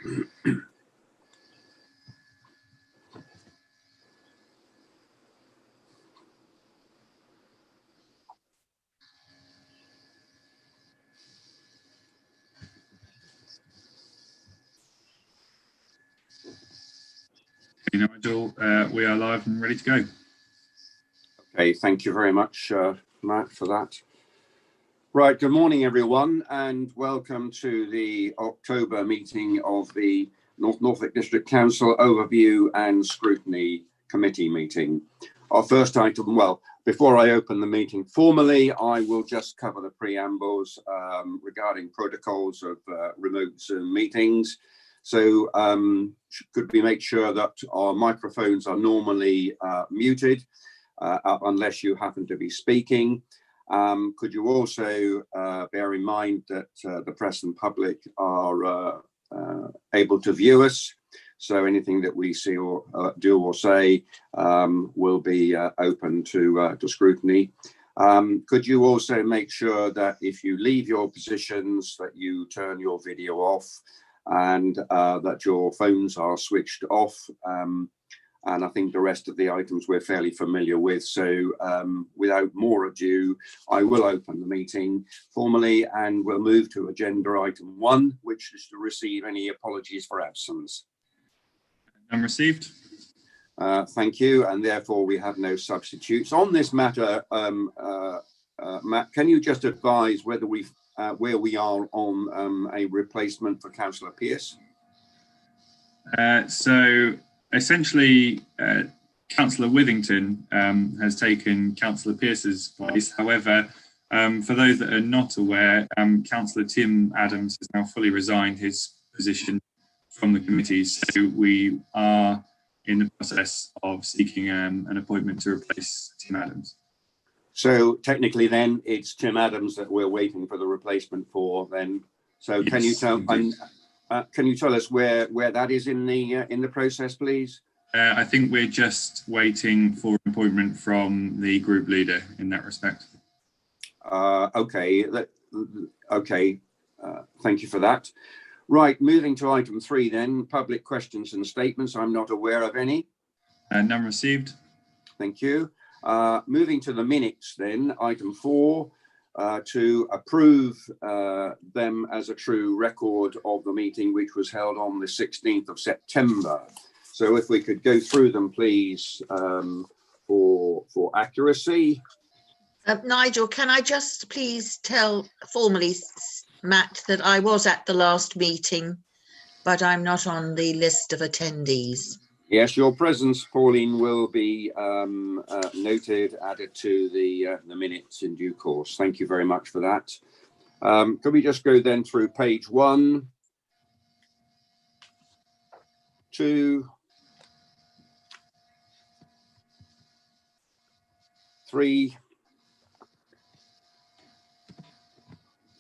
Nigel, we are live and ready to go. Okay, thank you very much, Matt, for that. Right, good morning, everyone, and welcome to the October meeting of the North Norfolk District Council Overview and Scrutiny Committee meeting. Our first item, well, before I open the meeting formally, I will just cover the preambles regarding protocols of remote Zoom meetings. So could we make sure that our microphones are normally muted unless you happen to be speaking? Could you also bear in mind that the press and public are able to view us, so anything that we see or do or say will be open to scrutiny. Could you also make sure that if you leave your positions that you turn your video off and that your phones are switched off? And I think the rest of the items we're fairly familiar with. So without more ado, I will open the meeting formally and we'll move to agenda item 1, which is to receive any apologies for absence. None received. Thank you. And therefore we have no substitutes. On this matter, Matt, can you just advise whether where we are on a replacement for Councillor Pearce? So essentially, Councillor Withington has taken Councillor Pearce's place. However, for those that are not aware, Councillor Tim Adams has now fully resigned his position from the committee. So we are in the process of seeking an appointment to replace Tim Adams. So technically then it's Tim Adams that we're waiting for the replacement for then. So yes, can you tell us where that is in the process, please? I think we're just waiting for an appointment from the group leader in that respect. Okay. Thank you for that. Right, moving to item 3 then, public questions and statements. I'm not aware of any. None received. Thank you. Moving to the minutes then, item 4. To approve them as a true record of the meeting, which was held on the 16th of September. So if we could go through them, please, for accuracy. Nigel, can I just please tell formally, Matt, that I was at the last meeting, but I'm not on the list of attendees. Yes, your presence, Pauline, will be noted, added to the minutes in due course. Thank you very much for that. Could we just go then through page 1, 2, 3,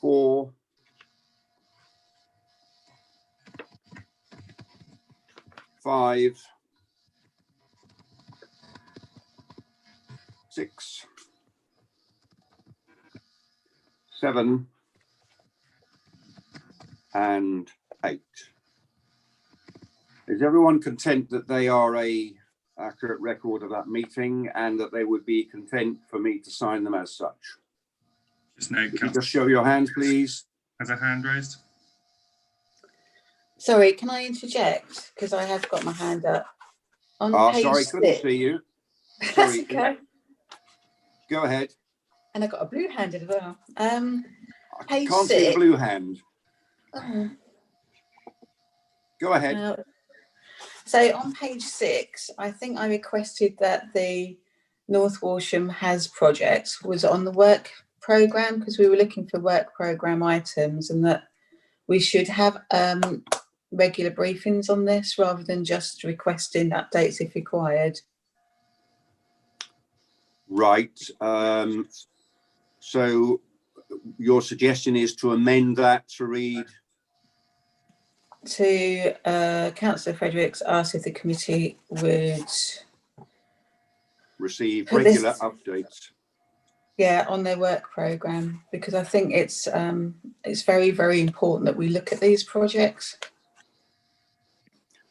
4, 5, 6, 7, and 8. Is everyone content that they are a accurate record of that meeting and that they would be content for me to sign them as such? Just show your hands, please. Has a hand raised? Sorry, can I interject? Because I have got my hand up. On page sorry, 6. Couldn't see you. Sorry. That's okay. Go ahead. And I got a blue hand as well. I can't see the blue hand. Go ahead. So on page 6, I think I requested that the North Walsham Has project was on the work programme because we were looking for work programme items, and that we should have regular briefings on this rather than just requesting updates if required. Right. So your suggestion is to amend that to read? To Councillor Fredericks asked if the committee would receive regular updates. Yeah, on their work programme, because I think it's very, very important that we look at these projects.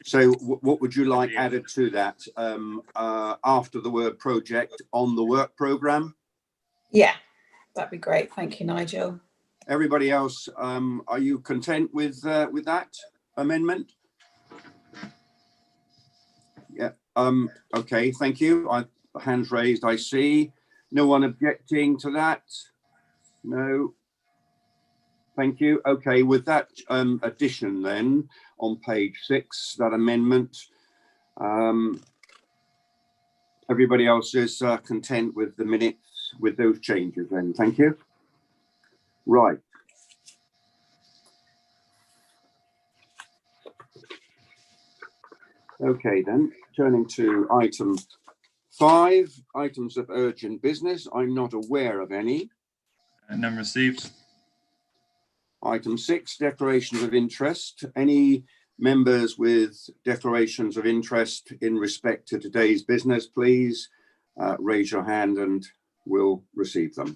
So what would you like added to that after the word project on the work programme? Yeah, that'd be great. Thank you, Nigel. Everybody else, are you content with that amendment? Yeah. Okay. Thank you. Hands raised. I see. No one objecting to that. No. Thank you. Okay. With that addition, then on page 6, that amendment. Everybody else is content with the minutes with those changes. Then thank you. Right. Okay, then turning to item 5, items of urgent business. I'm not aware of any. None received. Item 6, declarations of interest. Any members with declarations of interest in respect to today's business, please raise your hand and we'll receive them.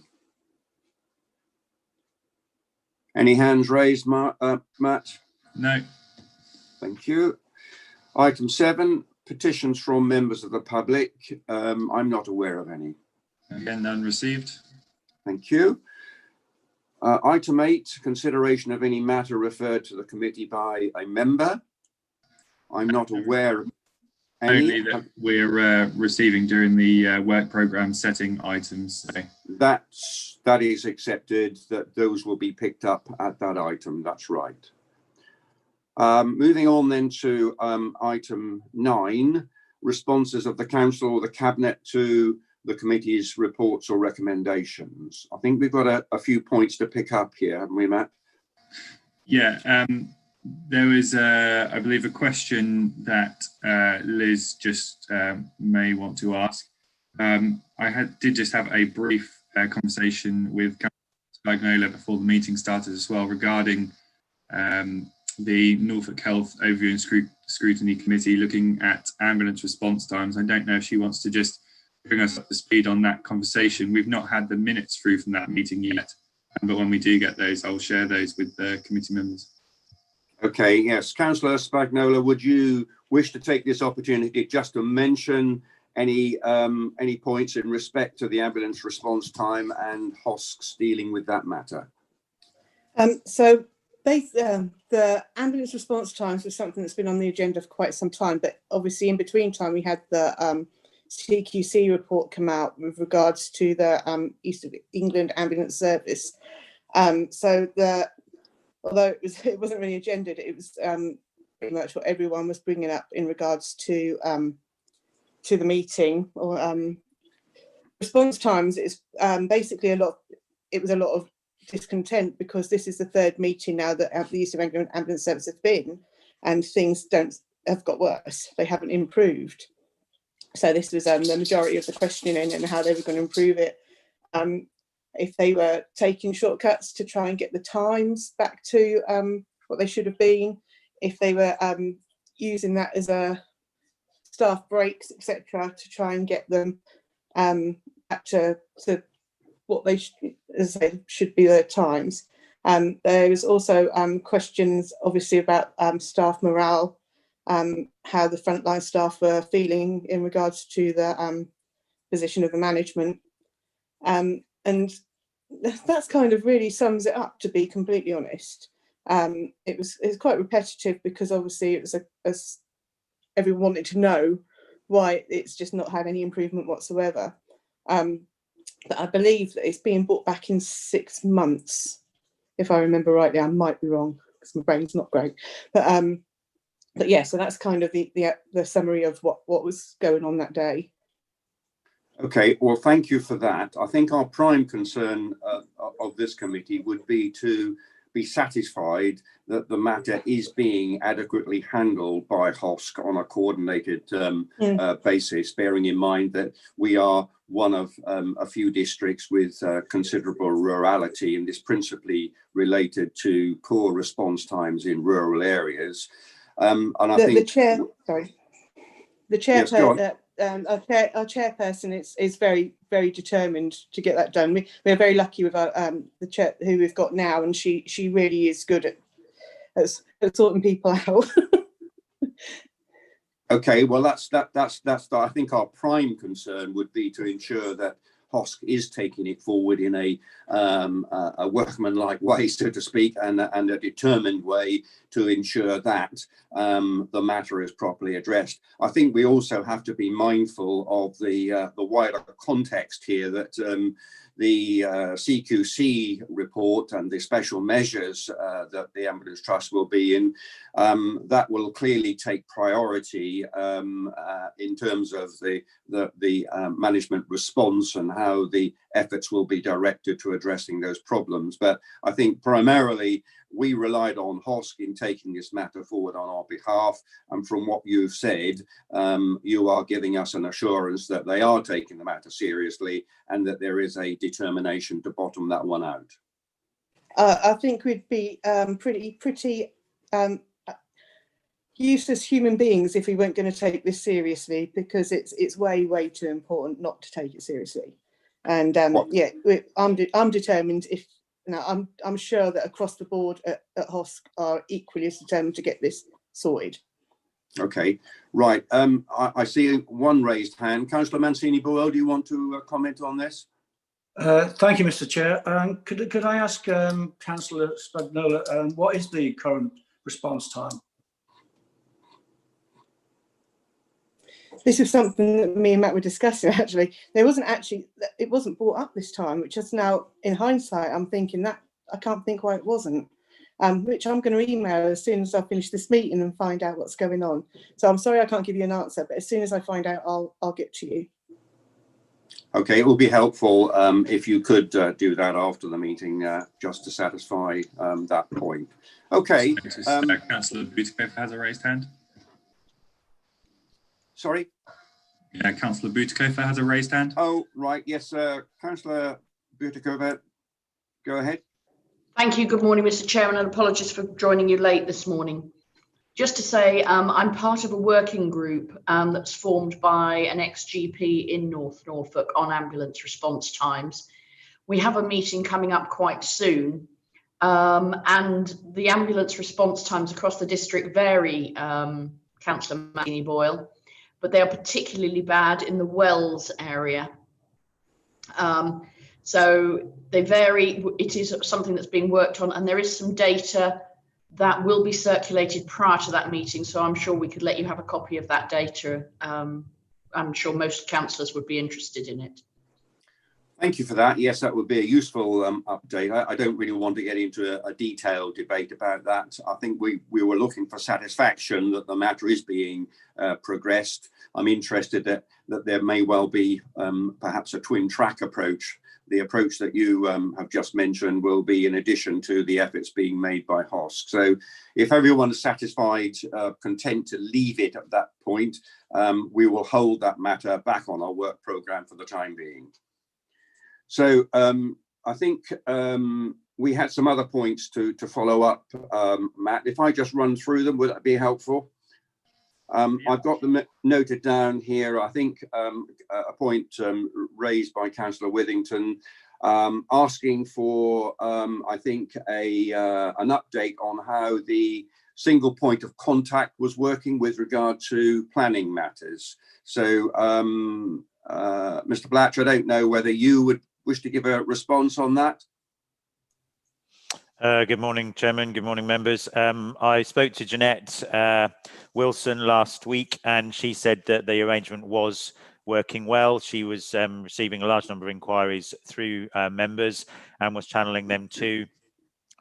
Any hands raised, Matt? No. Thank you. Item 7, petitions from members of the public. I'm not aware of any. Again, none received. Thank you. Item 8, consideration of any matter referred to the committee by a member. I'm not aware of any. Only that we're receiving during the work programme setting items. So. That is accepted, that those will be picked up at that item. That's right. Moving on then to item 9, responses of the council or the cabinet to the committee's reports or recommendations. I think we've got a few points to pick up here, haven't we, Matt? Yeah, there was, I believe, a question that Liz just may want to ask. I did just have a brief conversation with Councillor Spagnola before the meeting started as well regarding the Norfolk Health Overview and Scrutiny Committee looking at ambulance response times. I don't know if she wants to just bring us up to speed on that conversation. We've not had the minutes through from that meeting yet, but when we do get those, I'll share those with the committee members. Okay, yes. Councillor Spagnola, would you wish to take this opportunity just to mention any points in respect to the ambulance response time and HOSCs dealing with that matter? So the ambulance response times was something that's been on the agenda for quite some time, but obviously in between time we had the CQC report come out with regards to the East of England ambulance service. Although it wasn't really agendaed, it was pretty much what everyone was bringing up in regards to the meeting. Or response times is basically a lot of discontent, because this is the 3rd meeting now that the East of England ambulance service have been, and things have got worse. They haven't improved. So this was the majority of the questioning and how they were going to improve it. If they were taking shortcuts to try and get the times back to what they should have been, if they were using that as a staff breaks, etc., to try and get them back to what they should be their times. There was also questions, obviously, about staff morale, how the frontline staff were feeling in regards to the position of the management. And that's kind of really sums it up, to be completely honest. It's quite repetitive, because obviously it was everyone wanted to know why it's just not had any improvement whatsoever. But I believe that it's being brought back in 6 months, if I remember rightly. I might be wrong because my brain's not great. But yeah, so that's kind of the summary of what was going on that day. Okay, well, thank you for that. I think our prime concern of this committee would be to be satisfied that the matter is being adequately handled by HOSC on a coordinated basis, bearing in mind that we are one of a few districts with considerable rurality, and this principally related to poor response times in rural areas. And I think the chair, yes, our chairperson is very, very determined to get that done. We're very lucky with our the chair who we've got now, and she really is good at sorting people out. Okay, well, that's I think our prime concern would be to ensure that HOSC is taking it forward in a workmanlike way, so to speak, and a determined way to ensure that the matter is properly addressed. I think we also have to be mindful of the wider context here, that the CQC report and the special measures that the Ambulance Trust will be in, that will clearly take priority in terms of the management response and how the efforts will be directed to addressing those problems. But I think primarily we relied on HOSC in taking this matter forward on our behalf. And from what you've said, you are giving us an assurance that they are taking the matter seriously and that there is a determination to bottom that one out. I think we'd be pretty useless human beings if we weren't going to take this seriously, because it's way too important not to take it seriously. And yeah, I'm determined. If I'm sure that across the board at HOSC are equally as determined to get this sorted. Okay, right. I see one raised hand. Councillor Mancini-Buell, do you want to comment on this? Thank you, Mr. Chair. Could I ask Councillor Spagnola, what is the current response time? This is something that me and Matt were discussing, actually. It wasn't brought up this time, which is now, in hindsight, I'm thinking that I can't think why it wasn't, which I'm going to email as soon as I finish this meeting and find out what's going on. So I'm sorry I can't give you an answer, but as soon as I find out, I'll get to you. Okay, it will be helpful if you could do that after the meeting, just to satisfy that point. Okay. Councillor Butikofer has a raised hand. Sorry? Yeah, Councillor Butikofer has a raised hand. Oh, right. Yes, Councillor Butikofer, go ahead. Thank you. Good morning, Mr. Chairman, and apologies for joining you late this morning. Just to say, I'm part of a working group that's formed by an ex-GP in North Norfolk on ambulance response times. We have a meeting coming up quite soon, and the ambulance response times across the district vary, Councillor Mancini-Boyle, but they are particularly bad in the Wells area. So they vary. It is something that's being worked on, and there is some data that will be circulated prior to that meeting. So I'm sure we could let you have a copy of that data. I'm sure most councillors would be interested in it. Thank you for that. Yes, that would be a useful update. I don't really want to get into a detailed debate about that. I think we were looking for satisfaction that the matter is being progressed. I'm interested that there may well be perhaps a twin track approach. The approach that you have just mentioned will be in addition to the efforts being made by HOSC. So if everyone is satisfied, content to leave it at that point, we will hold that matter back on our work programme for the time being. So I think we had some other points to follow up, Matt. If I just run through them, would that be helpful? I've got them noted down here. I think a point raised by Councillor Withington, asking for, I think, an update on how the single point of contact was working with regard to planning matters. So, Mr. Blatch, I don't know whether you would wish to give a response on that. Good morning, Chairman. Good morning, members. I spoke to Jeanette Wilson last week, and she said that the arrangement was working well. She was receiving a large number of inquiries through members and was channeling them to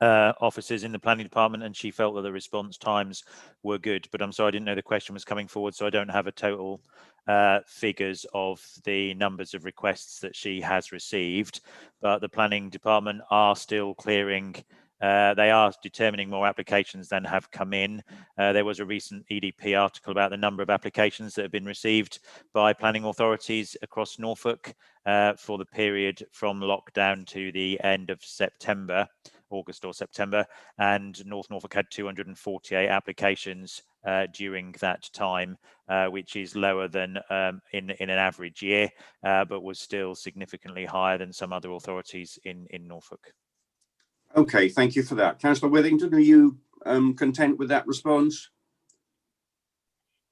officers in the planning department, and she felt that the response times were good. But I'm sorry, I didn't know the question was coming forward, so I don't have a total figures of the numbers of requests that she has received. But the planning department are still clearing. They are determining more applications than have come in. There was a recent EDP article about the number of applications that have been received by planning authorities across Norfolk for the period from lockdown to the end of September, August or September, and North Norfolk had 248 applications during that time, which is lower than in an average year, but was still significantly higher than some other authorities in Norfolk. Okay, thank you for that. Councillor Withington, are you content with that response?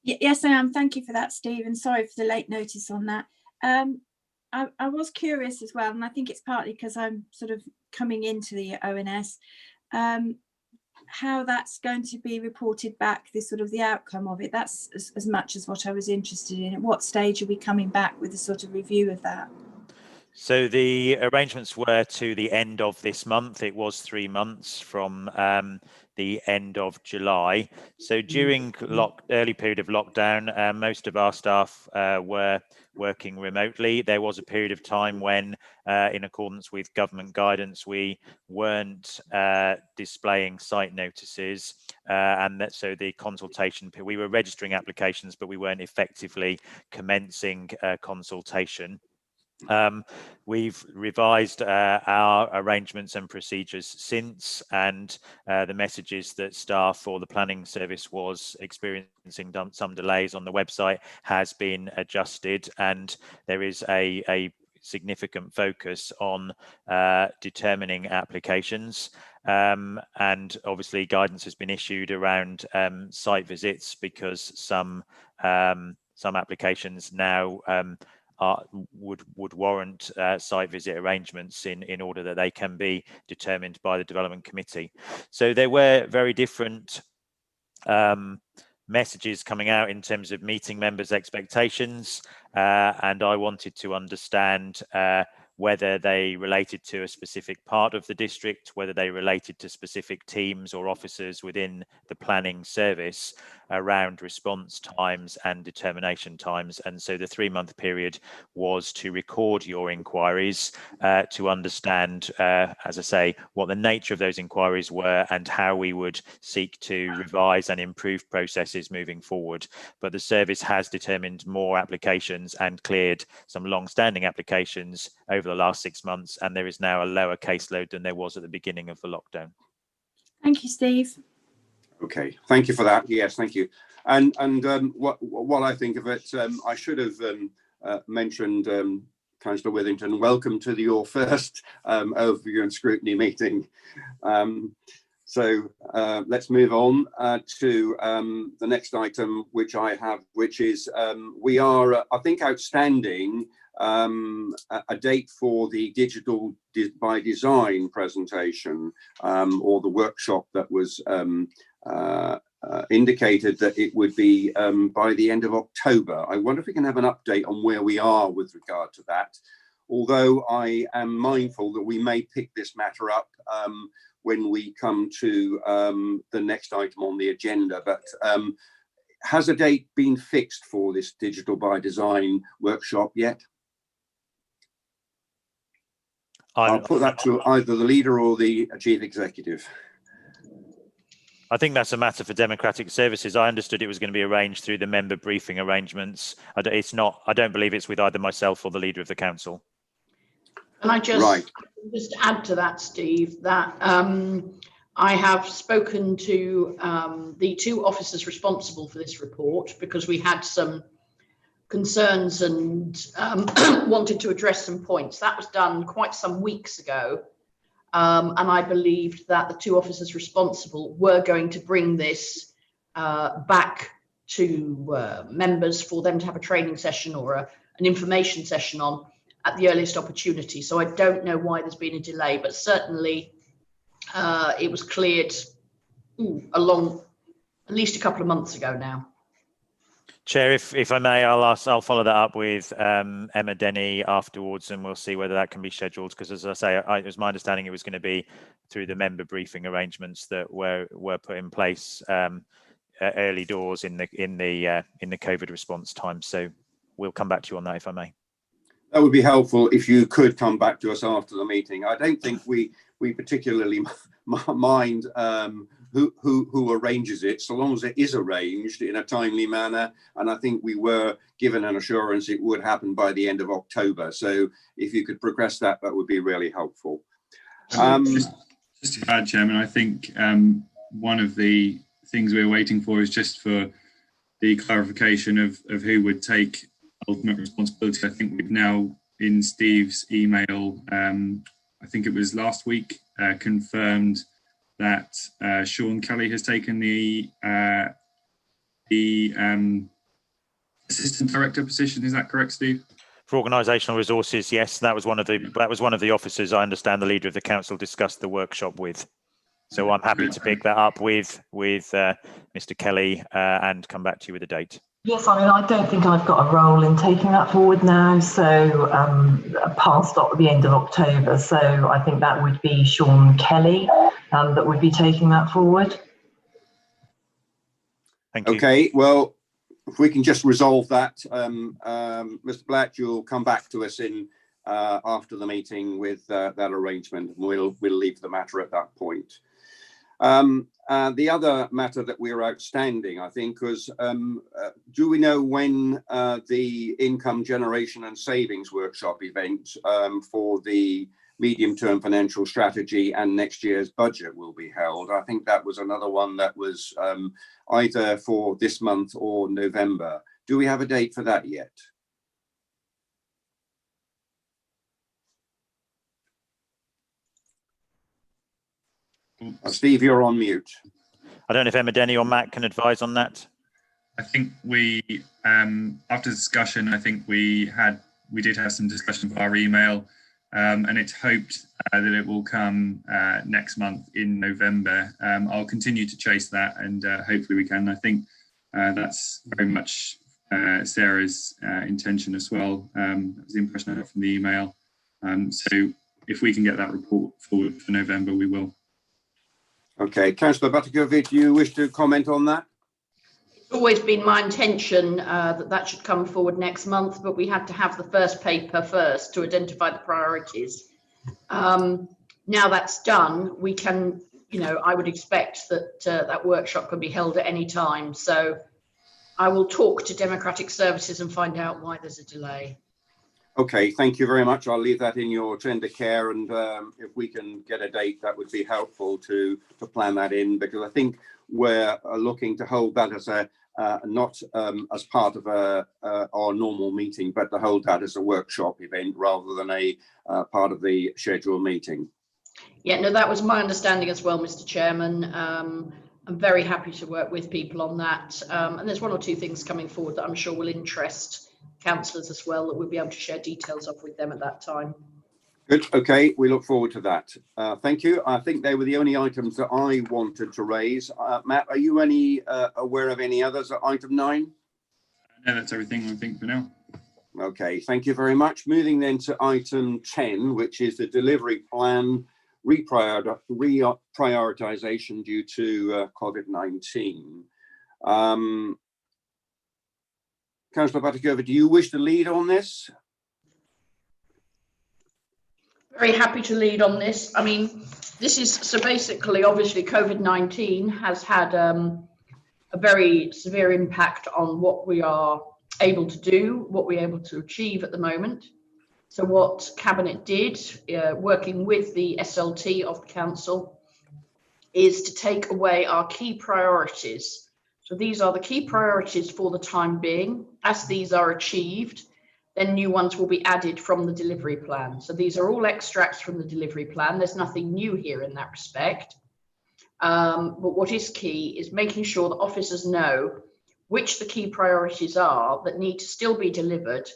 Yes, I am. Thank you for that, Steve, and sorry for the late notice on that. I was curious as well, and I think it's partly because I'm sort of coming into the ONS, how that's going to be reported back, the outcome of it. That's as much as what I was interested in. At what stage are we coming back with a sort of review of that? So the arrangements were to the end of this month. It was 3 months from the end of July. So during early period of lockdown, most of our staff were working remotely. There was a period of time when, in accordance with government guidance, we weren't displaying site notices, and so the consultation, we were registering applications, but we weren't effectively commencing consultation. We've revised our arrangements and procedures since, and the messages that staff or the planning service was experiencing some delays on the website has been adjusted, and there is a significant focus on determining applications, and obviously guidance has been issued around site visits, because some applications now would warrant site visit arrangements in order that they can be determined by the development committee. So there were very different messages coming out in terms of meeting members' expectations, and I wanted to understand whether they related to a specific part of the district, whether they related to specific teams or officers within the planning service around response times and determination times. And so the 3-month period was to record your inquiries, to understand, as I say, what the nature of those inquiries were and how we would seek to revise and improve processes moving forward. But the service has determined more applications and cleared some long-standing applications over the last 6 months, and there is now a lower caseload than there was at the beginning of the lockdown. Thank you, Steve. Okay, thank you for that. Yes, thank you. And what I think of it, I should have mentioned, Councillor Withington, welcome to your first overview and scrutiny meeting. So let's move on to the next item, which I have, which is we are, I think, outstanding a date for the digital by design presentation, or the workshop that was indicated that it would be by the end of October. I wonder if we can have an update on where we are with regard to that, although I am mindful that we may pick this matter up when we come to the next item on the agenda. But has a date been fixed for this digital by design workshop yet? I'll put that to either the leader or the chief executive. I think that's a matter for democratic services. I understood it was going to be arranged through the member briefing arrangements. It's not. I don't believe it's with either myself or the leader of the council. And I just add to that, Steve, that I have spoken to the 2 officers responsible for this report, because we had some concerns and wanted to address some points. That was done quite some weeks ago. And I believed that the 2 officers responsible were going to bring this back to members for them to have a training session or an information session on at the earliest opportunity. So I don't know why there's been a delay, but certainly it was cleared along at least a couple of months ago now. Chair, if I may, I'll follow that up with Emma Denny afterwards, and we'll see whether that can be scheduled. Because, as I say, it was my understanding it was going to be through the member briefing arrangements that were put in place early doors in the COVID response time. So we'll come back to you on that, if I may. That would be helpful if you could come back to us after the meeting. I don't think we particularly mind who arranges it, so long as it is arranged in a timely manner. And I think we were given an assurance it would happen by the end of October. So if you could progress that, that would be really helpful. Just to add, Chairman, I think one of the things we're waiting for is just for the clarification of who would take ultimate responsibility. I think we've now, in Steve's email, I think it was last week, confirmed that Sean Kelly has taken the Assistant Director position, is that correct, Steve? For organisational resources, yes, that was one of the officers I understand the leader of the council discussed the workshop with. So I'm happy to pick that up with Mr. Kelly and come back to you with a date. Yes, I mean, I don't think I've got a role in taking that forward now, so past the end of October. So I think that would be Sean Kelly that would be taking that forward. Thank you. Okay, well, if we can just resolve that, Mr. Black, you'll come back to us in after the meeting with that arrangement. We'll leave the matter at that point. The other matter that we're outstanding, I think, was do we know when the income generation and savings workshop event for the medium-term financial strategy and next year's budget will be held? I think that was another one that was either for this month or November. Do we have a date for that yet? Steve, you're on mute. I don't know if Emma Denny or Matt can advise on that. I think we, after discussion, I think we did have some discussion via email, and it's hoped that it will come next month in November. I'll continue to chase that, and hopefully we can. I think that's very much Sarah's intention as well. That was the impression I got from the email. So if we can get that report forward for November, we will. Okay, Councillor Buttigieg, do you wish to comment on that? It's always been my intention that should come forward next month, but we had to have the first paper first to identify the priorities. Now that's done, we can, I would expect that that workshop can be held at any time. So I will talk to Democratic Services and find out why there's a delay. Okay, thank you very much. I'll leave that in your tender care, and if we can get a date, that would be helpful to plan that in, because I think we're looking to hold that as a not as part of our normal meeting, but to hold that as a workshop event rather than a part of the scheduled meeting. Yeah, no, that was my understanding as well, Mr. Chairman. I'm very happy to work with people on that, and there's one or two things coming forward that I'm sure will interest councillors as well, that we'll be able to share details of with them at that time. Good. Okay, we look forward to that. Thank you. I think they were the only items that I wanted to raise. Matt, are you aware of any others at item 9? No, that's everything I think for now. Okay, thank you very much. Moving then to item 10, which is the delivery plan reprioritization due to COVID-19. Councillor Buttigieg, do you wish to lead on this? Very happy to lead on this. I mean, this is, so basically, obviously, COVID-19 has had a very severe impact on what we are able to do, what we're able to achieve at the moment. So what Cabinet did, working with the SLT of the Council, is to take away our key priorities. So these are the key priorities for the time being. As these are achieved, then new ones will be added from the delivery plan. So these are all extracts from the delivery plan. There's nothing new here in that respect. But what is key is making sure that officers know which the key priorities are that need to still be delivered,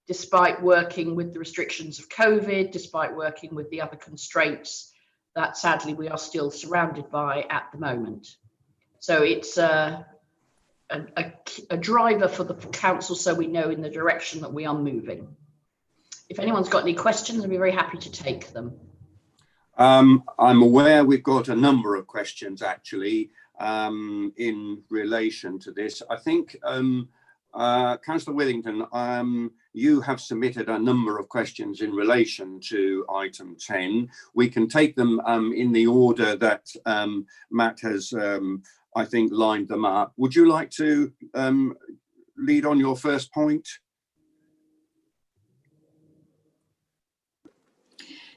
despite working with the restrictions of COVID, despite working with the other constraints that sadly we are still surrounded by at the moment. So it's a driver for the council, so we know in the direction that we are moving. If anyone's got any questions, I'd be very happy to take them. I'm aware we've got a number of questions actually in relation to this. I think Councillor Withington, you have submitted a number of questions in relation to item 10. We can take them in the order that Matt has I think lined them up. Would you like to lead on your first point?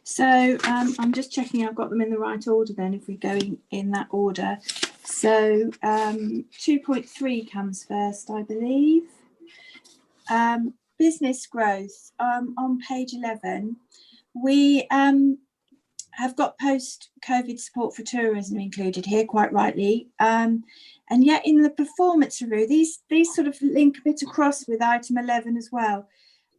So I'm just checking I've got them in the right order then, if we go in that order. So 2.3 comes first, I believe. Business growth on page 11. We have got post-COVID support for tourism included here, quite rightly. And yet in the performance review, these sort of link a bit across with item 11 as well.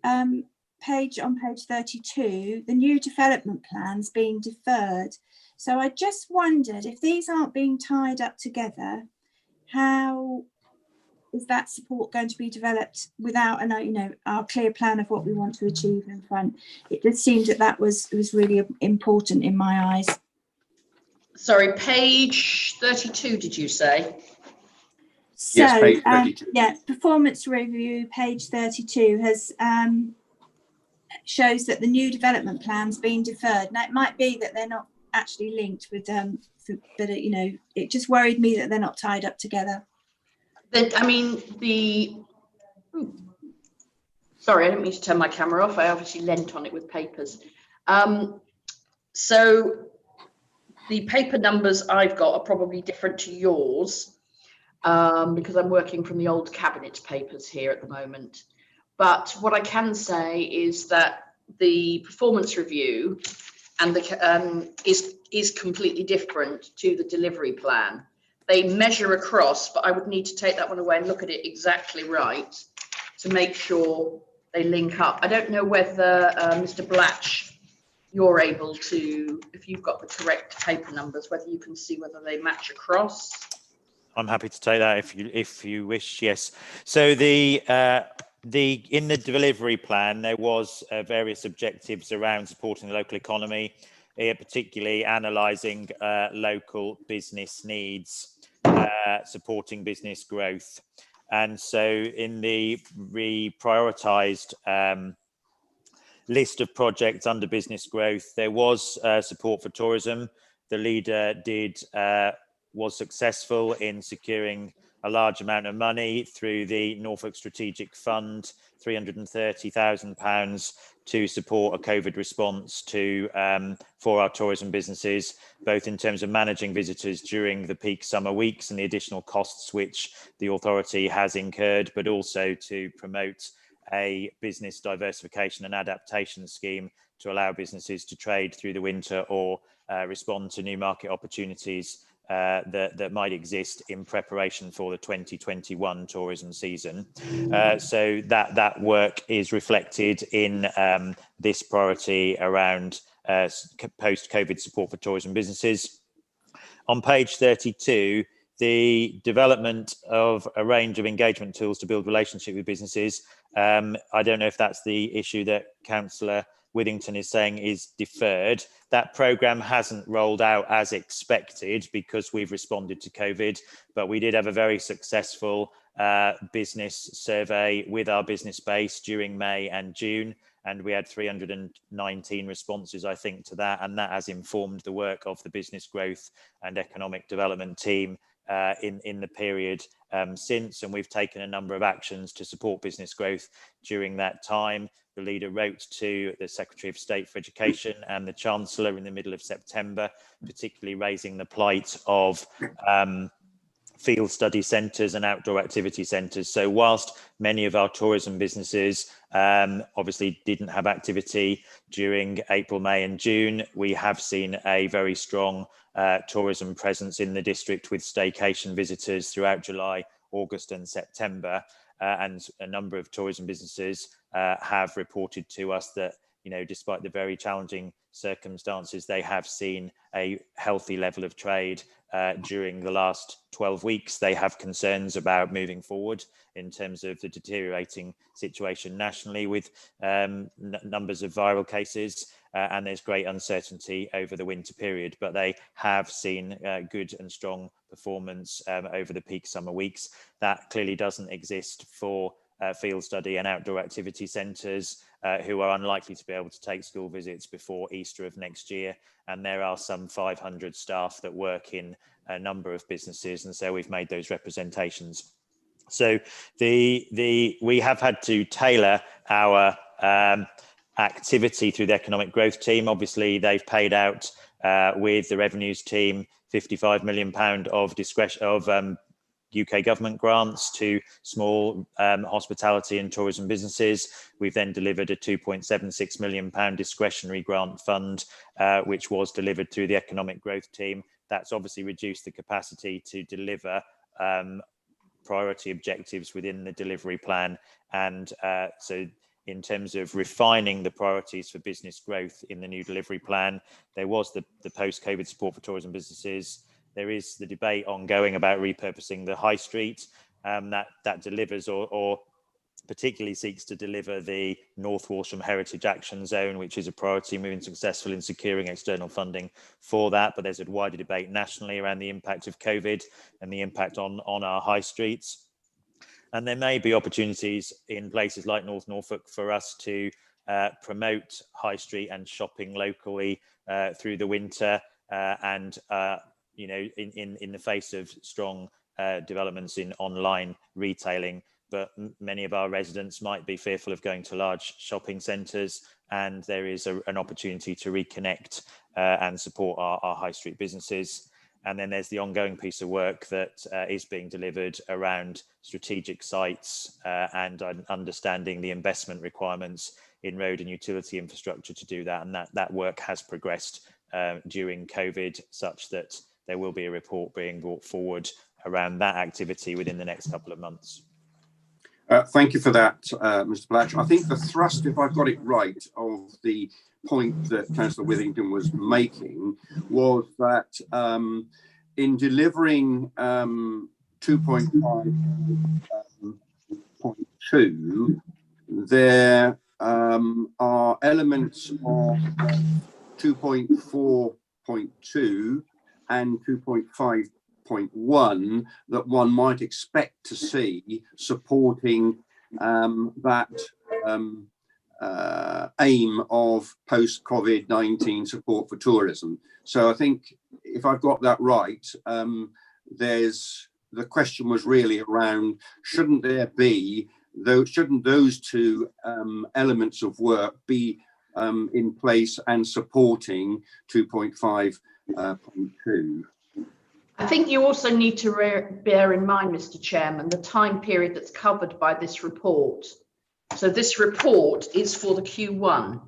On page 32, the new development plans being deferred. So I just wondered if these aren't being tied up together, how is that support going to be developed without our clear plan of what we want to achieve in front? It just seemed that was really important in my eyes. Sorry, page 32, did you say? So, yes, page 32. Yeah, performance review, page 32 has shows that the new development plan's been deferred. Now, it might be that they're not actually linked with, but it just worried me that they're not tied up together. I mean, sorry, I didn't mean to turn my camera off. I obviously leant on it with papers. So the paper numbers I've got are probably different to yours because I'm working from the old cabinet papers here at the moment. But what I can say is that the performance review and the is completely different to the delivery plan. They measure across, but I would need to take that one away and look at it exactly right to make sure they link up. I don't know whether Mr. Blatch, you're able to, if you've got the correct paper numbers, whether you can see whether they match across. I'm happy to take that if you wish. Yes. So in the delivery plan, there was various objectives around supporting the local economy, particularly analysing local business needs, supporting business growth. And so in the reprioritised list of projects under business growth, there was support for tourism. The leader was successful in securing a large amount of money through the Norfolk Strategic Fund, £330,000 to support a COVID response for our tourism businesses, both in terms of managing visitors during the peak summer weeks and the additional costs which the authority has incurred, but also to promote a business diversification and adaptation scheme to allow businesses to trade through the winter or respond to new market opportunities that might exist in preparation for the 2021 tourism season. So that work is reflected in this priority around post-COVID support for tourism businesses. On page 32, the development of a range of engagement tools to build relationship with businesses. I don't know if that's the issue that Councillor Withington is saying is deferred. That programme hasn't rolled out as expected because we've responded to COVID, but we did have a very successful business survey with our business base during May and June, and we had 319 responses, I think, to that, and that has informed the work of the business growth and economic development team in the period since, and we've taken a number of actions to support business growth during that time. The leader wrote to the Secretary of State for Education and the Chancellor in the middle of September, particularly raising the plight of field study centres and outdoor activity centres. So whilst many of our tourism businesses obviously didn't have activity during April, May and June, we have seen a very strong tourism presence in the district with staycation visitors throughout July, August and September. And a number of tourism businesses have reported to us that, you know, despite the very challenging circumstances, they have seen a healthy level of trade during the last 12 weeks. They have concerns about moving forward in terms of the deteriorating situation nationally with numbers of viral cases, and there's great uncertainty over the winter period, but they have seen good and strong performance over the peak summer weeks. That clearly doesn't exist for field study and outdoor activity centres who are unlikely to be able to take school visits before Easter of next year. And there are some 500 staff that work in a number of businesses, and so we've made those representations. So we have had to tailor our activity through the economic growth team. Obviously, they've paid out with the revenues team £55 million of discretion of UK government grants to small hospitality and tourism businesses. We've then delivered a £2.76 million discretionary grant fund, which was delivered through the economic growth team. That's obviously reduced the capacity to deliver priority objectives within the delivery plan. And so in terms of refining the priorities for business growth in the new delivery plan, there was the post-COVID support for tourism businesses. There is the debate ongoing about repurposing the high street that delivers or particularly seeks to deliver the North Walsham Heritage Action Zone, which is a priority, moving successful in securing external funding for that. But there's a wider debate nationally around the impact of COVID and the impact on our high streets. And there may be opportunities in places like North Norfolk for us to promote high street and shopping locally through the winter and you know, in the face of strong developments in online retailing. But many of our residents might be fearful of going to large shopping centres, and there is an opportunity to reconnect and support our high street businesses. And then there's the ongoing piece of work that is being delivered around strategic sites and understanding the investment requirements in road and utility infrastructure to do that. And that work has progressed during COVID, such that there will be a report being brought forward around that activity within the next couple of months. Thank you for that, Mr. Blatch. I think the thrust, if I've got it right, of the point that Councillor Withington was making was that in delivering 2.5.2, there are elements of 2.4.2 and 2.5.1 that one might expect to see supporting that aim of post-COVID-19 support for tourism. So I think if I've got that right, the question was really around, shouldn't those two elements of work be in place and supporting 2.5.2? I think you also need to bear in mind, Mr. Chairman, the time period that's covered by this report. So this report is for the Q1.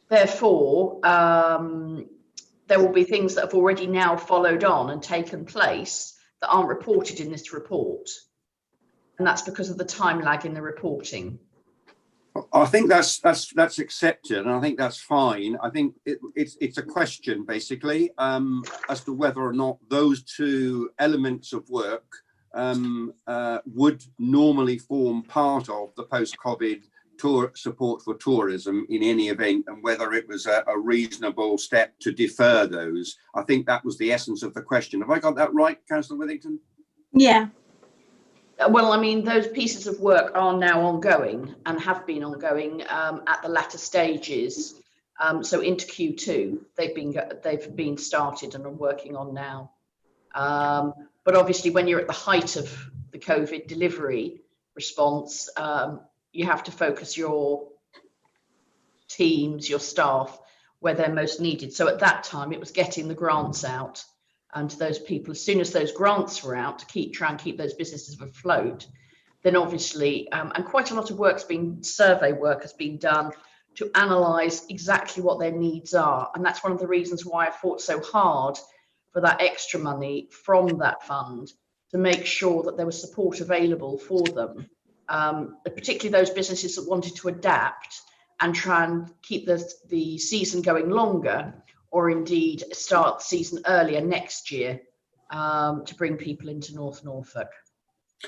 Therefore, there will be things that have already now followed on and taken place that aren't reported in this report. And that's because of the time lag in the reporting. I think that's accepted, and I think that's fine. I think it's a question basically as to whether or not those two elements of work would normally form part of the post-COVID support for tourism in any event, and whether it was a reasonable step to defer those. I think that was the essence of the question. Have I got that right, Councillor Withington? Yeah. Well, I mean, those pieces of work are now ongoing and have been ongoing at the latter stages. So into Q2, they've been started and are working on now. But obviously, when you're at the height of the COVID delivery response, you have to focus your teams, your staff, where they're most needed. So at that time, it was getting the grants out. And to those people, as soon as those grants were out, to try and keep those businesses afloat, then obviously, and quite a lot of survey work has been done to analyse exactly what their needs are. And that's one of the reasons why I fought so hard for that extra money from that fund, to make sure that there was support available for them, particularly those businesses that wanted to adapt and try and keep the season going longer, or indeed start the season earlier next year to bring people into North Norfolk.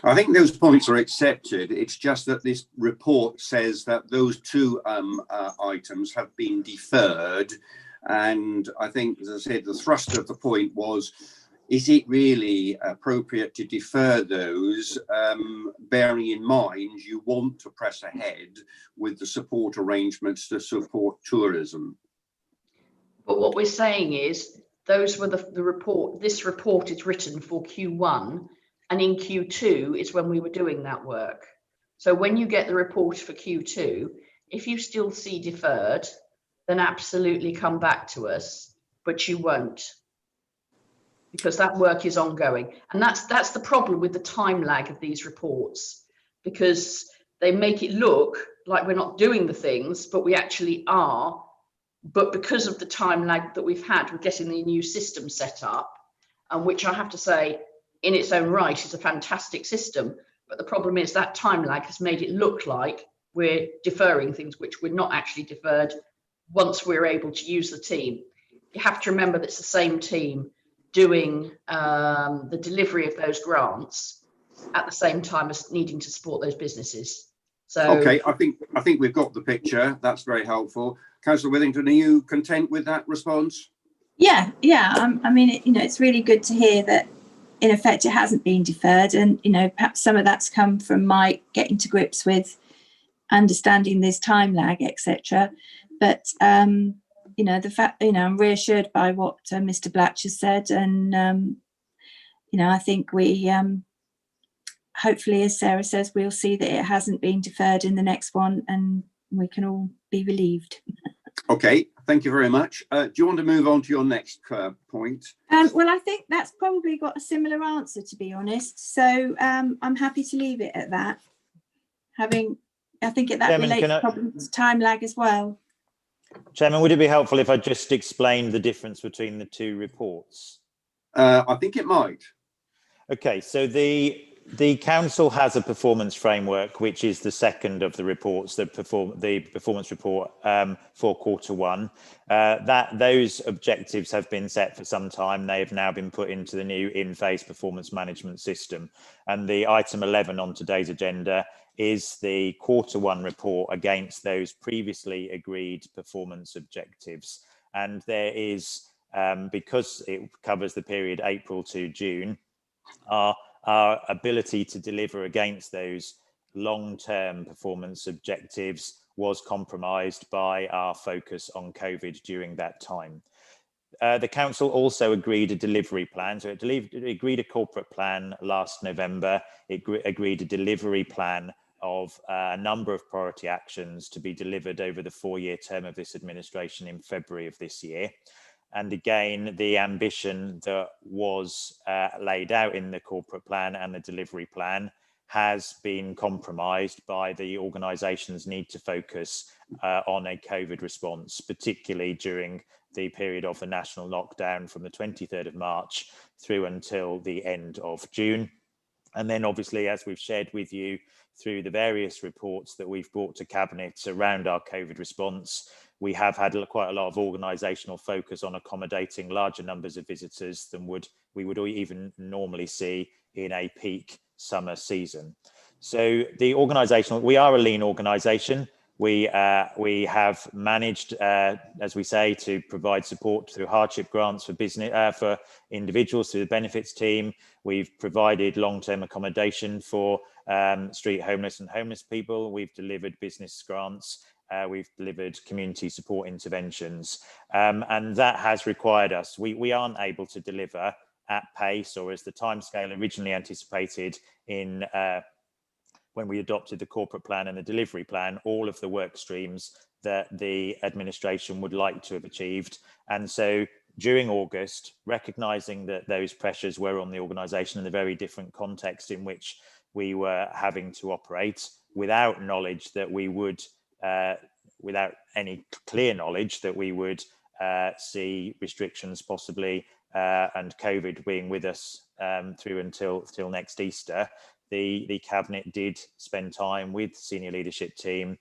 I think those points are accepted. It's just that this report says that those two items have been deferred. And I think, as I said, the thrust of the point was, is it really appropriate to defer those, bearing in mind you want to press ahead with the support arrangements to support tourism? But what we're saying is, those were the report. This report is written for Q1, and in Q2 is when we were doing that work. So when you get the report for Q2, if you still see deferred, then absolutely come back to us, but you won't, because that work is ongoing. And that's the problem with the time lag of these reports, because they make it look like we're not doing the things, but we actually are. But because of the time lag that we've had with getting the new system set up, and which I have to say in its own right is a fantastic system, but the problem is that time lag has made it look like we're deferring things which we're not actually deferred once we're able to use the team. You have to remember that it's the same team doing the delivery of those grants at the same time as needing to support those businesses. So okay, I think we've got the picture. That's very helpful. Councillor Withington, are you content with that response? Yeah. I mean, it's really good to hear that in effect it hasn't been deferred, and perhaps some of that's come from my getting to grips with understanding this time lag, etc. But the fact, I'm reassured by what Mr. Blatcher said, and I think we hopefully, as Sarah says, we'll see that it hasn't been deferred in the next one, and we can all be relieved. Okay, thank you very much. Do you want to move on to your next point? Well, I think that's probably got a similar answer, to be honest. So I'm happy to leave it at that. I think that Chairman, relates probably to time lag as well. Chairman, would it be helpful if I just explained the difference between the two reports? I think it might. Okay, so the council has a performance framework, which is the second of the reports, the performance report for Q1. Those objectives have been set for some time. They have now been put into the new in-phase performance management system. And the item 11 on today's agenda is the Q1 report against those previously agreed performance objectives. And there is, because it covers the period April to June, our ability to deliver against those long-term performance objectives was compromised by our focus on COVID during that time. The council also agreed a delivery plan. So it agreed a corporate plan last November. It agreed a delivery plan of a number of priority actions to be delivered over the 4-year term of this administration in February of this year. And again, the ambition that was laid out in the corporate plan and the delivery plan has been compromised by the organisation's need to focus on a COVID response, particularly during the period of the national lockdown from the 23rd of March through until the end of June. And then obviously, as we've shared with you through the various reports that we've brought to Cabinet around our COVID response, we have had quite a lot of organisational focus on accommodating larger numbers of visitors than we would even normally see in a peak summer season. So the organisation, we are a lean organisation. We have managed, as we say, to provide support through hardship grants for business, for individuals through the benefits team. We've provided long-term accommodation for street homeless and homeless people. We've delivered business grants. We've delivered community support interventions, and that has required us. We aren't able to deliver at pace or as the timescale originally anticipated in when we adopted the corporate plan and the delivery plan, all of the work streams that the administration would like to have achieved. And so during August, recognising that those pressures were on the organisation and the very different context in which we were having to operate, without knowledge that we would without any clear knowledge that we would see restrictions possibly and COVID being with us through until next Easter, the Cabinet did spend time with senior leadership team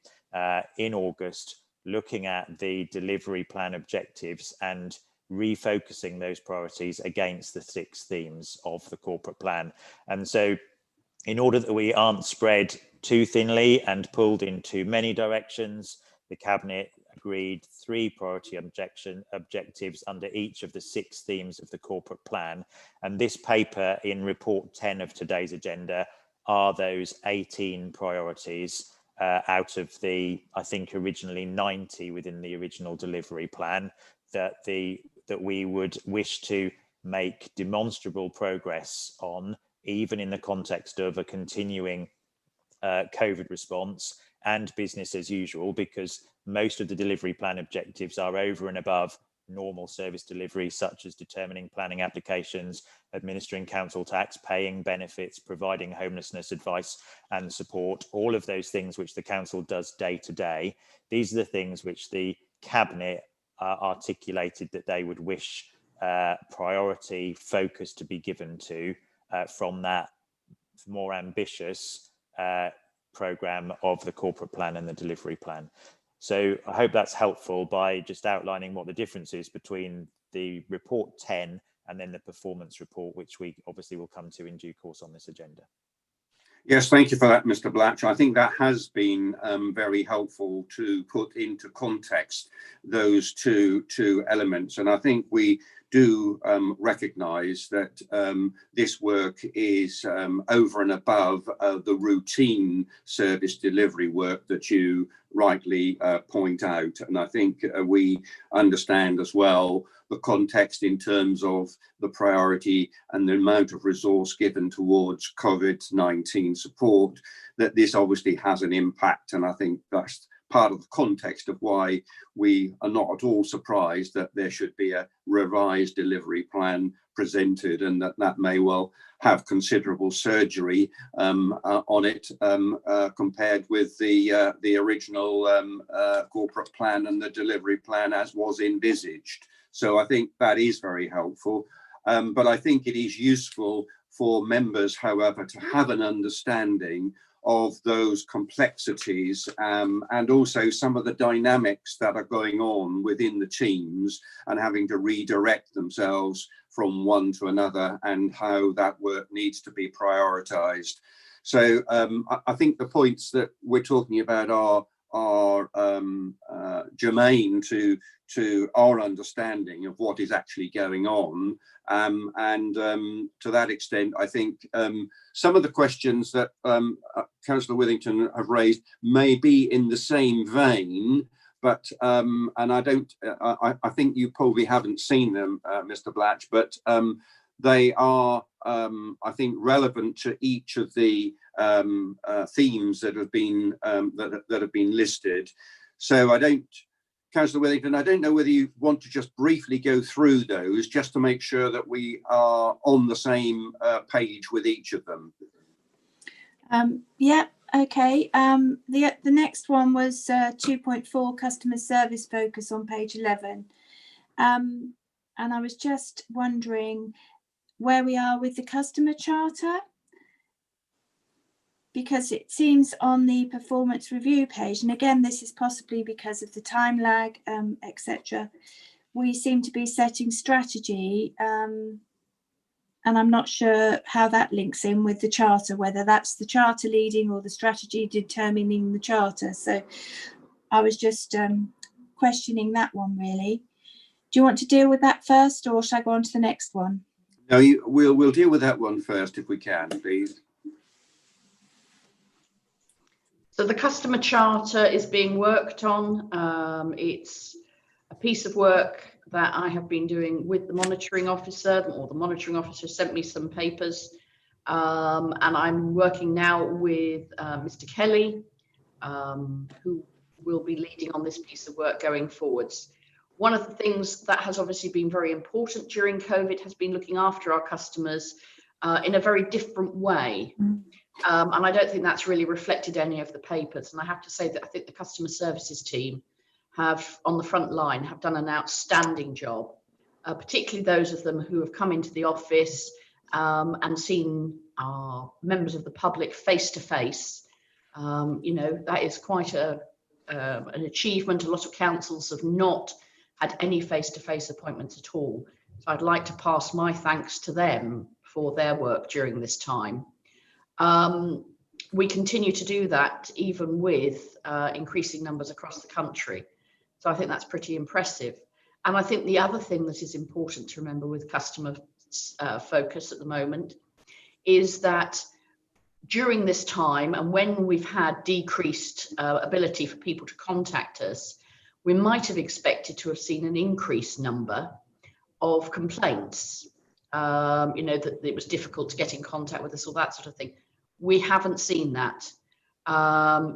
in August looking at the delivery plan objectives and refocusing those priorities against the 6 themes of the corporate plan. And so in order that we aren't spread too thinly and pulled in too many directions, the Cabinet agreed 3 priority objectives under each of the 6 themes of the corporate plan. And this paper in report 10 of today's agenda are those 18 priorities out of the, I think, originally 90 within the original delivery plan that we would wish to make demonstrable progress on, even in the context of a continuing COVID response and business as usual, because most of the delivery plan objectives are over and above normal service delivery, such as determining planning applications, administering council tax, paying benefits, providing homelessness advice and support, all of those things which the council does day to day. These are the things which the Cabinet articulated that they would wish priority focus to be given to from that more ambitious programme of the corporate plan and the delivery plan. So I hope that's helpful by just outlining what the difference is between the report 10 and then the performance report, which we obviously will come to in due course on this agenda. Yes, thank you for that, Mr. Blatch. I think that has been very helpful to put into context those two elements. And I think we do recognise that this work is over and above the routine service delivery work that you rightly point out. And I think we understand as well the context in terms of the priority and the amount of resource given towards COVID-19 support, that this obviously has an impact. And I think that's part of the context of why we are not at all surprised that there should be a revised delivery plan presented, and that may well have considerable surgery on it compared with the original corporate plan and the delivery plan as was envisaged. So I think that is very helpful. But I think it is useful for members, however, to have an understanding of those complexities and also some of the dynamics that are going on within the teams and having to redirect themselves from one to another, and how that work needs to be prioritized. So I think the points that we're talking about are germane to our understanding of what is actually going on. And to that extent, I think some of the questions that Councillor Withington have raised may be in the same vein, but and I think you probably haven't seen them, Mr. Blatch, but they are, I think, relevant to each of the themes that have been that have been listed. So Councillor Withington, I don't know whether you want to just briefly go through those just to make sure that we are on the same page with each of them. Yeah, okay. The next one was 2.4 customer service focus on page 11. And I was just wondering where we are with the customer charter, because it seems on the performance review page, and again, this is possibly because of the time lag, etc. We seem to be setting strategy, and I'm not sure how that links in with the charter, whether that's the charter leading or the strategy determining the charter. So I was just questioning that one, really. Do you want to deal with that first, or shall I go on to the next one? No, we'll deal with that one first if we can, please. So the customer charter is being worked on. It's a piece of work that I have been doing with the monitoring officer, or the monitoring officer sent me some papers, and I'm working now with Mr. Kelly, who will be leading on this piece of work going forwards. One of the things that has obviously been very important during COVID has been looking after our customers in a very different way. And I don't think that's really reflected any of the papers. And I have to say that I think the customer services team have, on the front line, have done an outstanding job, particularly those of them who have come into the office and seen our members of the public face to face. You know, that is quite an achievement. A lot of councils have not had any face-to-face appointments at all. So I'd like to pass my thanks to them for their work during this time. We continue to do that even with increasing numbers across the country. So I think that's pretty impressive. And I think the other thing that is important to remember with customer focus at the moment is that during this time, and when we've had decreased ability for people to contact us, we might have expected to have seen an increased number of complaints, you know, that it was difficult to get in contact with us, or that sort of thing. We haven't seen that.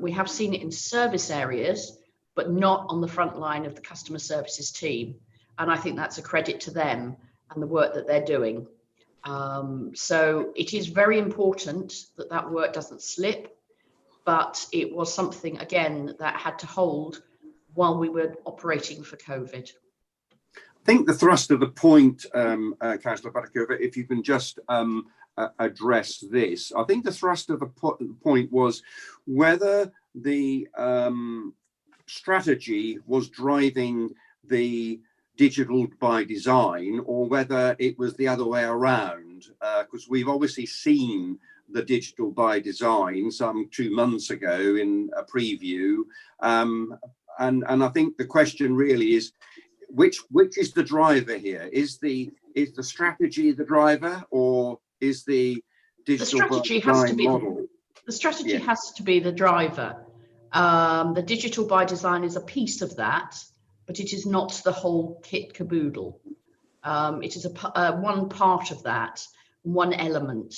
We have seen it in service areas, but not on the front line of the customer services team. and I think that's a credit to them and the work that they're doing. So it is very important that that work doesn't slip, but it was something, again, that had to hold while we were operating for COVID. I think the thrust of the point, Councillor Batakova, if you can just address this, I think the thrust of the point was whether the strategy was driving the digital by design or whether it was the other way around, because we've obviously seen the digital by design some 2 months ago in a preview, and I think the question really is which is the driver here? Is the strategy the driver, or is the digital strategy by has design to be model? The strategy Yeah. has to be the driver. The digital by design is a piece of that, but it is not the whole kit caboodle. It is one part of that, one element.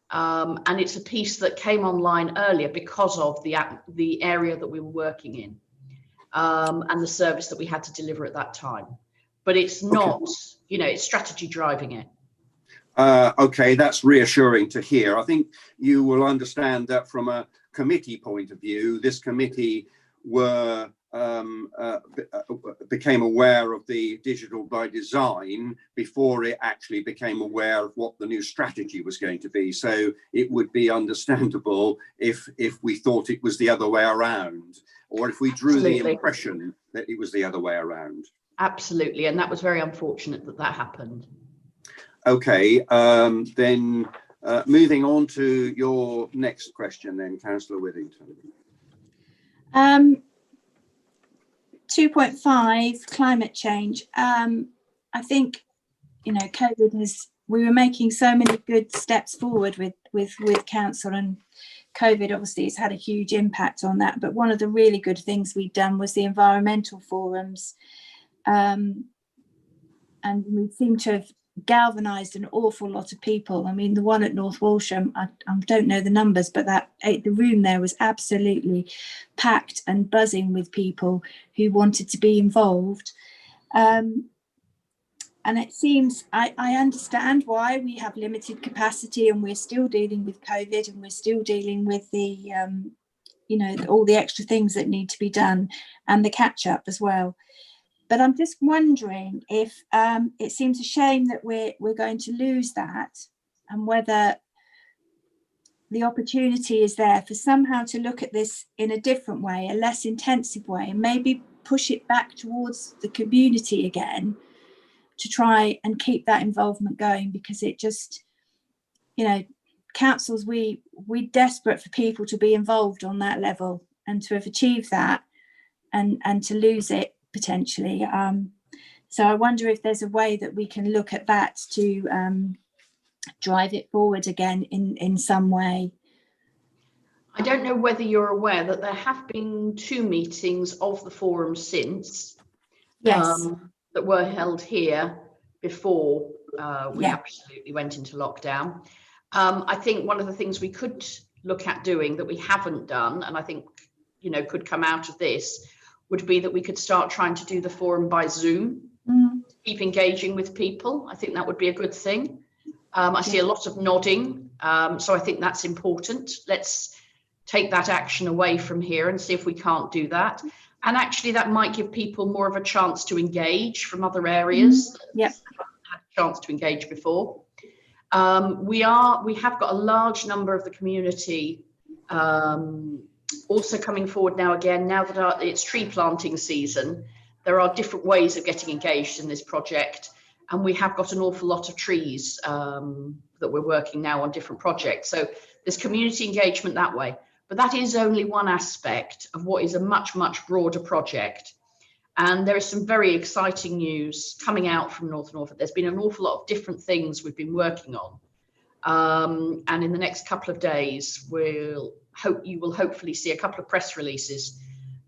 And it's a piece that came online earlier because of the area that we were working in, and the service that we had to deliver at that time. But it's not, it's strategy driving it. Okay, that's reassuring to hear. I think you will understand that from a committee point of view, this committee became aware of the digital by design before it actually became aware of what the new strategy was going to be. So it would be understandable if we thought it was the other way around, or if we drew Absolutely. the impression that it was the other way around. Absolutely, and that was very unfortunate that happened. Okay, then moving on to your next question then, Councillor Withington. 2.5, climate change. I think, COVID we were making so many good steps forward with council, and COVID obviously has had a huge impact on that. But one of the really good things we've done was the environmental forums. And we seem to have galvanised an awful lot of people. I mean, the one at North Walsham, I don't know the numbers, but the room there was absolutely packed and buzzing with people who wanted to be involved. And it seems, I understand why we have limited capacity, and we're still dealing with COVID, and we're still dealing with the, all the extra things that need to be done, and the catch up as well. But I'm just wondering if it seems a shame that we're going to lose that, and whether the opportunity is there for somehow to look at this in a different way, a less intensive way, and maybe push it back towards the community again to try and keep that involvement going, because it just, councils, we're desperate for people to be involved on that level, and to have achieved that and to lose it potentially. So I wonder if there's a way that we can look at that to drive it forward again in some way. I don't know whether you're aware that there have been 2 meetings of the forum since. Yes. That were held here before we Yeah. absolutely went into lockdown. I think one of the things we could look at doing that we haven't done, and I think could come out of this, would be that we could start trying to do the forum by Zoom, keep engaging with people. I think that would be a good thing. I see a lot of nodding, so I think that's important. Let's take that action away from here and see if we can't do that. And actually that might give people more of a chance to engage from other areas that haven't had a chance to engage before. We have got a large number of the community also coming forward now that it's tree planting season. There are different ways of getting engaged in this project, and we have got an awful lot of trees that we're working now on different projects. So there's community engagement that way. But that is only one aspect of what is a much, much broader project. And there is some very exciting news coming out from North Norfolk. There's been an awful lot of different things we've been working on. And in the next couple of days, you will hopefully see a couple of press releases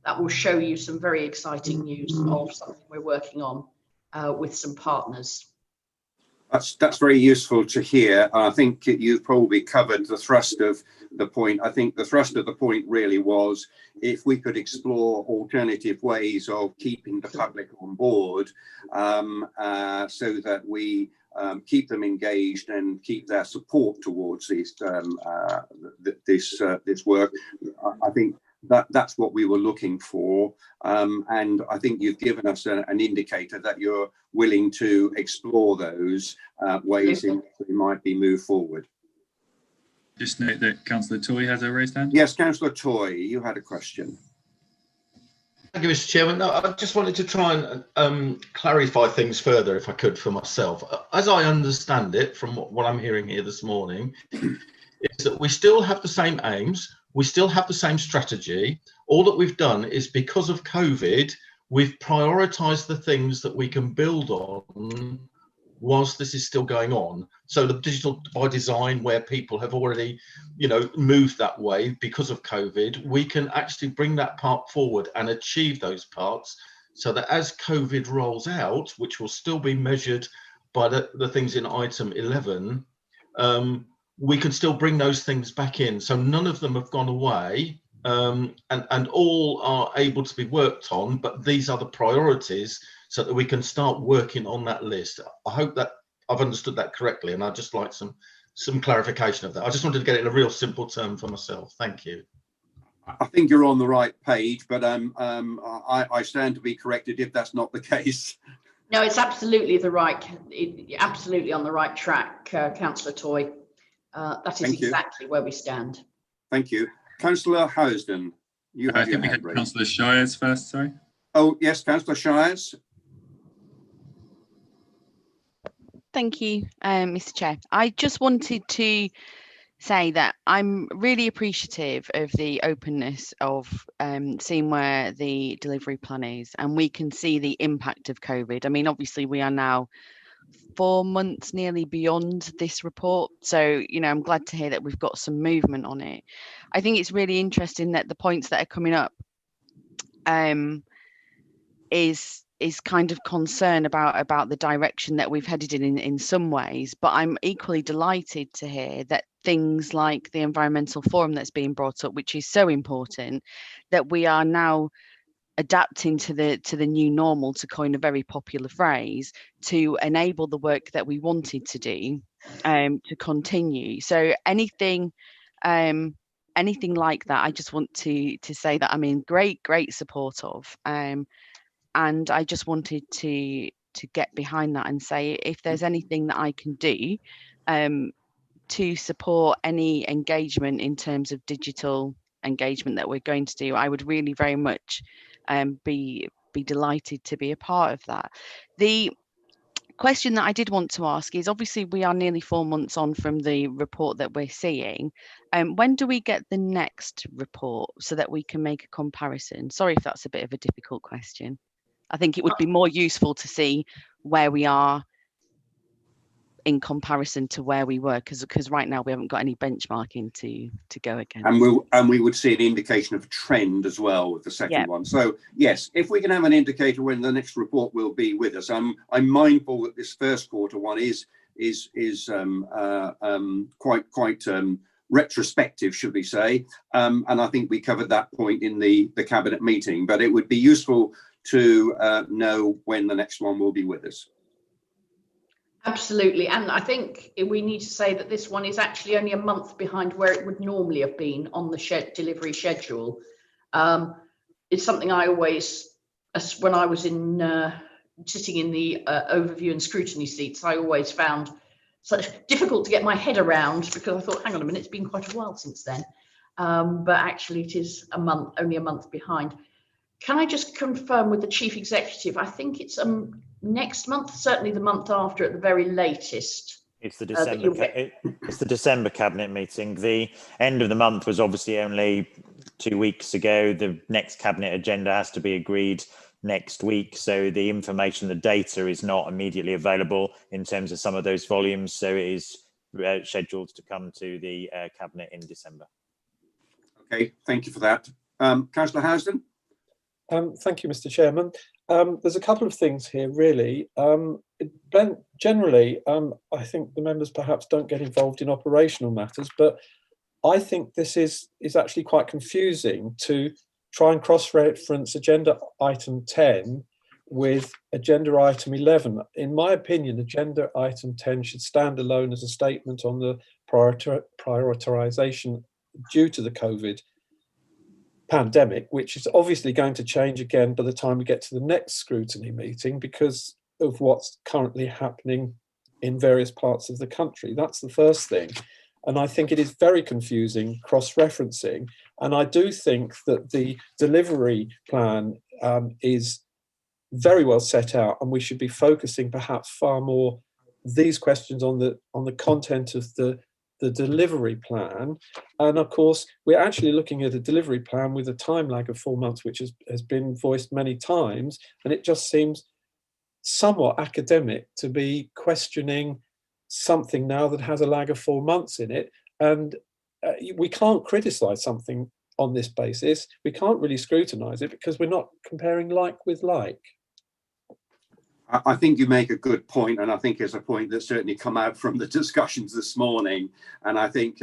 that will show you some very exciting news of something we're working on with some partners. That's very useful to hear. I think you've probably covered the thrust of the point. I think the thrust of the point really was if we could explore alternative ways of keeping the public on board, so that we keep them engaged and keep their support towards this work. I think that's what we were looking for, and I think you've given us an indicator that you're willing to explore those ways in which we might be moved forward. Just note that Councillor Toy has a raised hand. Yes, Councillor Toy, you had a question. Thank you, Mr. Chairman. No, I just wanted to try and clarify things further, if I could, for myself. As I understand it, from what I'm hearing here this morning, is that we still have the same aims, we still have the same strategy. All that we've done is, because of COVID, we've prioritised the things that we can build on whilst this is still going on. So the digital by design, where people have already, moved that way because of COVID, we can actually bring that part forward and achieve those parts, so that as COVID rolls out, which will still be measured by the things in item 11, we can still bring those things back in. So none of them have gone away, and all are able to be worked on, but these are the priorities, so that we can start working on that list. I hope that I've understood that correctly, and I'd just like some clarification of that. I just wanted to get it in a real simple term for myself. Thank you. I think you're on the right page, but I stand to be corrected if that's not the case. No, it's absolutely absolutely on the right track, Councillor Toy. That is exactly where we stand. Thank you. Councillor Housden, you have your hand raised. Councillor Shires first, sorry. Oh, yes, Councillor Shires. Thank you, Mr. Chair. I just wanted to say that I'm really appreciative of the openness of seeing where the delivery plan is, and we can see the impact of COVID. I mean, obviously we are now 4 months nearly beyond this report, so I'm glad to hear that we've got some movement on it. I think it's really interesting that the points that are coming up is kind of concern about the direction that we've headed in some ways, but I'm equally delighted to hear that things like the environmental forum that's being brought up, which is so important, that we are now adapting to the new normal, to coin a very popular phrase, to enable the work that we wanted to do to continue. So anything like that, I just want to say that I'm in great support of, and I just wanted to get behind that and say, if there's anything that I can do to support any engagement in terms of digital engagement that we're going to do, I would really very much be delighted to be a part of that. The question that I did want to ask is, obviously we are nearly 4 months on from the report that we're seeing. When do we get the next report so that we can make a comparison? Sorry if that's a bit of a difficult question. I think it would be more useful to see where we are in comparison to where we were, because right now we haven't got any benchmarking to go against. And we would see an indication of trend as well with the second one. So yes, if we can have an indicator when the next report will be with us. I'm mindful that this first quarter one is quite retrospective, should we say, and I think we covered that point in the cabinet meeting, but it would be useful to know when the next one will be with us. Absolutely, and I think we need to say that this one is actually only a month behind where it would normally have been on the delivery schedule. It's something I always, when I was sitting in the overview and scrutiny seats, I always found such difficult to get my head around, because I thought, hang on a minute, it's been quite a while since then. But actually it is only a month behind. Can I just confirm with the Chief Executive, I think it's next month, certainly the month after at the very latest. It's the December. It's the December cabinet meeting. The end of the month was obviously only 2 weeks ago. The next cabinet agenda has to be agreed next week, so the information, the data, is not immediately available in terms of some of those volumes. So it is scheduled to come to the cabinet in December. Okay, thank you for that, Councillor Housden. Thank you, Mr. Chairman. There's a couple of things here, really. Generally, I think the members perhaps don't get involved in operational matters, but I think this is actually quite confusing to try and cross-reference agenda item 10 with agenda item 11. In my opinion, agenda item 10 should stand alone as a statement on the prioritization due to the COVID pandemic, which is obviously going to change again by the time we get to the next scrutiny meeting because of what's currently happening in various parts of the country. That's the first thing. And I think it is very confusing cross-referencing. And I do think that the delivery plan is very well set out, and we should be focusing perhaps far more these questions on the content of the delivery plan. And of course, we're actually looking at a delivery plan with a time lag of 4 months, which has been voiced many times. And it just seems somewhat academic to be questioning something now that has a lag of 4 months in it. And we can't criticize something on this basis. We can't really scrutinize it because we're not comparing like with like. I think you make a good point, and I think it's a point that's certainly come out from the discussions this morning. And I think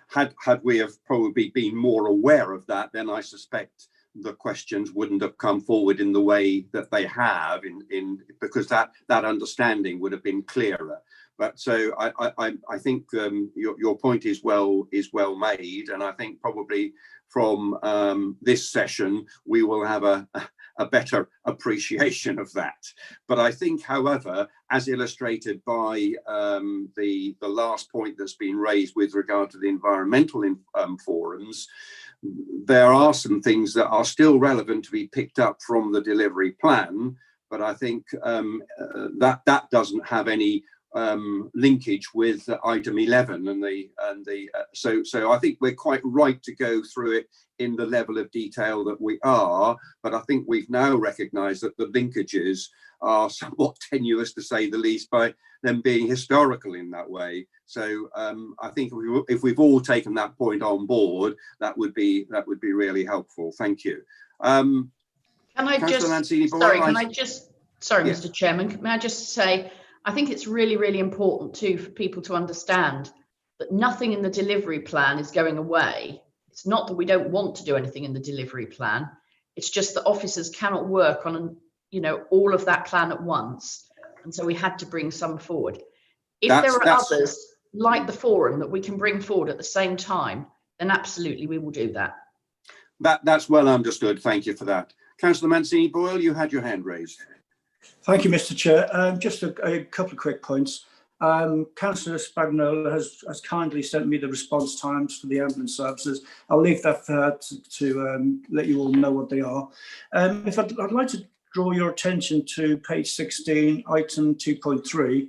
had we have probably been more aware of that, then I suspect the questions wouldn't have come forward in the way that they have, because that understanding would have been clearer. But so I think your point is well made, and I think probably from this session we will have a better appreciation of that. But I think, however, as illustrated by the last point that's been raised with regard to the environmental forums, there are some things that are still relevant to be picked up from the delivery plan. But I think that doesn't have any linkage with item 11 so I think we're quite right to go through it in the level of detail that we are, but I think we've now recognized that the linkages are somewhat tenuous, to say the least, by them being historical in that way. So I think if we've all taken that point on board, that would be really helpful. Thank you. Can I just, sorry, Yes. Mr. Chairman, may I just say, I think it's really, really important too for people to understand that nothing in the delivery plan is going away. It's not that we don't want to do anything in the delivery plan. It's just that officers cannot work on, all of that plan at once. And so we had to bring some forward. If there are others like the forum that we can bring forward at the same time, then absolutely we will do that. That's well understood. Thank you for that. Councillor Mancini-Boyle, you had your hand raised. Thank you, Mr. Chair. Just a couple of quick points. Councillor Spagnola has kindly sent me the response times for the ambulance services. I'll leave that for her to let you all know what they are. If I'd like to draw your attention to page 16, item 2.3,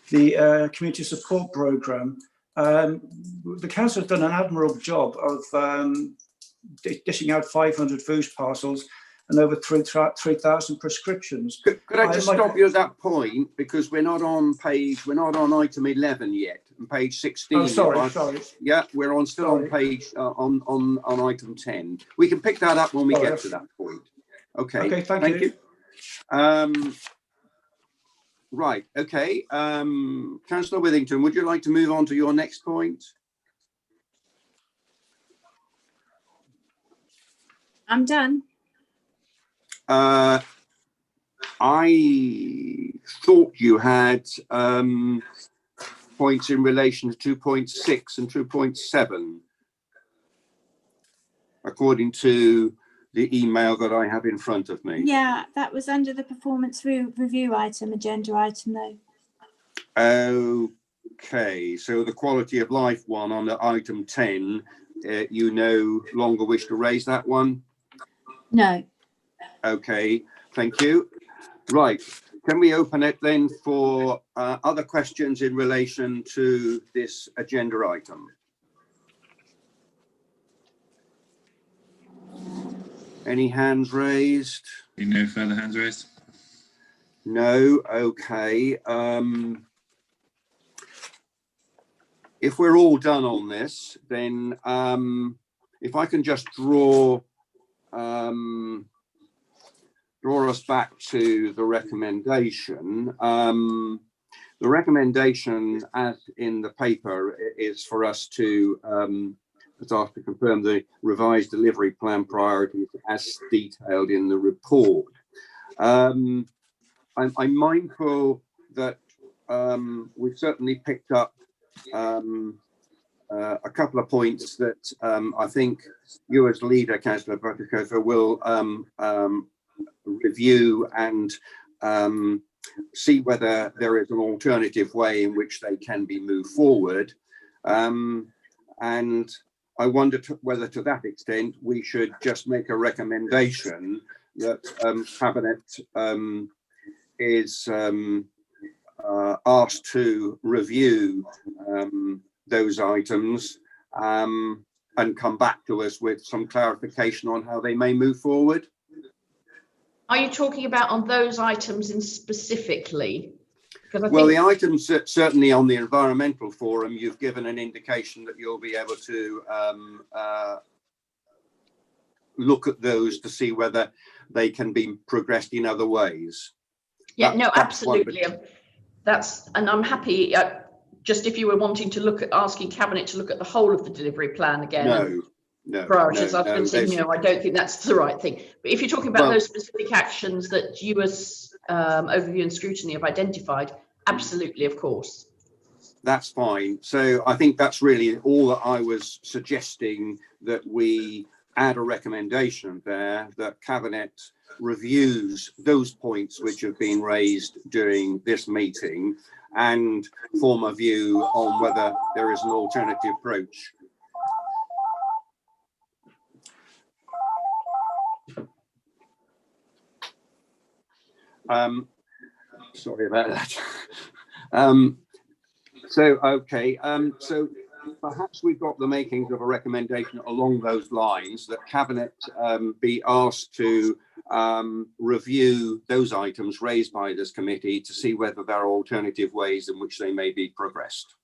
the community support programme. The council has done an admirable job of dishing out 500 food parcels and over 3,000 prescriptions. Could I just stop you at that point, because we're not on item 11 yet, on page 16. Oh, sorry. Yeah, we're still on page on item 10. We can pick that up when we get to that point. Okay. Okay, thank you. Right. Okay. Councillor Withington, would you like to move on to your next point? I'm done. I thought you had points in relation to 2.6 and 2.7, according to the email that I have in front of me. Yeah, that was under the performance review item, agenda item though. Okay, so the quality of life one on the item 10, you no longer wish to raise that one? No. Okay, thank you. Right, can we open it then for other questions in relation to this agenda item? Any hands raised? No further hands raised. No, okay. If we're all done on this, then if I can just draw draw us back to the recommendation. The recommendation, as in the paper, is for us to ask to confirm the revised delivery plan priorities as detailed in the report. I'm mindful that we've certainly picked up a couple of points that I think you as leader, Councillor Buttercover, will review and see whether there is an alternative way in which they can be moved forward. And I wonder whether to that extent we should just make a recommendation that Cabinet is asked to review those items and come back to us with some clarification on how they may move forward. Are you talking about on those items in specifically? Well, the items that certainly on the environmental forum, you've given an indication that you'll be able to look at those to see whether they can be progressed in other ways. Yeah, no, absolutely. And I'm happy. Just if you were wanting to look at asking Cabinet to look at the whole of the delivery plan again. No, priorities. I was going to say, no, I don't think that's the right thing. But if you're talking about those specific actions that you as overview and scrutiny have identified, absolutely, of course. That's fine. So I think that's really all that I was suggesting, that we add a recommendation there that Cabinet reviews those points which have been raised during this meeting and form a view on whether there is an alternative approach. Sorry about that. So perhaps we've got the makings of a recommendation along those lines, that Cabinet be asked to review those items raised by this committee to see whether there are alternative ways in which they may be progressed.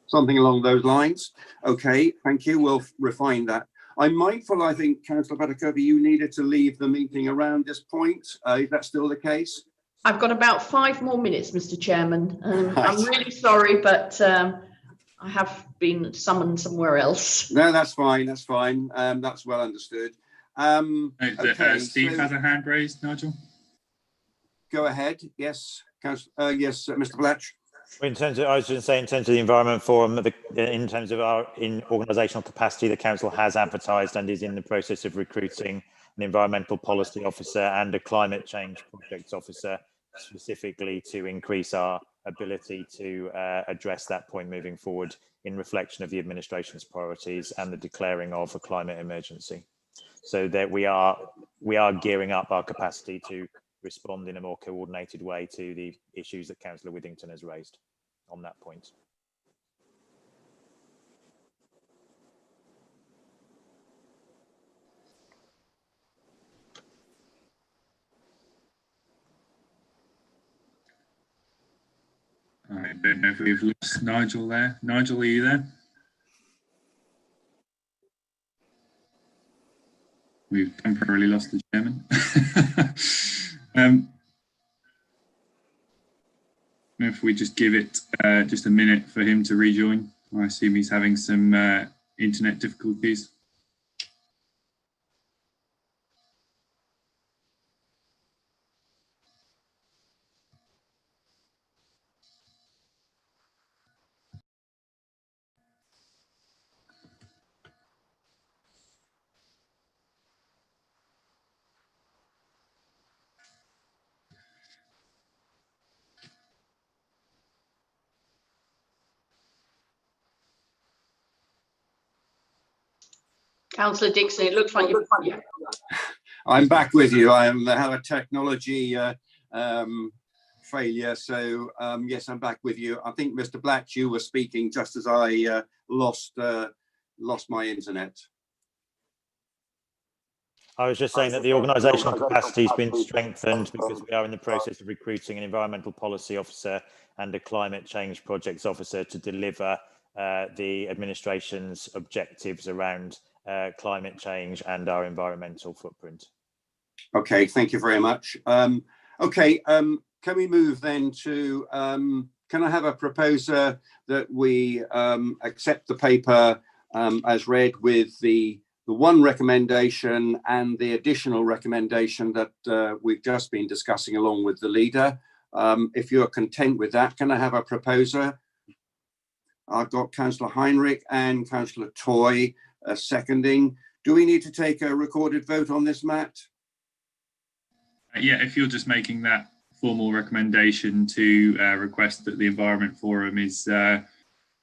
Something along those lines. Okay, thank you. We'll refine that. I'm mindful, I think, Councillor Buttercover, you needed to leave the meeting around this point. Is that still the case? I've got about 5 more minutes, Mr. Chairman. Right. I'm really sorry, but I have been summoned somewhere else. No, that's fine. That's fine. That's well understood. Okay, Steve has a hand raised, Nigel. Go ahead. Yes, yes, Mr. Blatch. In terms of, I was going to say, in terms of the Environment Forum, in terms of our organisational capacity, the Council has advertised and is in the process of recruiting an Environmental Policy Officer and a Climate Change Projects Officer, specifically to increase our ability to address that point moving forward in reflection of the administration's priorities and the declaring of a climate emergency. So that we are gearing up our capacity to respond in a more coordinated way to the issues that Councillor Withington has raised on that point. I don't know if we've lost Nigel there. Nigel, are you there? We've temporarily lost the chairman. If we just give it just a minute for him to rejoin. I assume he's having some internet difficulties. Councillor Dixon, it looks like you're... Yeah. I'm back with you. I have a technology failure. So yes, I'm back with you. I think Mr. Blatch, you were speaking just as I lost my internet. I was just saying that the organisational capacity has been strengthened because we are in the process of recruiting an Environmental Policy Officer and a Climate Change Projects Officer to deliver the administration's objectives around climate change and our environmental footprint. Okay, thank you very much. Okay, can we move then to, can I have a proposer that we accept the paper as read with the one recommendation and the additional recommendation that we've just been discussing along with the leader? If you're content with that, can I have a proposer? I've got Councillor Heinrich and Councillor Toy seconding. Do we need to take a recorded vote on this, Matt? Yeah, if you're just making that formal recommendation to request that the Environment Forum is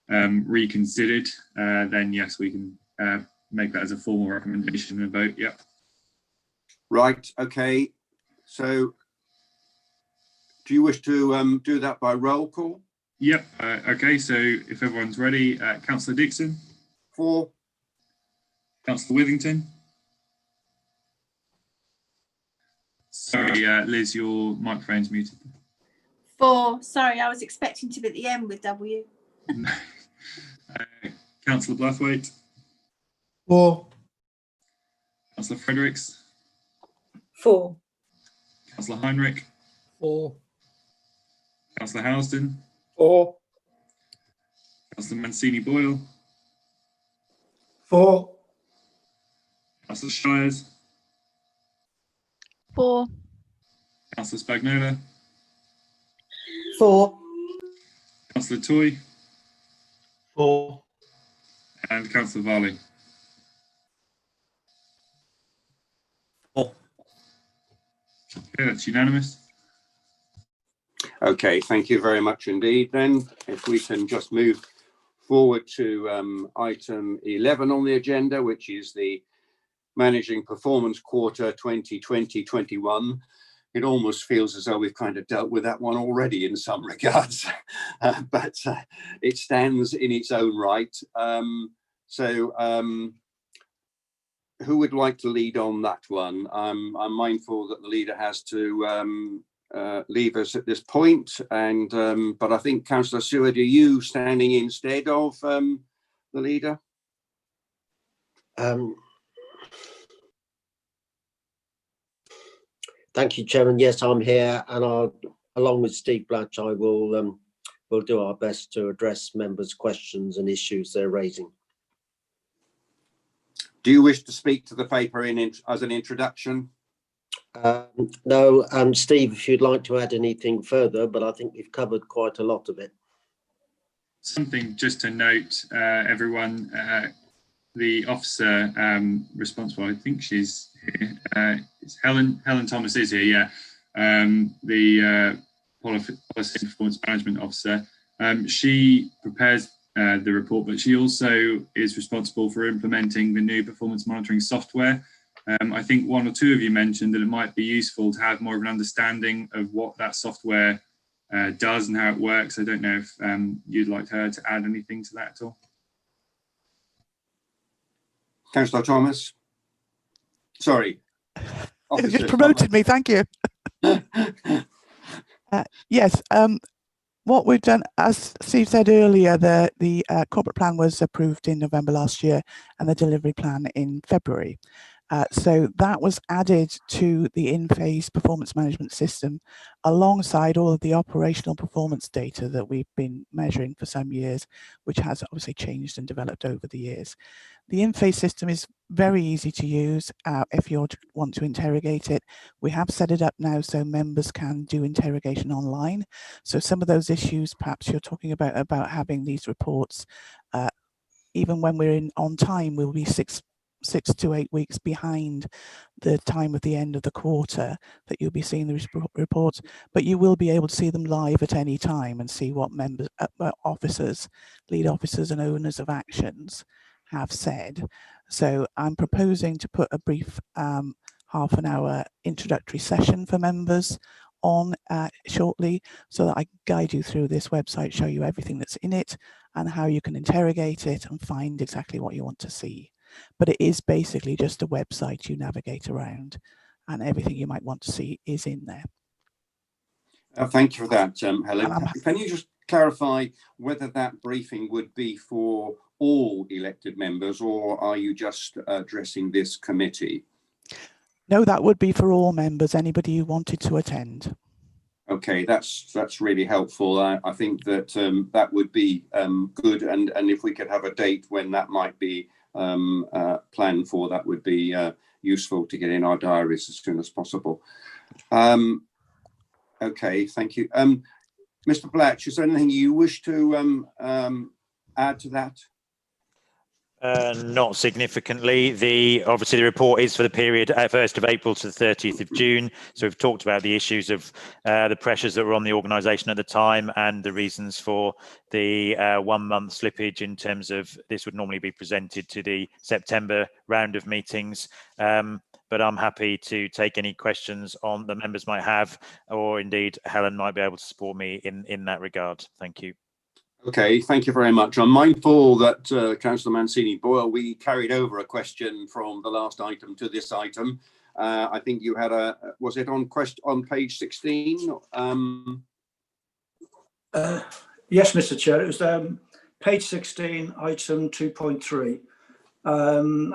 reconsidered, then yes, we can make that as a formal recommendation and vote. Yep. Right. Okay. So, do you wish to do that by roll call? Yep. Okay. So, if everyone's ready, Councillor Dixon. For. Councillor Withington. Sorry, Liz, your microphone's muted. For. Sorry, I was expecting to be at the end with W. Councillor Blathwaite. For. Councillor Fredericks. For. Councillor Heinrich. For. Councillor Housden. For. Councillor Mancini Boyle. For. Councillor Shires. For. Councillor Spagnola. For. Councillor Toy. For. And Councillor Varley. For. Okay, that's unanimous. Okay, thank you very much indeed. Then, if we can just move forward to item 11 on the agenda, which is the Managing Performance Quarter 2020-21. It almost feels as though we've kind of dealt with that one already in some regards, but it stands in its own right. Who would like to lead on that one? I'm mindful that the leader has to leave us at this point, and but I think Councillor Seward, are you standing instead of the leader? Thank you, Chairman. Yes, I'm here, and along with Steve Blatch, I will we'll do our best to address members' questions and issues they're raising. Do you wish to speak to the paper as an introduction? No, Steve, if you'd like to add anything further, but I think we've covered quite a lot of it. Something just to note, everyone, the officer responsible, I think she's here, it's Helen Thomas is here, yeah, the Policy and Performance Management Officer. She prepares the report, but she also is responsible for implementing the new performance monitoring software. I think one or two of you mentioned that it might be useful to have more of an understanding of what that software does and how it works. I don't know if you'd like her to add anything to that at all. Councillor Thomas. Sorry. You just promoted me, thank you. Yes, what we've done, as Steve said earlier, the corporate plan was approved in November last year and the delivery plan in February. So that was added to the in-phase performance management system alongside all of the operational performance data that we've been measuring for some years, which has obviously changed and developed over the years. The in-phase system is very easy to use if you want to interrogate it. We have set it up now so members can do interrogation online. So some of those issues perhaps you're talking about having these reports, even when we're on time, we'll be six to 8 weeks behind the time of the end of the quarter that you'll be seeing the reports, but you will be able to see them live at any time and see what members, officers, lead officers and owners of actions have said. So I'm proposing to put a brief half an hour introductory session for members on shortly, so that I can guide you through this website, show you everything that's in it and how you can interrogate it and find exactly what you want to see. But it is basically just a website you navigate around, and everything you might want to see is in there. Thank you for that, Helen. Can you just clarify whether that briefing would be for all elected members, or are you just addressing this committee? No, that would be for all members, anybody who wanted to attend. Okay, that's really helpful. I think that that would be good, and if we could have a date when that might be planned for, that would be useful to get in our diaries as soon as possible. Okay, thank you. Mr. Blatch, is there anything you wish to add to that? Not significantly. Obviously the report is for the period 1st of April to the 30th of June. So we've talked about the issues of the pressures that were on the organisation at the time and the reasons for the 1 month slippage in terms of this would normally be presented to the September round of meetings. But I'm happy to take any questions on the members might have, or indeed Helen might be able to support me in that regard. Thank you. Okay, thank you very much. I'm mindful that Councillor Mancini-Boyle, we carried over a question from the last item to this item. I think you had was it on page 16? Yes, Mr. Chair, it was page 16, item 2.3.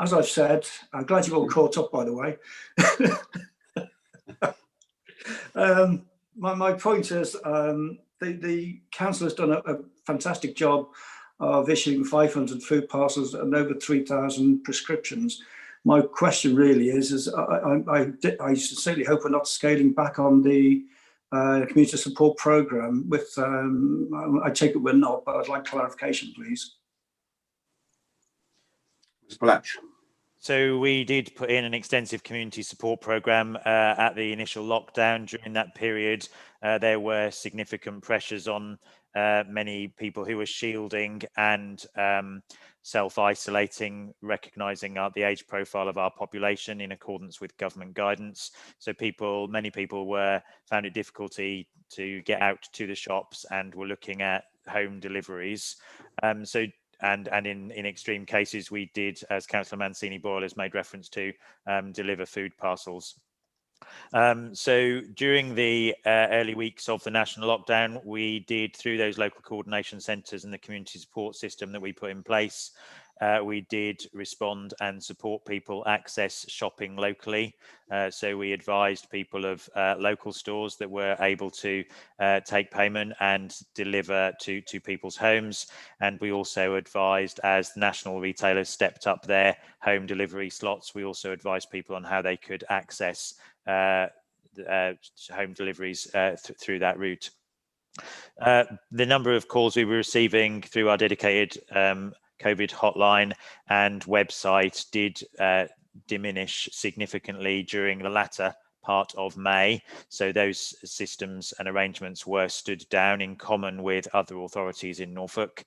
As I've said, I'm glad you've all caught up, by the way. My point is, the council has done a fantastic job of issuing 500 food parcels and over 3,000 prescriptions. My question really is I sincerely hope we're not scaling back on the community support programme. I take it we're not, but I'd like clarification, please. Mr. Blatch. So we did put in an extensive community support programme at the initial lockdown. During that period, there were significant pressures on many people who were shielding and self-isolating, recognising the age profile of our population in accordance with government guidance. So many people found it difficulty to get out to the shops and were looking at home deliveries. And in extreme cases, we did, as Councillor Mancini-Boyle has made reference to, deliver food parcels. So during the early weeks of the national lockdown, we did, through those local coordination centres and the community support system that we put in place, we did respond and support people access shopping locally. So we advised people of local stores that were able to take payment and deliver to people's homes. And we also advised, as national retailers stepped up their home delivery slots, we also advised people on how they could access home deliveries through that route. The number of calls we were receiving through our dedicated COVID hotline and website did diminish significantly during the latter part of May. So those systems and arrangements were stood down in common with other authorities in Norfolk.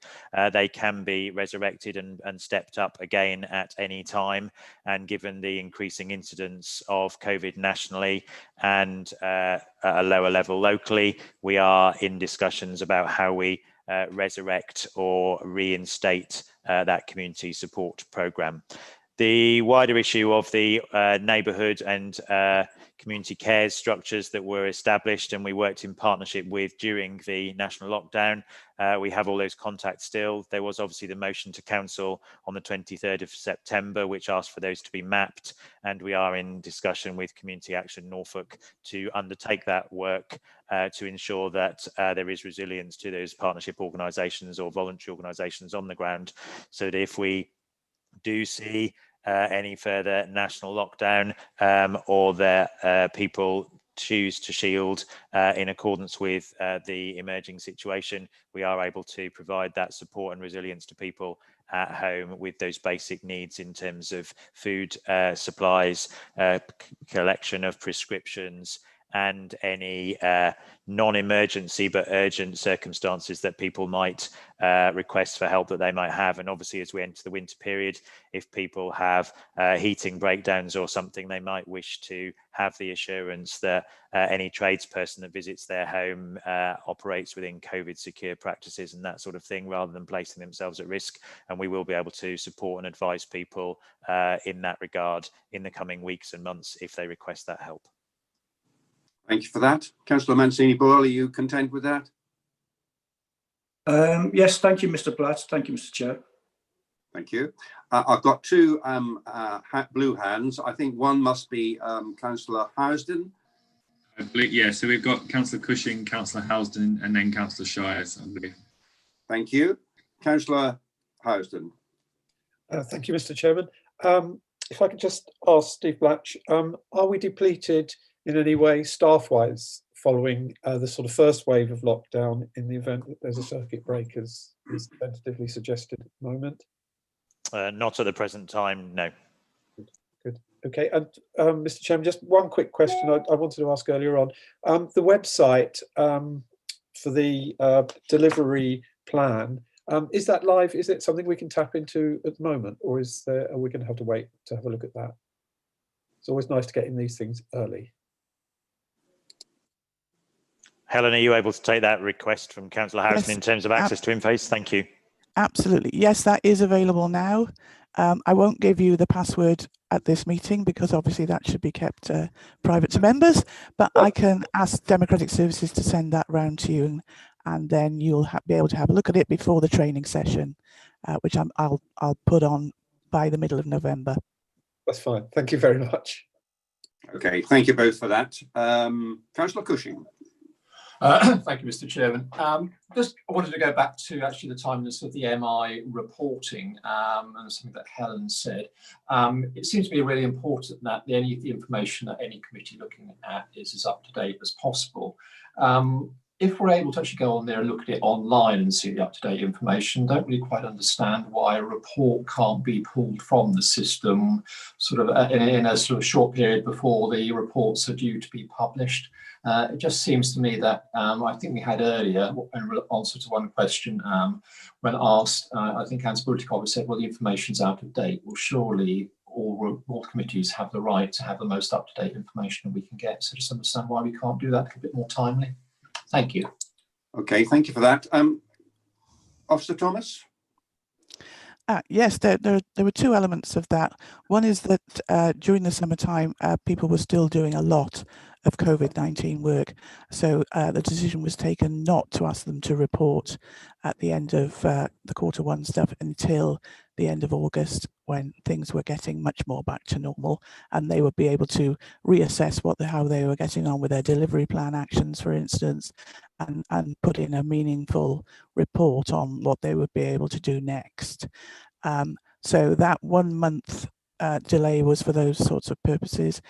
They can be resurrected and stepped up again at any time. And given the increasing incidence of COVID nationally and at a lower level locally, we are in discussions about how we resurrect or reinstate that community support programme. The wider issue of the neighbourhood and community cares structures that were established and we worked in partnership with during the national lockdown, we have all those contacts still. There was obviously the motion to council on the 23rd of September, which asked for those to be mapped, and we are in discussion with Community Action Norfolk to undertake that work to ensure that there is resilience to those partnership organisations or voluntary organisations on the ground, so that if we do see any further national lockdown or that people choose to shield in accordance with the emerging situation, we are able to provide that support and resilience to people at home with those basic needs in terms of food supplies, collection of prescriptions, and any non-emergency but urgent circumstances that people might request for help that they might have. And obviously, as we enter the winter period, if people have heating breakdowns or something, they might wish to have the assurance that any tradesperson that visits their home operates within COVID secure practices and that sort of thing, rather than placing themselves at risk. And we will be able to support and advise people in that regard in the coming weeks and months if they request that help. Thank you for that. Councillor Mancini-Boyle, are you content with that? Yes, thank you, Mr. Blatt. Thank you, Mr. Chair. Thank you. I've got two blue hands. I think one must be Councillor Housden. Yeah, so we've got Councillor Cushing, Councillor Housden, and then Councillor Shires, I believe. Thank you. Councillor Housden. Thank you, Mr. Chairman. If I could just ask Steve Blatch, are we depleted in any way staff-wise following the sort of first wave of lockdown in the event that there's a circuit break as is tentatively suggested at the moment? Not at the present time, no. Good. Okay, and Mr. Chairman, just one quick question I wanted to ask earlier on. The website for the delivery plan, is that live? Is it something we can tap into at the moment, or are we going to have to wait to have a look at that? It's always nice to get in these things early. Helen, are you able to take that request from Councillor Harrison Yes, in terms of access to Inface? Thank you. Absolutely. Yes, that is available now. I won't give you the password at this meeting because obviously that should be kept private to members, but I can ask Democratic Services to send that round to you, and then you'll be able to have a look at it before the training session, which I'll put on by the middle of November. That's fine. Thank you very much. Okay, thank you both for that. Councillor Cushing. Thank you, Mr. Chairman. Just wanted to go back to actually the timeliness of the MI reporting and something that Helen said. It seems to be really important that any of the information that any committee looking at is as up to date as possible. If we're able to actually go on there and look at it online and see the up-to-date information, don't really quite understand why a report can't be pulled from the system sort of in a sort of short period before the reports are due to be published. It just seems to me that I think we had earlier, in answer to one question, when asked, I think Hans Brutikov said, well, the information's out of date. Well, surely all committees have the right to have the most up-to-date information that we can get. So just understand why we can't do that a little bit more timely. Thank you. Okay, thank you for that. Officer Thomas? Yes, there were two elements of that. One is that during the summertime, people were still doing a lot of COVID-19 work. So the decision was taken not to ask them to report at the end of the Q1 stuff until the end of August, when things were getting much more back to normal, and they would be able to reassess how they were getting on with their delivery plan actions, for instance, and put in a meaningful report on what they would be able to do next. So that 1 month delay was for those sorts of purposes.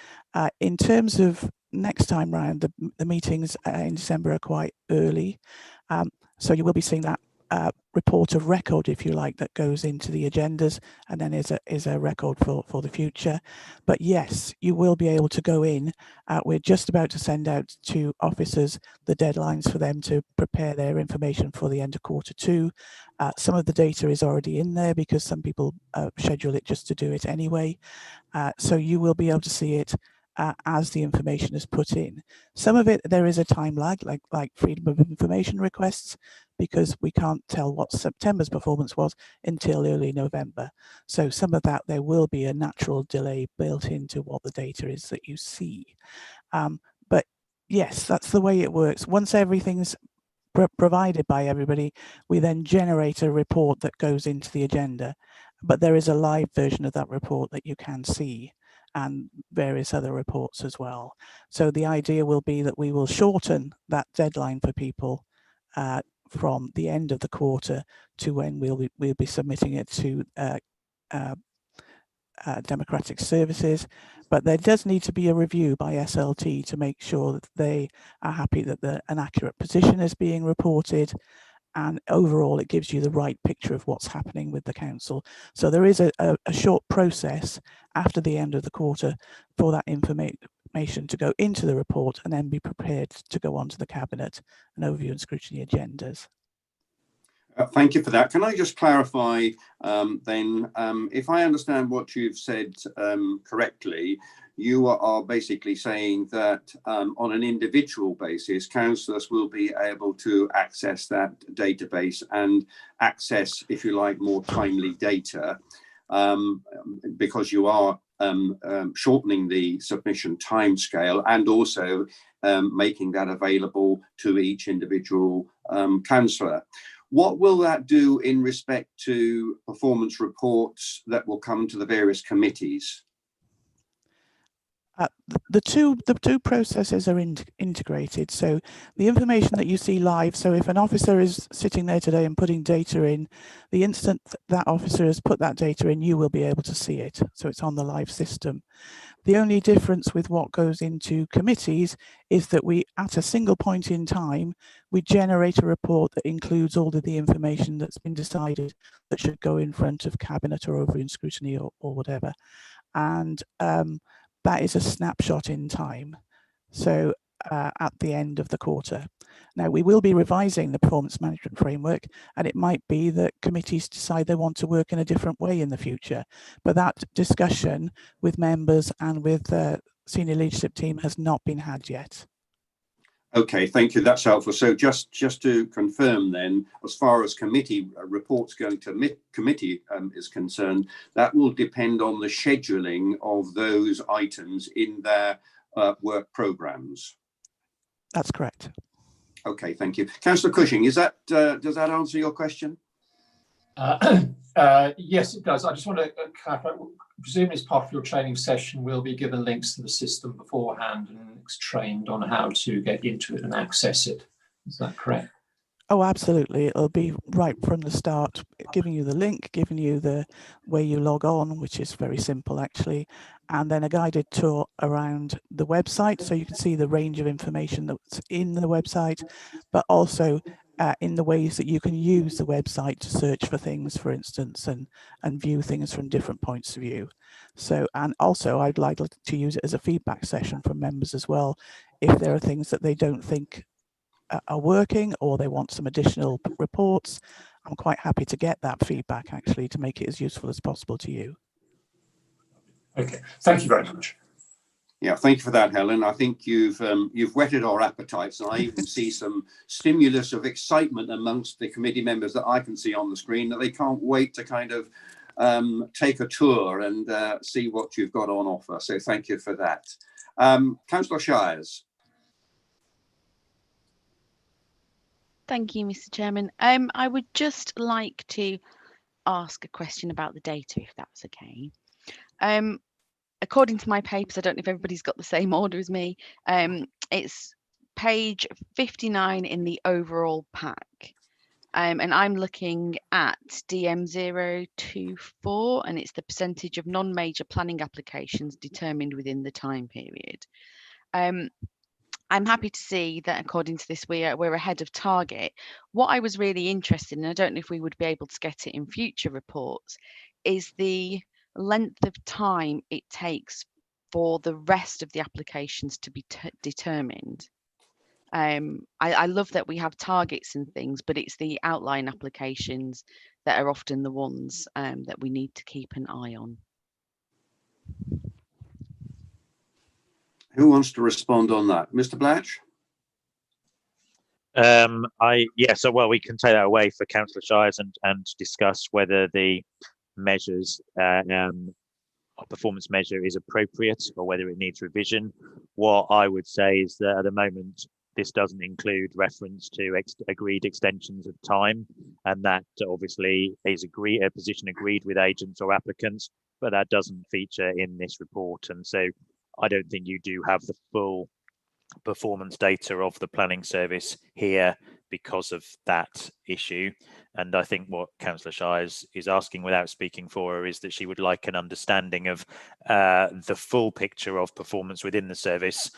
In terms of next time round, the meetings in December are quite early. So you will be seeing that report of record, if you like, that goes into the agendas and then is a record for the future. But yes, you will be able to go in. We're just about to send out to officers the deadlines for them to prepare their information for the end of Q2. Some of the data is already in there because some people schedule it just to do it anyway. So you will be able to see it as the information is put in. Some of it, there is a time lag, like freedom of information requests, because we can't tell what September's performance was until early November. So some of that, there will be a natural delay built into what the data is that you see. But yes, that's the way it works. Once everything's provided by everybody, we then generate a report that goes into the agenda. But there is a live version of that report that you can see, and various other reports as well. So the idea will be that we will shorten that deadline for people from the end of the quarter to when we'll be submitting it to Democratic Services. But there does need to be a review by SLT to make sure that they are happy that an accurate position is being reported, and overall it gives you the right picture of what's happening with the council. So there is a short process after the end of the quarter for that information to go into the report and then be prepared to go on to the Cabinet and overview and scrutiny agendas. Thank you for that. Can I just clarify then, if I understand what you've said correctly, you are basically saying that on an individual basis, councillors will be able to access that database and access, if you like, more timely data, because you are shortening the submission timescale and also making that available to each individual councillor. What will that do in respect to performance reports that will come to the various committees? The two processes are integrated. So the information that you see live, so if an officer is sitting there today and putting data in, the instant that officer has put that data in, you will be able to see it. So it's on the live system. The only difference with what goes into committees is that we, at a single point in time, we generate a report that includes all of the information that's been decided that should go in front of Cabinet or over in Scrutiny or whatever. And that is a snapshot in time. So at the end of the quarter. Now, we will be revising the performance management framework, and it might be that committees decide they want to work in a different way in the future. But that discussion with members and with the senior leadership team has not been had yet. Okay, thank you. That's helpful. So just to confirm then, as far as committee reports going to committee is concerned, that will depend on the scheduling of those items in their work programmes. That's correct. Okay, thank you. Councillor Cushing, is that does that answer your question? Yes, it does. I just want to clarify. Presumably, as part of your training session, we'll be given links to the system beforehand and trained on how to get into it and access it. Is that correct? Oh, absolutely. It'll be right from the start, giving you the link, giving you the way you log on, which is very simple actually, and then a guided tour around the website so you can see the range of information that's in the website, but also in the ways that you can use the website to search for things, for instance, and view things from different points of view. So, and also I'd like to use it as a feedback session from members as well, if there are things that they don't think are working or they want some additional reports. I'm quite happy to get that feedback actually to make it as useful as possible to you. Okay, thank you very much. Yeah, thank you for that, Helen. I think you've whetted our appetites, and I even see some stimulus of excitement amongst the committee members that I can see on the screen, that they can't wait to kind of take a tour and see what you've got on offer. So thank you for that. Councillor Shires. Thank you, Mr. Chairman. I would just like to ask a question about the data, if that's okay. According to my papers, I don't know if everybody's got the same order as me. It's page 59 in the overall pack. And I'm looking at DM024, and it's the percentage of non-major planning applications determined within the time period. I'm happy to see that according to this, we're ahead of target. What I was really interested in, I don't know if we would be able to get it in future reports, is the length of time it takes for the rest of the applications to be determined. I love that we have targets and things, but it's the outline applications that are often the ones that we need to keep an eye on. Who wants to respond on that? Mr. Blatch? So well, we can take that away for Councillor Shires and discuss whether the measures performance measure is appropriate or whether it needs revision. What I would say is that at the moment this doesn't include reference to agreed extensions of time, and that obviously is a position agreed with agents or applicants, but that doesn't feature in this report, and so I don't think you do have the full performance data of the planning service here because of that issue. And I think what Councillor Shires is asking without speaking for her is that she would like an understanding of the full picture of performance within the service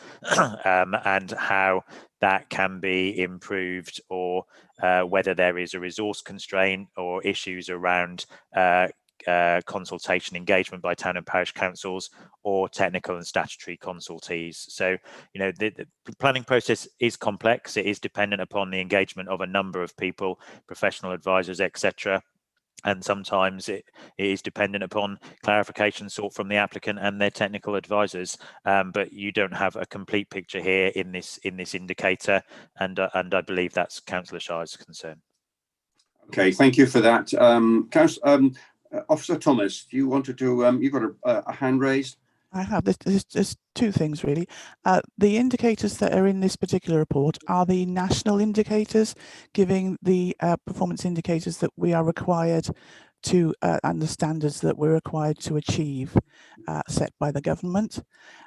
and how that can be improved, or whether there is a resource constraint or issues around consultation engagement by town and parish councils or technical and statutory consultees. So, you know, the planning process is complex. It is dependent upon the engagement of a number of people, professional advisors, etc. And sometimes it is dependent upon clarification sought from the applicant and their technical advisors. But you don't have a complete picture here in this indicator, and I believe that's Councillor Shires' concern. Okay, thank you for that. Officer Thomas, you wanted to, you've got a hand raised. I have. There's two things really. The indicators that are in this particular report are the national indicators, giving the performance indicators that we are required to and the standards that we're required to achieve, set by the government.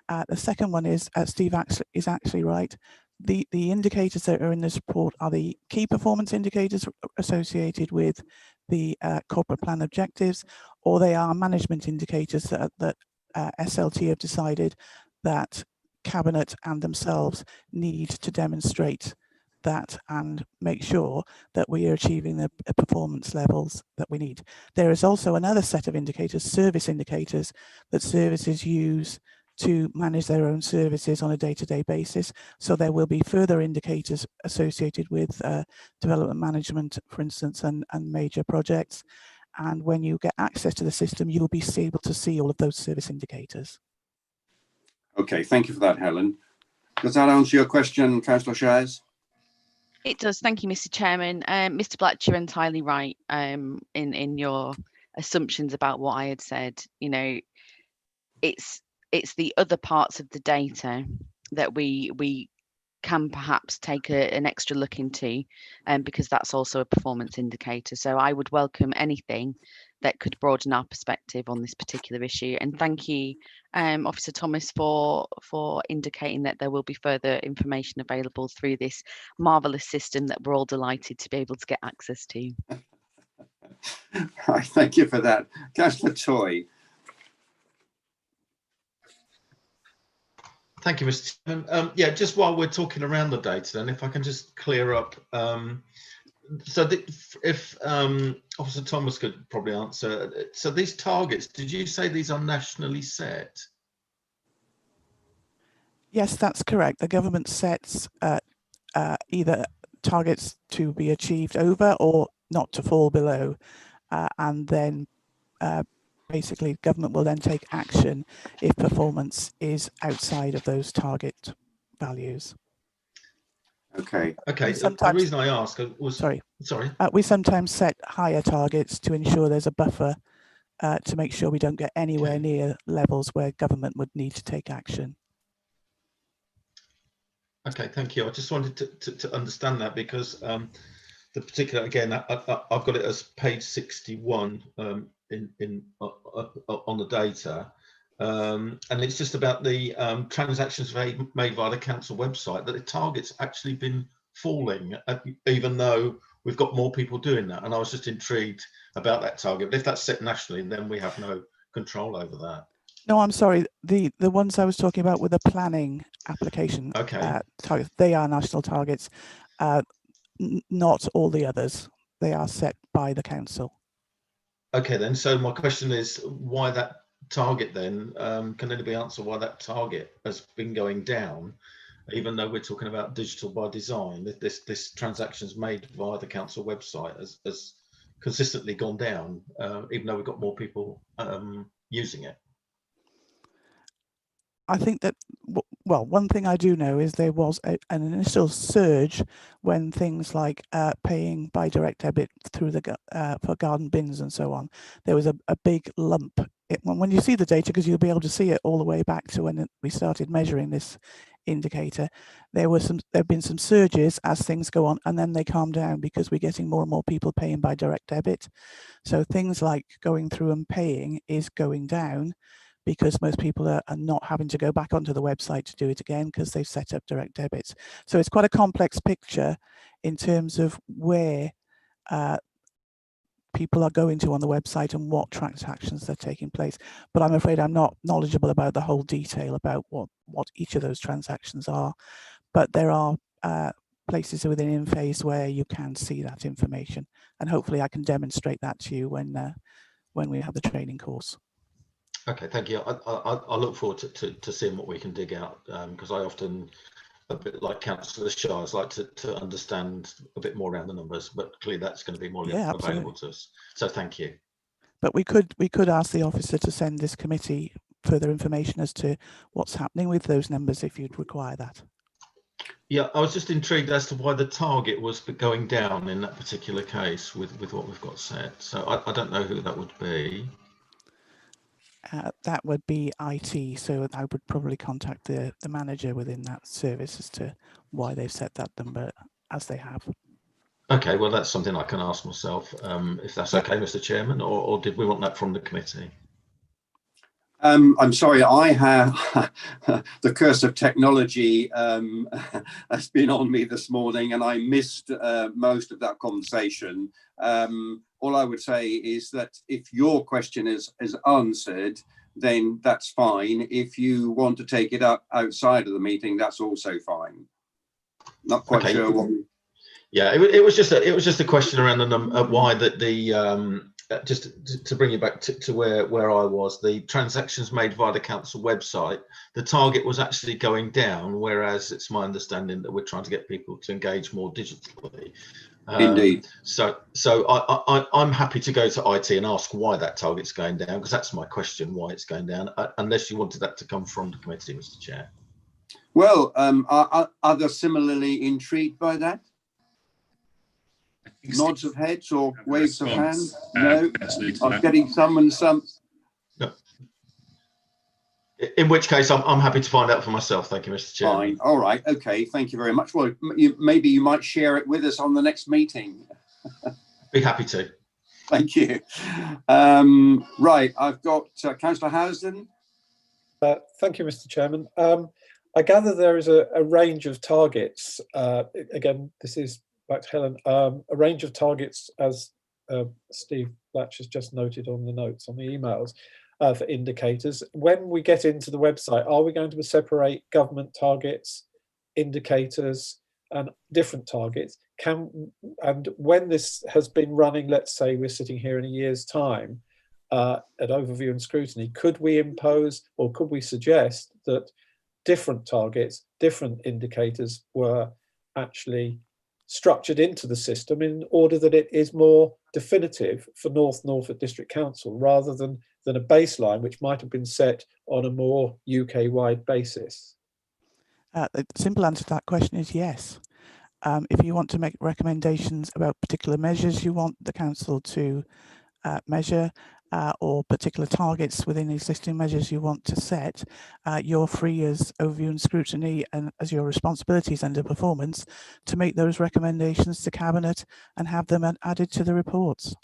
The second one is, Steve is actually right. The indicators that are in this report are the key performance indicators associated with the corporate plan objectives, or they are management indicators that SLT have decided that Cabinet and themselves need to demonstrate that and make sure that we are achieving the performance levels that we need. There is also another set of indicators, service indicators, that services use to manage their own services on a day-to-day basis. So there will be further indicators associated with development management, for instance, and major projects. And when you get access to the system, you'll be able to see all of those service indicators. Okay, thank you for that, Helen. Does that answer your question, Councillor Shares? It does. Thank you, Mr. Chairman. Mr. Black, you're entirely right in your assumptions about what I had said. You know, it's the other parts of the data that we can perhaps take an extra look into, because that's also a performance indicator. So I would welcome anything that could broaden our perspective on this particular issue. And thank you, Officer Thomas, for indicating that there will be further information available through this marvellous system that we're all delighted to be able to get access to. Thank you for that. Councillor Toy. Thank you, Mr. Chairman. Yeah, just while we're talking around the data, then if I can just clear up. So if Officer Thomas could probably answer. So these targets, did you say these are nationally set? Yes, that's correct. The government sets either targets to be achieved over or not to fall below, and then basically government will then take action if performance is outside of those target values. Okay. Okay. The reason I ask was sorry. We sometimes set higher targets to ensure there's a buffer to make sure we don't get anywhere near levels where government would need to take action. Okay, thank you. I just wanted to understand that because the particular, again, I've got it as page 61 on the data, and it's just about the transactions made via the council website, that the target's actually been falling, even though we've got more people doing that. And I was just intrigued about that target. But if that's set nationally, then we have no control over that. No, I'm sorry. The ones I was talking about were the planning application targets. They are national targets, not all the others. They are set by the council. Okay, then. So my question is, why that target then? Can anybody answer why that target has been going down, even though we're talking about digital by design? This transactions made via the council website has consistently gone down, even though we've got more people using it. I think that, well, one thing I do know is there was an initial surge when things like paying by direct debit through the for garden bins and so on. There was a big lump. When you see the data, because you'll be able to see it all the way back to when we started measuring this indicator, there have been some surges as things go on, and then they calm down because we're getting more and more people paying by direct debit. So things like going through and paying is going down, because most people are not having to go back onto the website to do it again because they've set up direct debits. So it's quite a complex picture in terms of where people are going to on the website and what transactions are taking place. But I'm afraid I'm not knowledgeable about the whole detail about what each of those transactions are. But there are places within InPhase where you can see that information. And hopefully I can demonstrate that to you when we have the training course. Okay, thank you. I look forward to seeing what we can dig out, because I often, a bit like Councillor Shires, like to understand a bit more around the numbers, but clearly that's going to be more available to us. So thank you. But we could ask the officer to send this committee further information as to what's happening with those numbers if you'd require that. Yeah, I was just intrigued as to why the target was going down in that particular case with what we've got set. So I don't know who that would be. that would be IT. So I would probably contact the manager within that service as to why they've set that number as they have. Okay, well, that's something I can ask myself, if that's okay, Mr. Chairman, or did we want that from the committee? I'm sorry, I have the curse of technology has been on me this morning, and I missed most of that conversation. All I would say is that if your question is answered, then that's fine. If you want to take it up outside of the meeting, that's also fine. Not quite Okay. sure what. Yeah, it was just a question around the why that the just to bring you back to where I was, the transactions made via the council website, the target was actually going down, whereas it's my understanding that we're trying to get people to engage more digitally. Indeed. So I'm happy to go to IT and ask why that target's going down, because that's my question, why it's going down, unless you wanted that to come from the committee, Mr. Chair. Well, are others similarly intrigued by that? Nods of heads or waves of hands? No, I'm getting some and some. No. In which case, I'm happy to find out for myself. Thank you, Mr. Chairman. Fine. All right. Okay. Thank you very much. Well, maybe you might share it with us on the next meeting. Be happy to. Thank you. Right. I've got Councillor Housden. Thank you, Mr. Chairman. I gather there is a range of targets. Again, this is back to Helen. A range of targets, as Steve Blatch has just noted on the notes on the emails, for indicators. When we get into the website, are we going to separate government targets, indicators, and different targets? And when this has been running, let's say we're sitting here in a year's time at overview and scrutiny, could we impose or could we suggest that different targets, different indicators were actually structured into the system in order that it is more definitive for North Norfolk District Council, rather than a baseline which might have been set on a more UK-wide basis? The simple answer to that question is yes. If you want to make recommendations about particular measures you want the council to measure, or particular targets within existing measures you want to set, you're free as overview and scrutiny and as your responsibilities under performance to make those recommendations to Cabinet and have them added to the reports.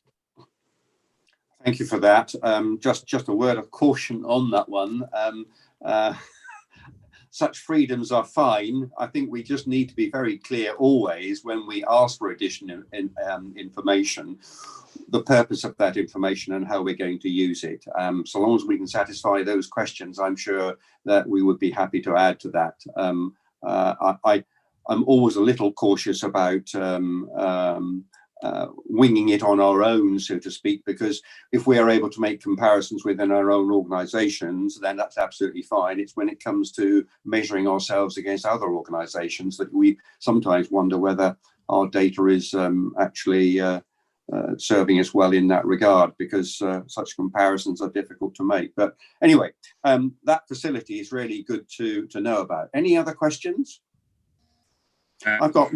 Thank you for that. Just a word of caution on that one. Such freedoms are fine. I think we just need to be very clear always when we ask for additional information, the purpose of that information and how we're going to use it. So long as we can satisfy those questions, I'm sure that we would be happy to add to that. I'm always a little cautious about winging it on our own, so to speak, because if we are able to make comparisons within our own organisations, then that's absolutely fine. It's when it comes to measuring ourselves against other organisations that we sometimes wonder whether our data is actually serving us well in that regard, because such comparisons are difficult to make. But anyway, that facility is really good to know about. Any other questions? I've got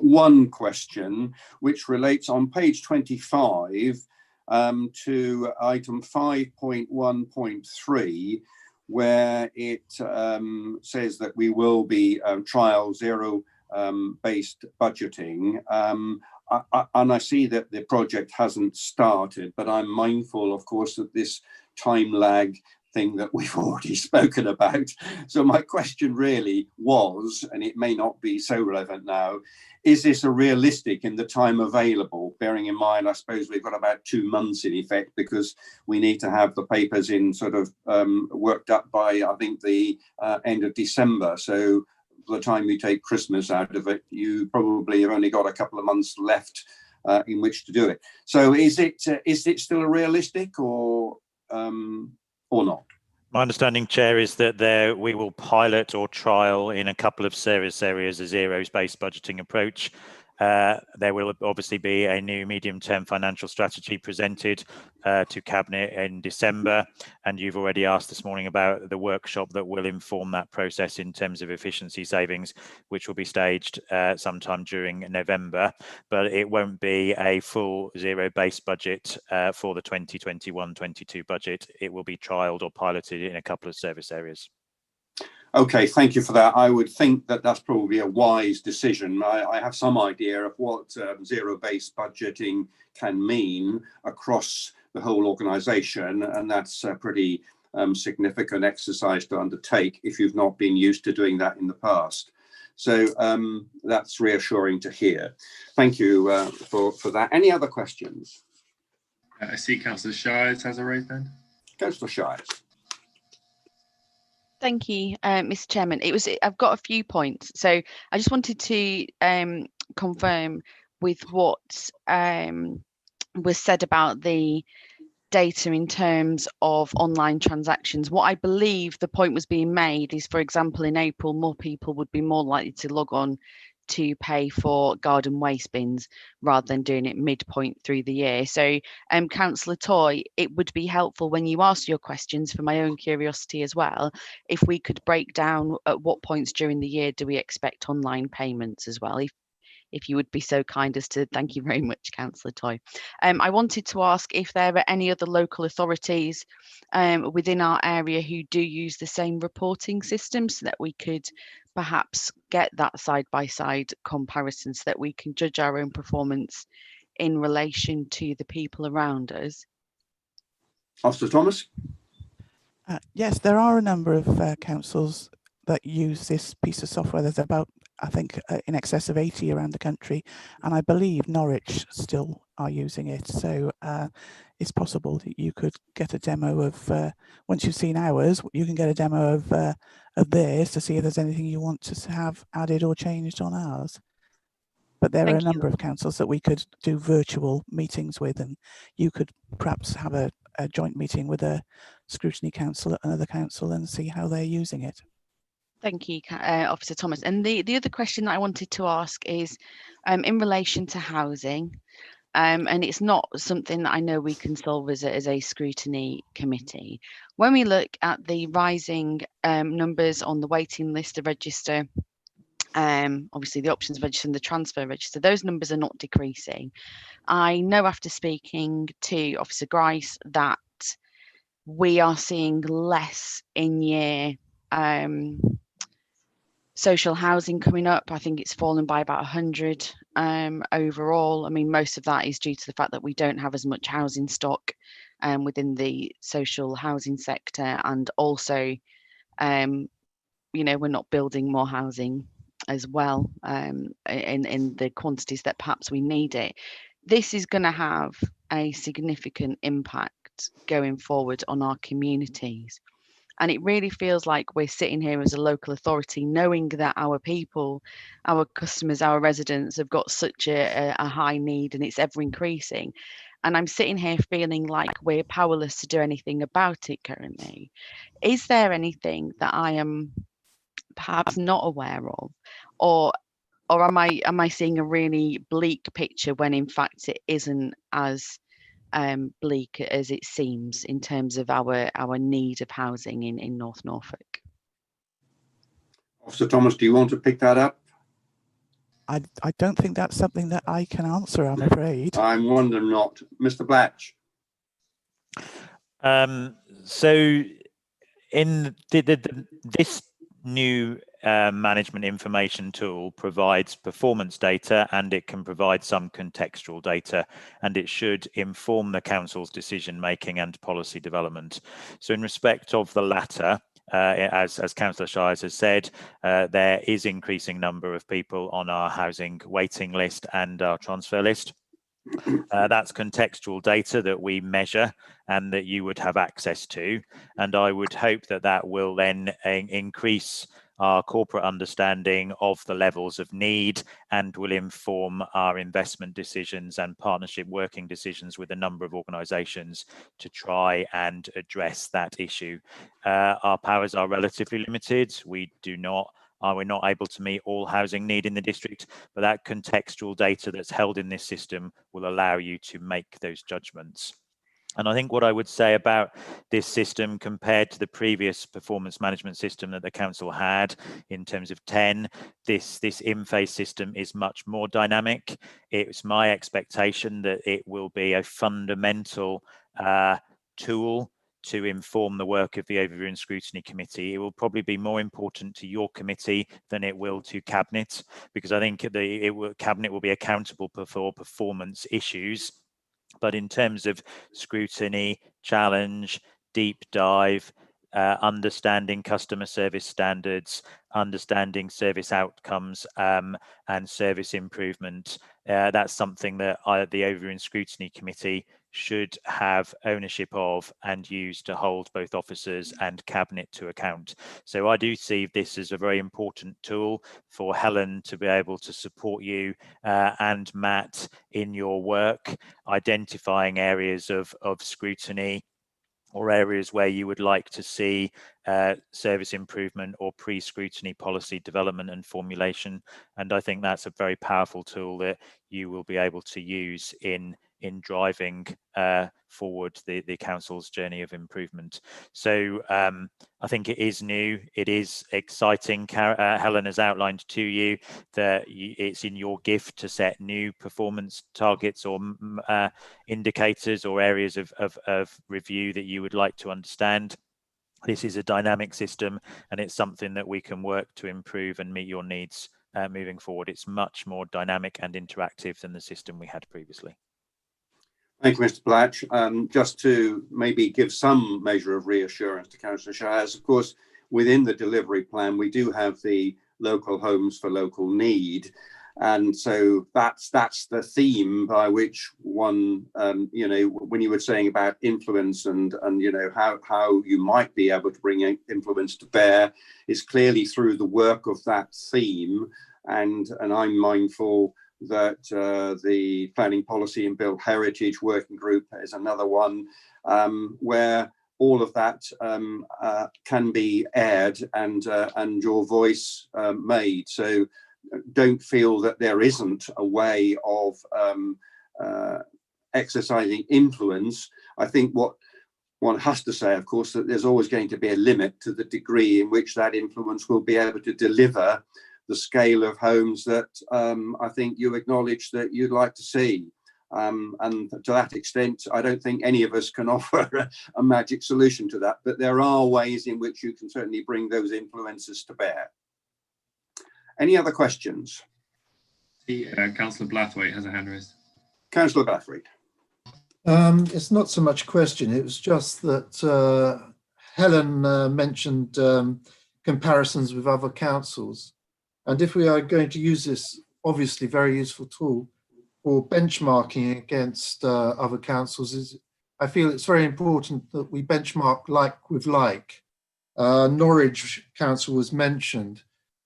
one question which relates on page 25 to item 5.1.3, where it says that we will be trial zero based budgeting. And I see that the project hasn't started, but I'm mindful, of course, of this time lag thing that we've already spoken about. So my question really was, and it may not be so relevant now, is this a realistic in the time available? Bearing in mind, I suppose we've got about 2 months in effect, because we need to have the papers in sort of worked up by, I think, the end of December. So by the time you take Christmas out of it, you probably have only got a couple of months left in which to do it. So is it still realistic or not? My understanding, Chair, is that we will pilot or trial in a couple of service areas a zeros-based budgeting approach. There will obviously be a new medium-term financial strategy presented to Cabinet in December, and you've already asked this morning about the workshop that will inform that process in terms of efficiency savings, which will be staged sometime during November, but it won't be a full zero-based budget for the 2021-22 budget. It will be trialled or piloted in a couple of service areas. Okay, thank you for that. I would think that that's probably a wise decision. I have some idea of what zero-based budgeting can mean across the whole organisation, and that's a pretty significant exercise to undertake if you've not been used to doing that in the past. So that's reassuring to hear. Thank you for that. Any other questions? I see Councillor Shires has a raised hand. Councillor Shires. Thank you, Mr. Chairman. I've got a few points. So I just wanted to confirm with what was said about the data in terms of online transactions. What I believe the point was being made is, for example, in April, more people would be more likely to log on to pay for garden waste bins rather than doing it midpoint through the year. So Councillor Toy, it would be helpful when you ask your questions, for my own curiosity as well, if we could break down at what points during the year do we expect online payments as well, if you would be so kind as to. Thank you very much, Councillor Toy. I wanted to ask if there are any other local authorities within our area who do use the same reporting system, so that we could perhaps get that side-by-side comparison so that we can judge our own performance in relation to the people around us. Officer Thomas? Yes, there are a number of councils that use this piece of software. There's about, I think, in excess of 80 around the country, and I believe Norwich still are using it. So it's possible that you could get a demo of, once you've seen ours, you can get a demo of theirs to see if there's anything you want to have added or changed on ours. But there are a number of councils that we could do virtual meetings with, and you could perhaps have a joint meeting with a Scrutiny council at another council and see how they're using it. Thank you, Officer Thomas. And the other question that I wanted to ask is in relation to housing, and it's not something that I know we can solve as a scrutiny committee. When we look at the rising numbers on the waiting list, the register, obviously the options register and the transfer register, those numbers are not decreasing. I know after speaking to Officer Grice that we are seeing less in-year social housing coming up. I think it's fallen by about 100 overall. I mean, most of that is due to the fact that we don't have as much housing stock within the social housing sector, and also, you know, we're not building more housing as well in the quantities that perhaps we need it. This is going to have a significant impact going forward on our communities. And it really feels like we're sitting here as a local authority knowing that our people, our customers, our residents have got such a high need, and it's ever increasing. And I'm sitting here feeling like we're powerless to do anything about it currently. Is there anything that I am perhaps not aware of, or am I seeing a really bleak picture when in fact it isn't as bleak as it seems in terms of our need of housing in North Norfolk? Officer Thomas, do you want to pick that up? I don't think that's something that I can answer, I'm afraid. I'm wondering not. Mr. Blatch. So in this new management information tool provides performance data, and it can provide some contextual data, and it should inform the council's decision making and policy development. So in respect of the latter, as Councillor Shires has said, there is increasing number of people on our housing waiting list and our transfer list. That's contextual data that we measure and that you would have access to, and I would hope that that will then increase our corporate understanding of the levels of need and will inform our investment decisions and partnership working decisions with a number of organisations to try and address that issue. Our powers are relatively limited. We do not we're not able to meet all housing need in the district, but that contextual data that's held in this system will allow you to make those judgments. And I think what I would say about this system compared to the previous performance management system that the council had in terms of 10, this in-phase system is much more dynamic. It's my expectation that it will be a fundamental tool to inform the work of the Overview and Scrutiny Committee. It will probably be more important to your committee than it will to Cabinet, because I think Cabinet will be accountable for performance issues. But in terms of scrutiny, challenge, deep dive, understanding customer service standards, understanding service outcomes, and service improvement, that's something that the Overview and Scrutiny Committee should have ownership of and use to hold both officers and Cabinet to account. So I do see this as a very important tool for Helen to be able to support you and Matt in your work, identifying areas of scrutiny or areas where you would like to see service improvement or pre-scrutiny policy development and formulation. And I think that's a very powerful tool that you will be able to use in driving forward the council's journey of improvement. So I think it is new, it is exciting. Helen has outlined to you that it's in your gift to set new performance targets or indicators or areas of review that you would like to understand. This is a dynamic system and it's something that we can work to improve and meet your needs moving forward. It's much more dynamic and interactive than the system we had previously. Thank you, Mr. Blatch. Just to maybe give some measure of reassurance to Councillor Shires, of course, within the delivery plan, we do have the local homes for local need. And so that's the theme by which one, you know, when you were saying about influence and you know, how you might be able to bring influence to bear is clearly through the work of that theme. And I'm mindful that the Planning Policy and Built Heritage Working Group is another one where all of that can be aired and your voice made. So don't feel that there isn't a way of exercising influence. I think what one has to say, of course, that there's always going to be a limit to the degree in which that influence will be able to deliver the scale of homes that I think you acknowledge that you'd like to see. And to that extent, I don't think any of us can offer a magic solution to that, but there are ways in which you can certainly bring those influences to bear. Any other questions? Councillor Blathwaite has a hand raised. Councillor Blathwaite. It's not so much question, it was just that Helen mentioned comparisons with other councils. And if we are going to use this obviously very useful tool for benchmarking against other councils, I feel it's very important that we benchmark like with like. Norwich Council was mentioned,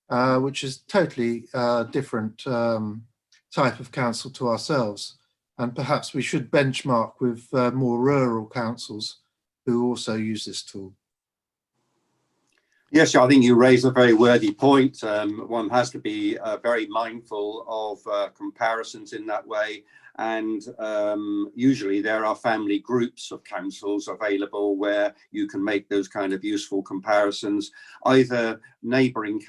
which is totally different type of council to ourselves. And perhaps we should benchmark with more rural councils who also use this tool. Yes, I think you raise a very worthy point. One has to be very mindful of comparisons in that way. And usually there are family groups of councils available where you can make those kind of useful comparisons, either neighbouring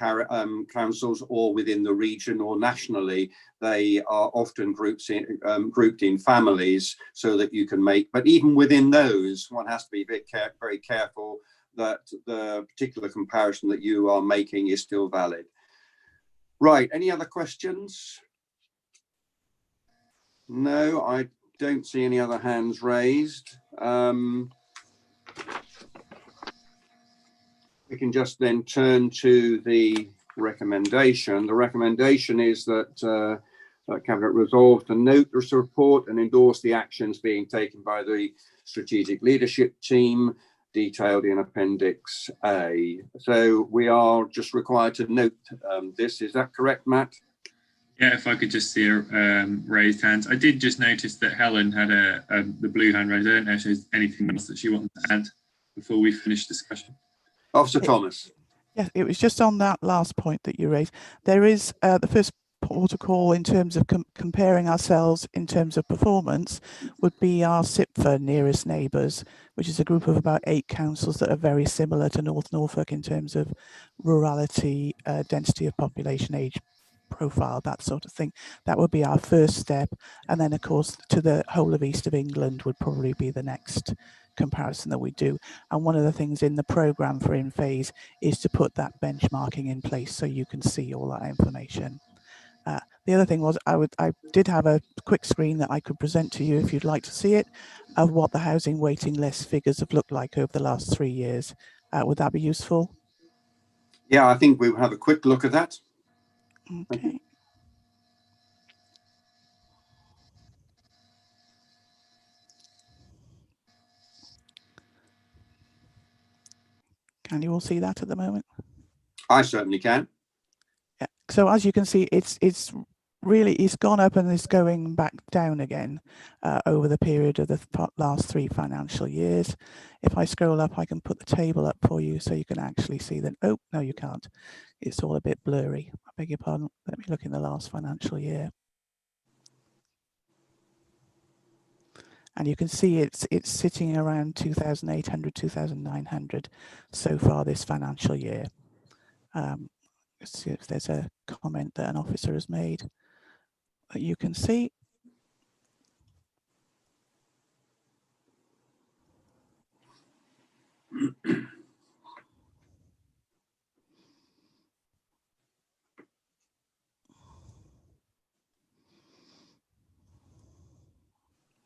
councils or within the region or nationally. They are often grouped in families so that you can make, but even within those, one has to be very careful that the particular comparison that you are making is still valid. Right, any other questions? No, I don't see any other hands raised. We can just then turn to the recommendation. The recommendation is that Cabinet resolves to note this report and endorse the actions being taken by the strategic leadership team detailed in Appendix A. So we are just required to note this. Is that correct, Matt? Yeah, if I could just see a raised hands. I did just notice that Helen had the blue hand raised. I don't know if there's anything else that she wants to add before we finish discussion. Officer Thomas. Yeah, it was just on that last point that you raised. There is the first port of call in terms of comparing ourselves in terms of performance would be our SIPFA nearest neighbours, which is a group of about 8 councils that are very similar to North Norfolk in terms of rurality, density of population, age profile, that sort of thing. That would be our first step. And then, of course, to the whole of East of England would probably be the next comparison that we do. And one of the things in the programme for In Phase is to put that benchmarking in place so you can see all that information. The other thing was I did have a quick screen that I could present to you if you'd like to see it, of what the housing waiting list figures have looked like over the last 3 years. Would that be useful? Yeah, I think we'll have a quick look at that. Okay. Can you all see that at the moment? I certainly can. Yeah. So as you can see, it's gone up and it's going back down again over the period of the last 3 financial years. If I scroll up, I can put the table up for you so you can actually see that. Oh, no, you can't. It's all a bit blurry. I beg your pardon. Let me look in the last financial year. And you can see it's sitting around 2,800, 2,900 so far this financial year. Let's see if there's a comment that an officer has made that you can see.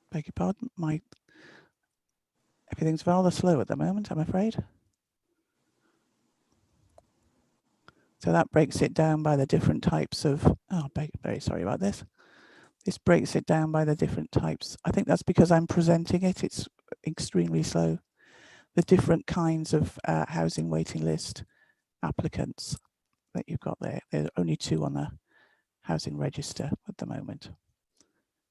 Beg your pardon, everything's rather slow at the moment, I'm afraid. So that breaks it down by the different types of, very sorry about this. This breaks it down by the different types. I think that's because I'm presenting it, it's extremely slow. The different kinds of housing waiting list applicants that you've got there. There are only 2 on the housing register at the moment.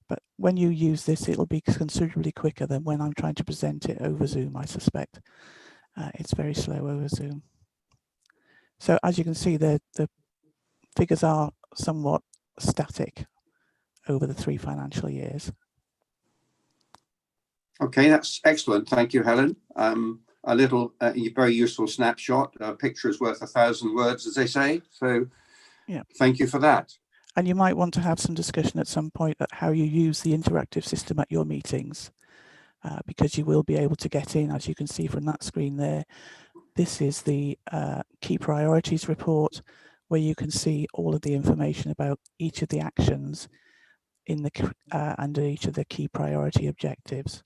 But when you use this, it'll be considerably quicker than when I'm trying to present it over Zoom, I suspect. It's very slow over Zoom. So as you can see, the figures are somewhat static over the 3 financial years. Okay, that's excellent. Thank you, Helen. A little very useful snapshot. A picture is worth 1,000 words, as they say. So yeah, thank you for that. And you might want to have some discussion at some point at how you use the interactive system at your meetings, because you will be able to get in, as you can see from that screen there. This is the key priorities report, where you can see all of the information about each of the actions in the under each of the key priority objectives.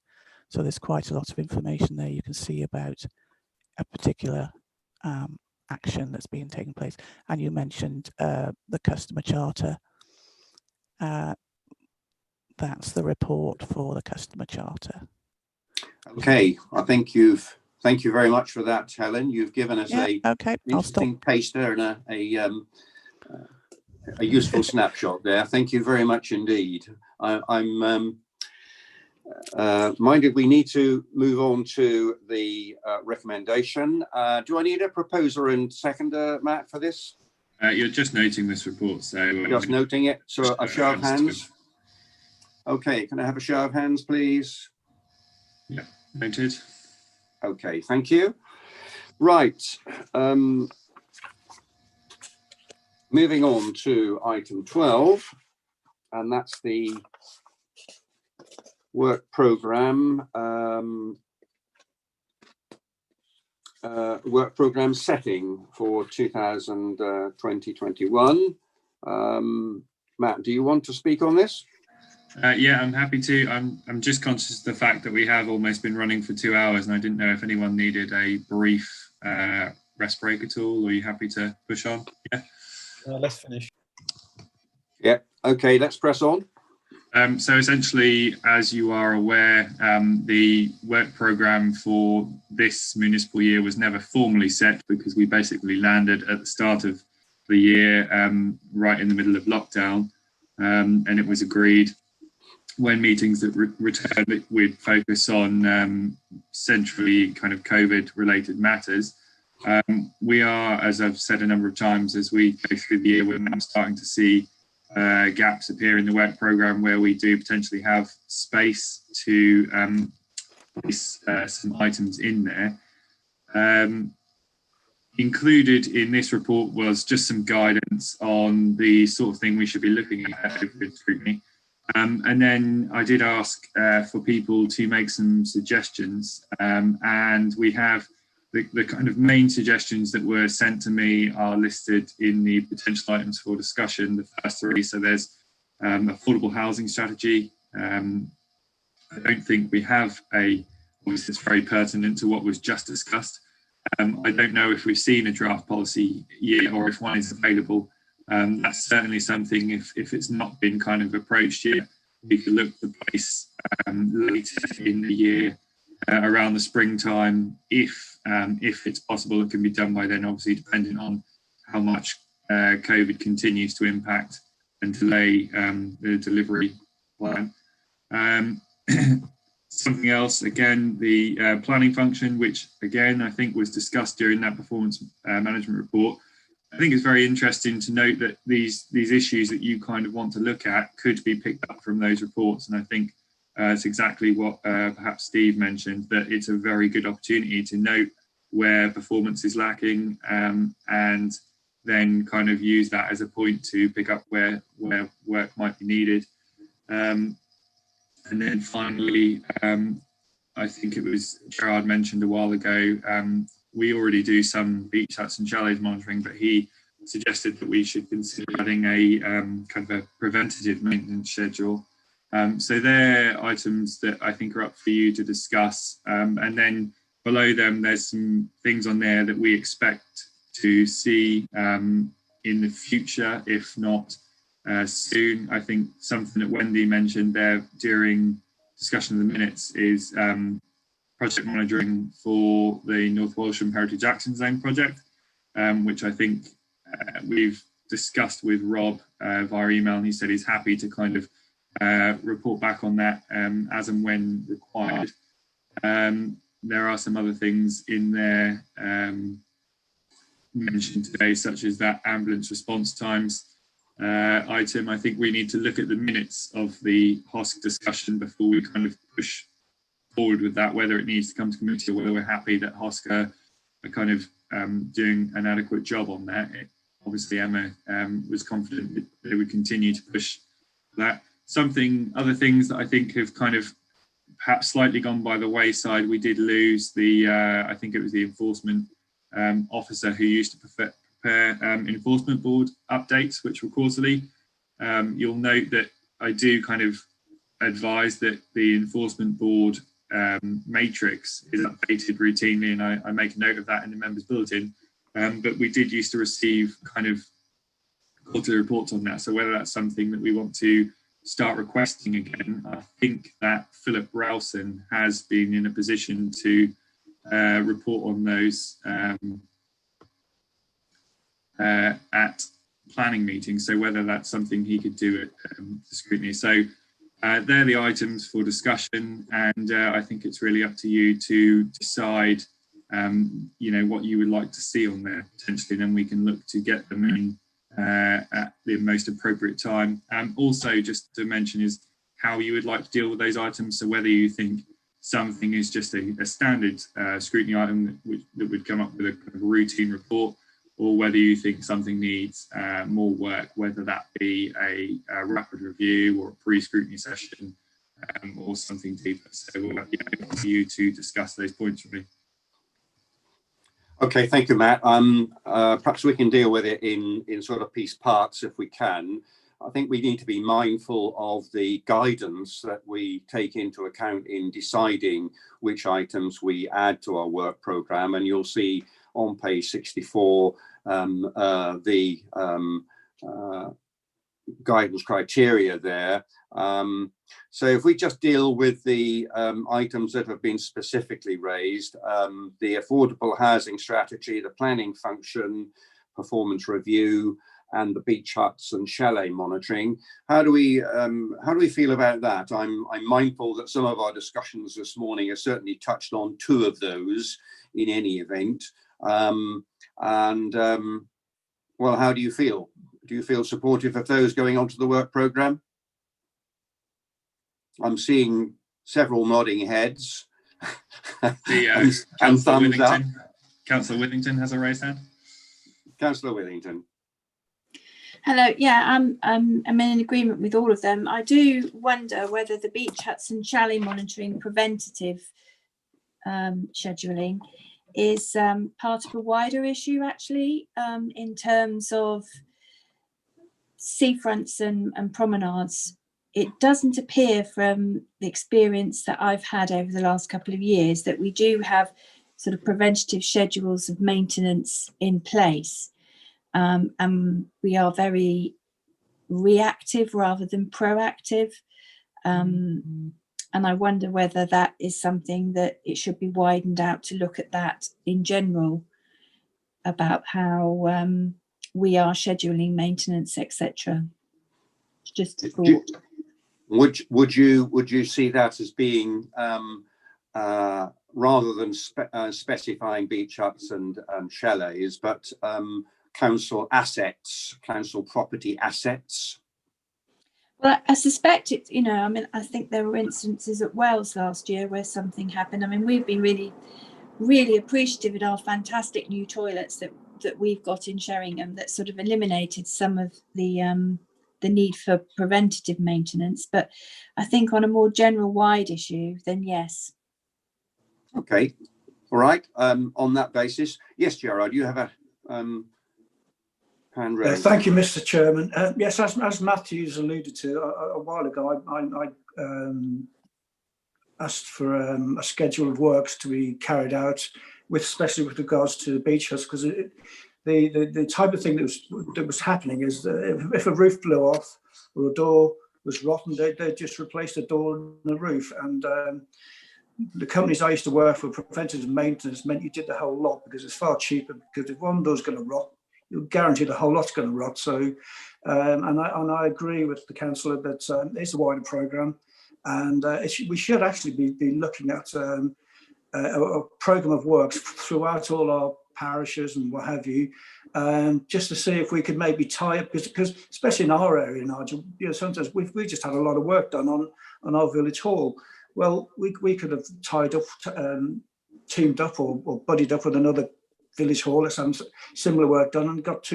So there's quite a lot of information there you can see about a particular action that's being taken place. And you mentioned the customer charter. That's the report for the customer charter. Okay, I think thank you very much for that, Helen. You've given us a interesting taster and a useful snapshot there. Thank you very much indeed. I'm minded we need to move on to the recommendation. Do I need a proposer and seconder, Matt, for this? You're just noting this report, so just noting it. So a show of hands. Okay, can I have a show of hands, please? Yeah, noted. Okay, thank you. Right. Moving on to item 12, and that's the work programme setting for 2020-21. Matt, do you want to speak on this? Yeah, I'm happy to. I'm just conscious of the fact that we have almost been running for 2 hours, and I didn't know if anyone needed a brief rest break at all. Are you happy to push on? Yeah. Let's finish. Yeah. Okay. Let's press on. So essentially, as you are aware, the work programme for this municipal year was never formally set because we basically landed at the start of the year, right in the middle of lockdown, and it was agreed when meetings that returned that we'd focus on centrally kind of COVID related matters. We are, as I've said a number of times, as we go through the year, we're now starting to see gaps appear in the work programme where we do potentially have space to place some items in there. Included in this report was just some guidance on the sort of thing we should be looking at with scrutiny. And then I did ask for people to make some suggestions, and we have the kind of main suggestions that were sent to me are listed in the potential items for discussion, the first three. So there's affordable housing strategy. I don't think we have obviously it's very pertinent to what was just discussed. I don't know if we've seen a draft policy yet or if one is available. That's certainly something, if it's not been kind of approached yet, we could look to place later in the year, around the springtime, if it's possible. It can be done by then, obviously depending on how much COVID continues to impact and delay the delivery plan. Something else, again, the planning function, which again I think was discussed during that performance management report. I think it's very interesting to note that these issues that you kind of want to look at could be picked up from those reports, and I think it's exactly what perhaps Steve mentioned, that it's a very good opportunity to note where performance is lacking, and then kind of use that as a point to pick up where work might be needed. And then finally, I think it was Gerard mentioned a while ago, we already do some beach huts and chalets monitoring, but he suggested that we should consider adding a kind of a preventative maintenance schedule. So they're items that I think are up for you to discuss. And then below them, there's some things on there that we expect to see in the future, if not soon. I think something that Wendy mentioned there during discussion of the minutes is project monitoring for the North Walsham Heritage Action Zone project, which I think we've discussed with Rob via email, and he said he's happy to kind of report back on that as and when required. There are some other things in there mentioned today, such as that ambulance response times item. I think we need to look at the minutes of the HOSC discussion before we kind of push forward with that, whether it needs to come to committee or whether we're happy that HOSC are kind of doing an adequate job on that. Obviously, Emma was confident that they would continue to push that. Other things that I think have kind of perhaps slightly gone by the wayside. We did lose the, I think it was the enforcement officer who used to prepare enforcement board updates, which were quarterly. You'll note that I do kind of advise that the enforcement board matrix is updated routinely, and I make a note of that in the members bulletin. But we did used to receive kind of quarterly reports on that. So whether that's something that we want to start requesting again, I think that Philip Rowson has been in a position to report on those at planning meetings. So whether that's something he could do at the scrutiny. So they're the items for discussion, and I think it's really up to you to decide, what you would like to see on there potentially. Then we can look to get them in at the most appropriate time. Also, just to mention is how you would like to deal with those items. So whether you think something is just a standard scrutiny item that would come up with a kind of routine report, or whether you think something needs more work, whether that be a rapid review or a pre-scrutiny session or something deeper. So we'll have you to discuss those points with me. Okay, thank you, Matt. Perhaps we can deal with it in sort of piece parts if we can. I think we need to be mindful of the guidance that we take into account in deciding which items we add to our work programme. And you'll see on page 64 the guidance criteria there. So if we just deal with the items that have been specifically raised, the affordable housing strategy, the planning function, performance review, and the beach huts and chalet monitoring. How do we feel about that? I'm mindful that some of our discussions this morning have certainly touched on two of those in any event. Well, how do you feel? Do you feel supportive of those going onto the work programme? I'm seeing several nodding heads and thumbs up. Councillor Withington has a raised hand. Councillor Withington. Hello. Yeah, I'm in agreement with all of them. I do wonder whether the beach huts and chalet monitoring preventative scheduling is part of a wider issue, actually, in terms of seafronts and promenades. It doesn't appear from the experience that I've had over the last couple of years that we do have sort of preventative schedules of maintenance in place. And we are very reactive rather than proactive. And I wonder whether that is something that it should be widened out to look at that in general, about how we are scheduling maintenance, etc. Just a thought. Would you see that as being rather than specifying beach huts and chalets, but council assets, council property assets? Well, I suspect it, you know, I mean, I think there were instances at Wales last year where something happened. I mean, we've been really appreciative of our fantastic new toilets that we've got in Sheringham that sort of eliminated some of the need for preventative maintenance. But I think on a more general wide issue, then yes. Okay, all right. On that basis, yes, Gerard, you have a hand raised. Thank you, Mr. Chairman. Yes, as Matthew's alluded to a while ago, I asked for a schedule of works to be carried out, especially with regards to the beach huts, because the type of thing that was happening is that if a roof blew off or a door was rotten, they'd just replace the door and the roof. And the companies I used to work for, preventative maintenance, meant you did the whole lot because it's far cheaper, because if one door's going to rot, you're guaranteed the whole lot's going to rot. So, and I agree with the councillor that it's a wider programme, and we should actually be looking at a programme of works throughout all our parishes and what have you, just to see if we could maybe tie up, because especially in our area, Nigel, you know, sometimes we just had a lot of work done on our village hall. Well, we could have tied up, teamed up or buddied up with another village hall or some similar work done, and got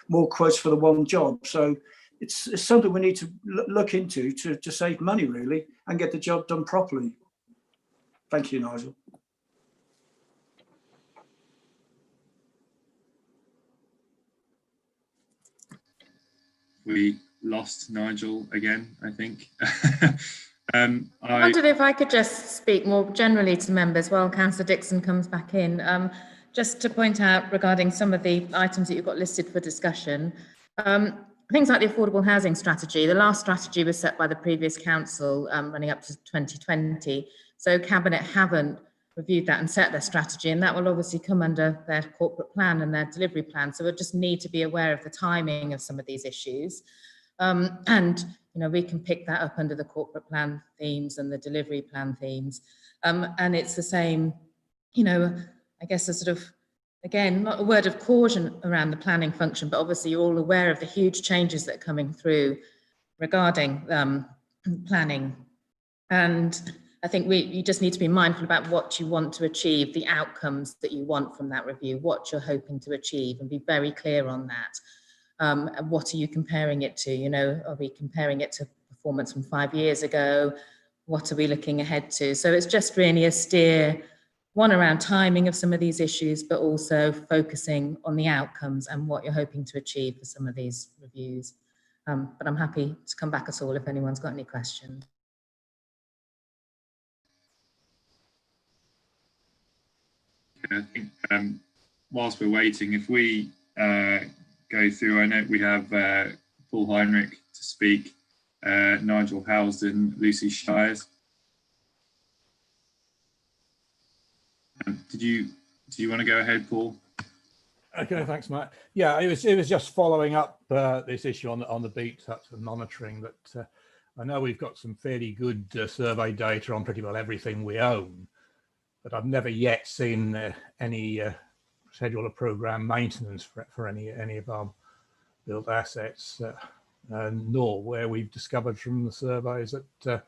more quotes for the one job. So it's something we need to look into to save money, really, and get the job done properly. Thank you, Nigel. We lost Nigel again, I think. I wondered if I could just speak more generally to members while Councillor Dixon comes back in, just to point out regarding some of the items that you've got listed for discussion. Things like the affordable housing strategy. The last strategy was set by the previous council running up to 2020. So Cabinet haven't reviewed that and set their strategy, and that will obviously come under their corporate plan and their delivery plan. So we'll just need to be aware of the timing of some of these issues. And you know, we can pick that up under the corporate plan themes and the delivery plan themes. And it's the same, you know, I guess a sort of, again, not a word of caution around the planning function, but obviously you're all aware of the huge changes that are coming through regarding planning. And I think you just need to be mindful about what you want to achieve, the outcomes that you want from that review, what you're hoping to achieve, and be very clear on that. And what are you comparing it to? You know, are we comparing it to performance from 5 years ago? What are we looking ahead to? So it's just really a steer, one around timing of some of these issues, but also focusing on the outcomes and what you're hoping to achieve for some of these reviews. But I'm happy to come back at all if anyone's got any questions. I think whilst we're waiting, if we go through, I know we have Paul Heinrich to speak, Nigel Housden, Lucy Shires. Do you want to go ahead, Paul? Okay, thanks, Matt. Yeah, it was just following up this issue on the beach huts and monitoring. That I know we've got some fairly good survey data on pretty well everything we own, but I've never yet seen any schedule of program maintenance for any of our built assets, nor where we've discovered from the surveys that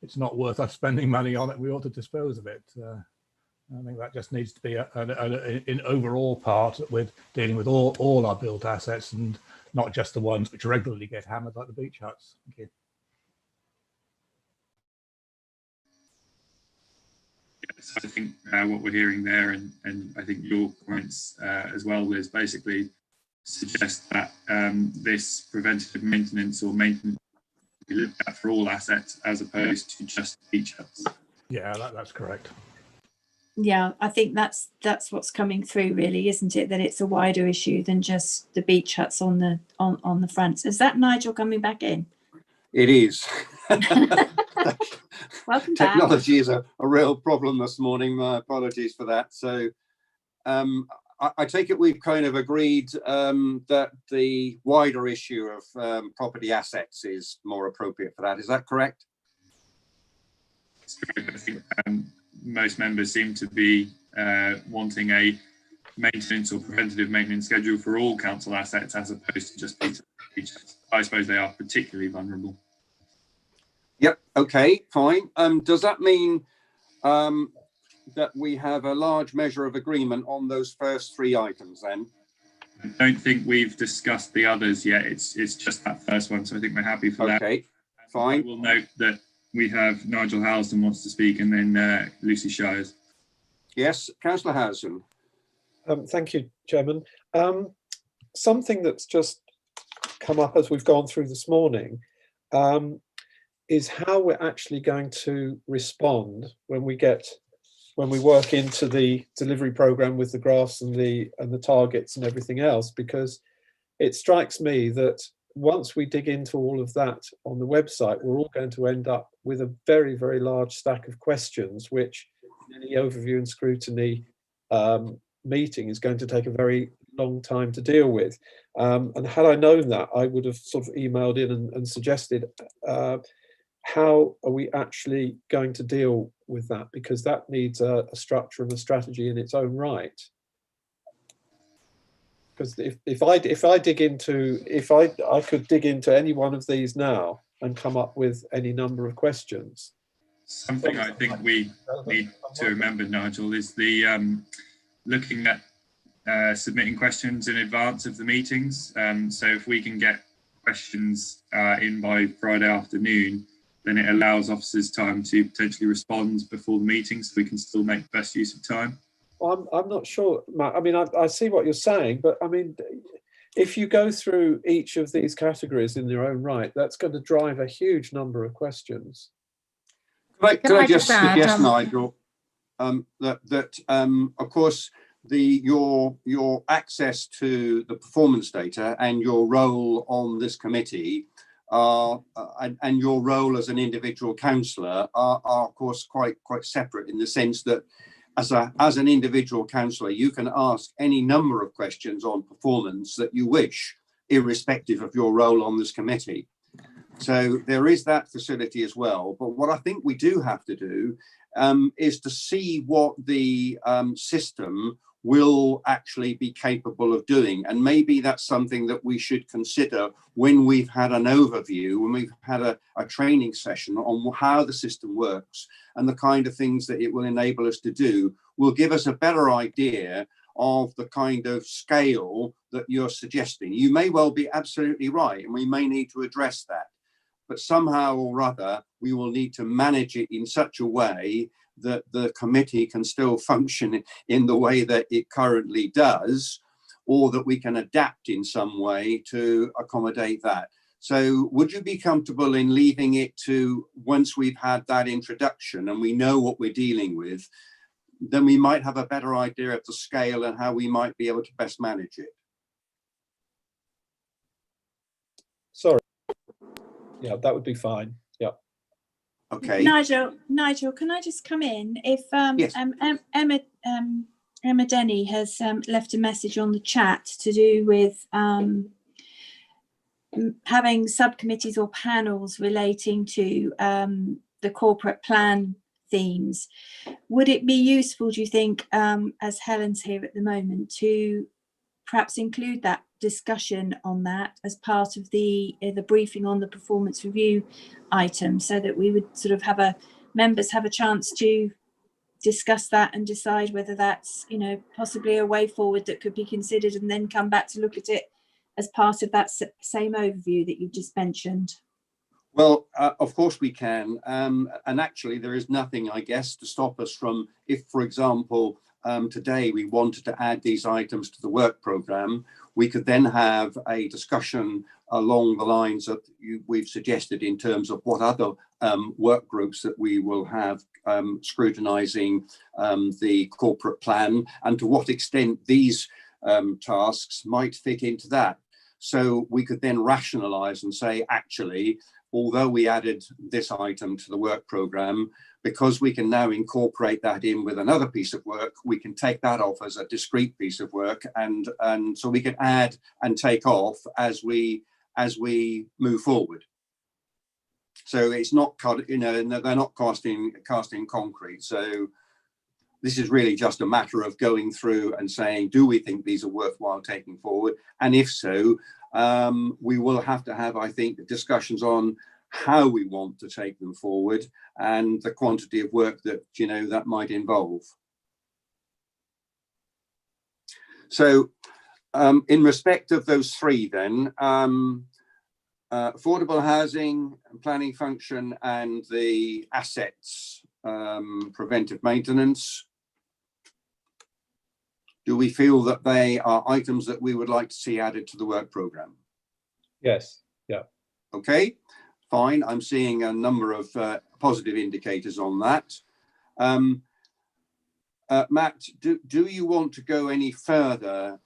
it's not worth us spending money on it. We ought to dispose of it. I think that just needs to be an overall part with dealing with all our built assets and not just the ones which regularly get hammered like the beach huts. Thank you. Yes, I think what we're hearing there, and I think your comments as well, Liz, basically suggest that this preventative maintenance or maintenance be looked at for all assets as opposed to just beach huts. Yeah, that's correct. Yeah, I think that's what's coming through, really, isn't it? That it's a wider issue than just the beach huts on the fronts. Is that Nigel coming back in? It is. Welcome back. Technology is a real problem this morning. My apologies for that. So I take it we've kind of agreed that the wider issue of property assets is more appropriate for that. Is that correct? I think most members seem to be wanting a maintenance or preventative maintenance schedule for all council assets as opposed to just beach huts. I suppose they are particularly vulnerable. Yep. Okay, fine. Does that mean that we have a large measure of agreement on those first three items then? I don't think we've discussed the others yet. It's just that first one. So I think we're happy for that. Okay, fine. We'll note that we have Nigel Housden wants to speak and then Lucy Shires. Yes, Councillor Housden. Thank you, Chairman. Something that's just come up as we've gone through this morning is how we're actually going to respond when we work into the delivery programme with the graphs and the targets and everything else, because it strikes me that once we dig into all of that on the website, we're all going to end up with a very, very large stack of questions, which in any overview and scrutiny meeting is going to take a very long time to deal with. And had I known that, I would have sort of emailed in and suggested how are we actually going to deal with that, because that needs a structure and a strategy in its own right. Because if I could dig into any one of these now and come up with any number of questions. Something I think we need to remember, Nigel, is the looking at submitting questions in advance of the meetings. So if we can get questions in by Friday afternoon, then it allows officers time to potentially respond before the meeting, so we can still make the best use of time. Well, I'm not sure, Matt. I mean, I see what you're saying, but I mean, if you go through each of these categories in their own right, that's going to drive a huge number of questions. Can I just suggest, Nigel, that of course your access to the performance data and your role on this committee and your role as an individual councillor are of course quite separate, in the sense that as an individual councillor you can ask any number of questions on performance that you wish, irrespective of your role on this committee. So there is that facility as well. But what I think we do have to do is to see what the system will actually be capable of doing. And maybe that's something that we should consider when we've had an overview, when we've had a training session on how the system works and the kind of things that it will enable us to do, will give us a better idea of the kind of scale that you're suggesting. You may well be absolutely right, and we may need to address that. But somehow or other, we will need to manage it in such a way that the committee can still function in the way that it currently does, or that we can adapt in some way to accommodate that. So would you be comfortable in leaving it to, once we've had that introduction and we know what we're dealing with, then we might have a better idea of the scale and how we might be able to best manage it? Sorry. Yeah, that would be fine. Yeah. Okay. Nigel, can I just come in? If yes. Emma Denny has left a message on the chat to do with having subcommittees or panels relating to the corporate plan themes. Would it be useful, do you think, as Helen's here at the moment, to perhaps include that discussion on that as part of the briefing on the performance review item, so that we would sort of members have a chance to discuss that and decide whether that's, you know, possibly a way forward that could be considered, and then come back to look at it as part of that same overview that you've just mentioned? Well, of course we can. And actually, there is nothing, I guess, to stop us from, if, for example, today we wanted to add these items to the work programme, we could then have a discussion along the lines that we've suggested in terms of what other work groups that we will have scrutinising the corporate plan, and to what extent these tasks might fit into that. So we could then rationalise and say, actually, although we added this item to the work programme, because we can now incorporate that in with another piece of work, we can take that off as a discrete piece of work, and so we can add and take off as we move forward. So it's not, you know, they're not casting concrete. So this is really just a matter of going through and saying, do we think these are worthwhile taking forward? And if so, we will have to have, I think, discussions on how we want to take them forward and the quantity of work that, you know, that might involve. So in respect of those three then, affordable housing, planning function, and the assets preventive maintenance, do we feel that they are items that we would like to see added to the work programme? Yes. Yeah. Okay, fine. I'm seeing a number of positive indicators on that. Matt, do you want to go any further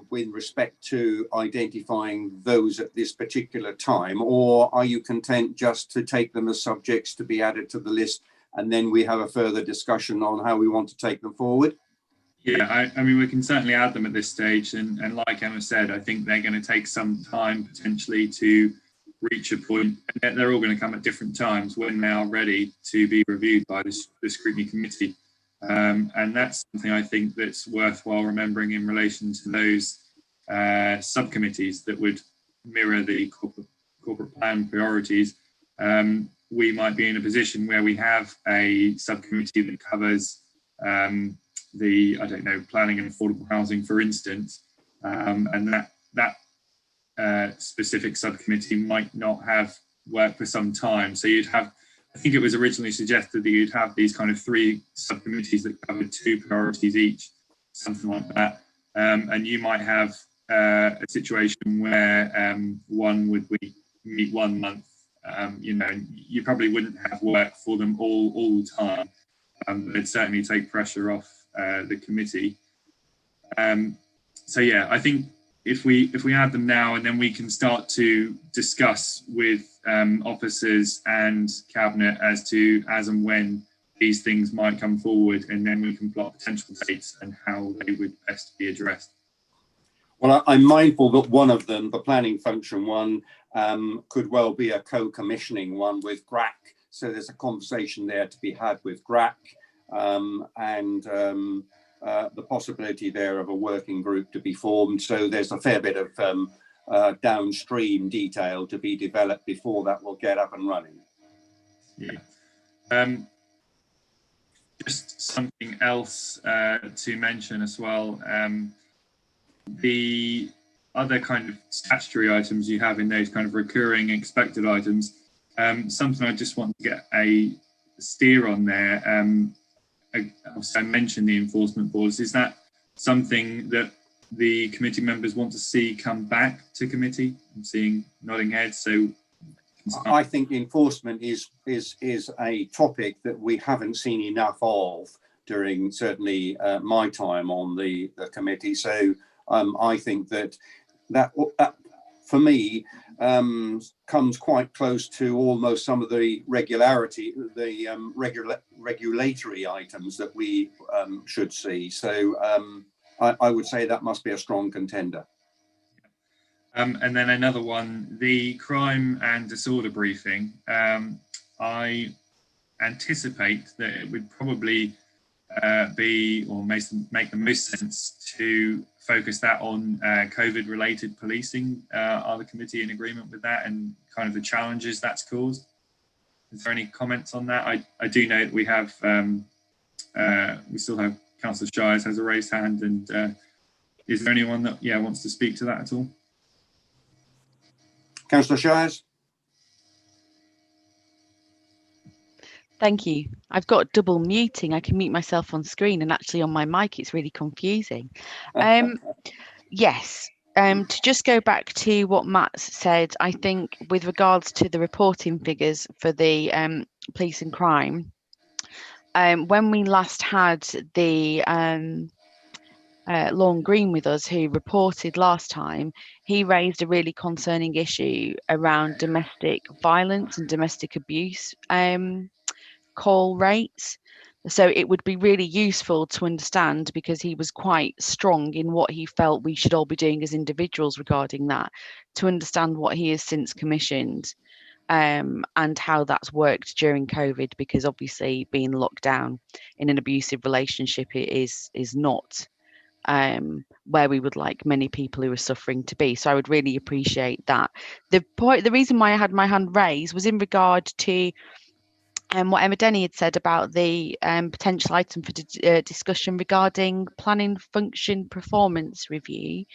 with respect to identifying those at this particular time, or are you content just to take them as subjects to be added to the list, and then we have a further discussion on how we want to take them forward? Yeah, I mean, we can certainly add them at this stage, and like Emma said, I think they're going to take some time potentially to reach a point, and they're all going to come at different times when they are ready to be reviewed by the Scrutiny Committee. And that's something I think that's worthwhile remembering in relation to those subcommittees that would mirror the corporate plan priorities. We might be in a position where we have a subcommittee that covers the, I don't know, planning and affordable housing, for instance, and that specific subcommittee might not have work for some time. So you'd have, I think it was originally suggested that you'd have these kind of three subcommittees that covered two priorities each, something like that. And you might have a situation where one would meet 1 month, you know, you probably wouldn't have work for them all the time. But it'd certainly take pressure off the committee. So yeah, I think if we add them now, and then we can start to discuss with officers and cabinet as and when these things might come forward, and then we can plot potential dates and how they would best be addressed. Well, I'm mindful that one of them, the planning function one, could well be a co-commissioning one with GRAC. So there's a conversation there to be had with GRAC, and the possibility there of a working group to be formed. So there's a fair bit of downstream detail to be developed before that will get up and running. Yeah. Just something else to mention as well. The other kind of statutory items you have in those kind of recurring expected items, something I just want to get a steer on there. I mentioned the enforcement boards. Is that something that the committee members want to see come back to committee? I'm seeing nodding heads. So I think enforcement is a topic that we haven't seen enough of during certainly my time on the committee. So I think that for me comes quite close to almost some of the regulatory items that we should see. So I would say that must be a strong contender. And then another one, the crime and disorder briefing. I anticipate that it would probably be, or make the most sense to focus that on COVID-related policing. Are the committee in agreement with that and kind of the challenges that's caused? Is there any comments on that? I do know that we have, we still have Councillor Shires has a raised hand, and is there anyone that wants to speak to that at all? Councillor Shires. Thank you. I've got double muting. I can mute myself on screen and actually on my mic. It's really confusing. Yes. To just go back to what Matt said, I think with regards to the reporting figures for the police and crime, when we last had the Lorne Green with us, who reported last time, he raised a really concerning issue around domestic violence and domestic abuse call rates. So it would be really useful to understand, because he was quite strong in what he felt we should all be doing as individuals regarding that, to understand what he has since commissioned and how that's worked during COVID, because obviously being locked down in an abusive relationship is not where we would like many people who are suffering to be. So I would really appreciate that. The reason why I had my hand raised was in regard to what Emma Denny had said about the potential item for discussion regarding planning function performance review.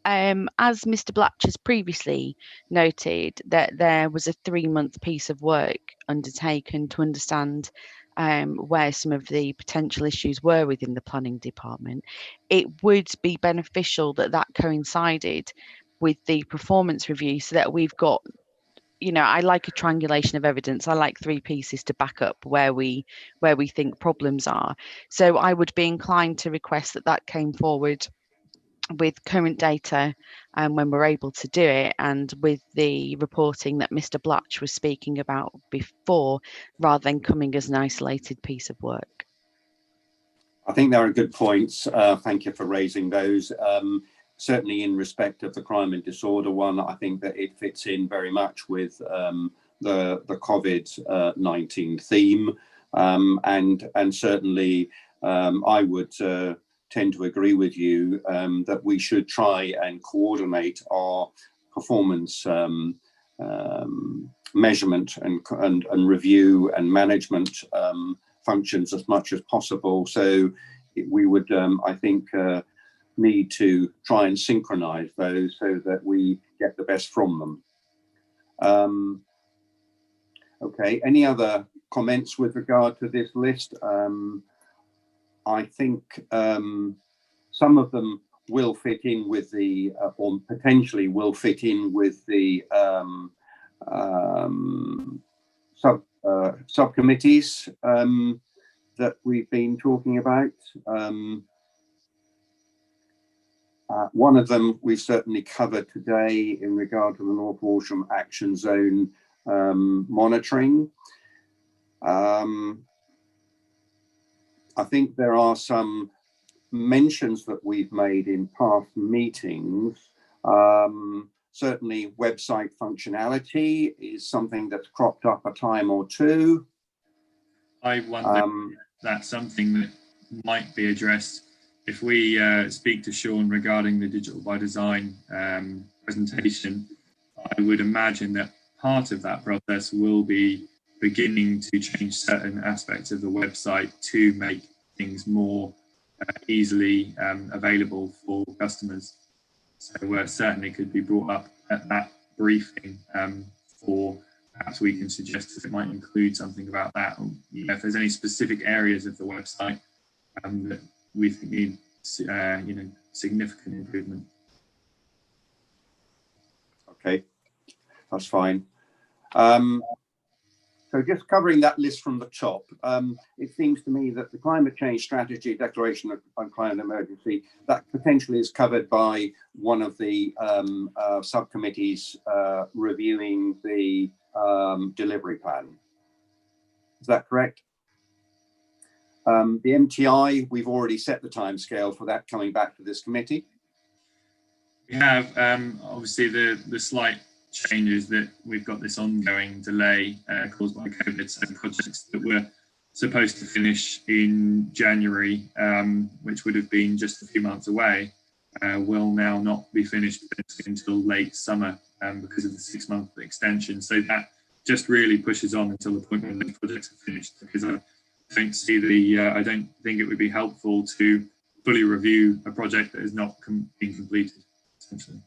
As Mr. Blatch has previously noted, that there was a 3-month piece of work undertaken to understand where some of the potential issues were within the planning department. It would be beneficial that that coincided with the performance review, so that we've got, I like a triangulation of evidence. I like 3 pieces to back up where we think problems are. So I would be inclined to request that came forward with current data when we're able to do it, and with the reporting that Mr. Blatch was speaking about before, rather than coming as an isolated piece of work. I think there are good points. Thank you for raising those. Certainly in respect of the crime and disorder one, I think that it fits in very much with the COVID-19 theme. And certainly I would tend to agree with you that we should try and coordinate our performance measurement and review and management functions as much as possible. So we would, I think, need to try and synchronize those so that we get the best from them. Okay, any other comments with regard to this list? I think some of them will fit in with the, or potentially will fit in with the subcommittees that we've been talking about. One of them we've certainly covered today in regard to the North Walsham Action Zone monitoring. I think there are some mentions that we've made in past meetings. Certainly website functionality is something that's cropped up a time or two. I wonder if that's something that might be addressed if we speak to Sean regarding the Digital by Design presentation. I would imagine that part of that process will be beginning to change certain aspects of the website to make things more easily available for customers. So certainly could be brought up at that briefing, or perhaps we can suggest if it might include something about that, or if there's any specific areas of the website that we think need significant improvement. Okay, that's fine. So just covering that list from the top, it seems to me that the climate change strategy declaration on climate emergency, that potentially is covered by one of the subcommittees reviewing the delivery plan. Is that correct? The MTI, we've already set the timescale for that coming back to this committee. We have obviously the slight changes that we've got this ongoing delay caused by COVID. So projects that were supposed to finish in January, which would have been just a few months away, will now not be finished until late summer because of the 6-month extension. So that just really pushes on until the point when the projects are finished, because I don't see I don't think it would be helpful to fully review a project that has not been completed, essentially.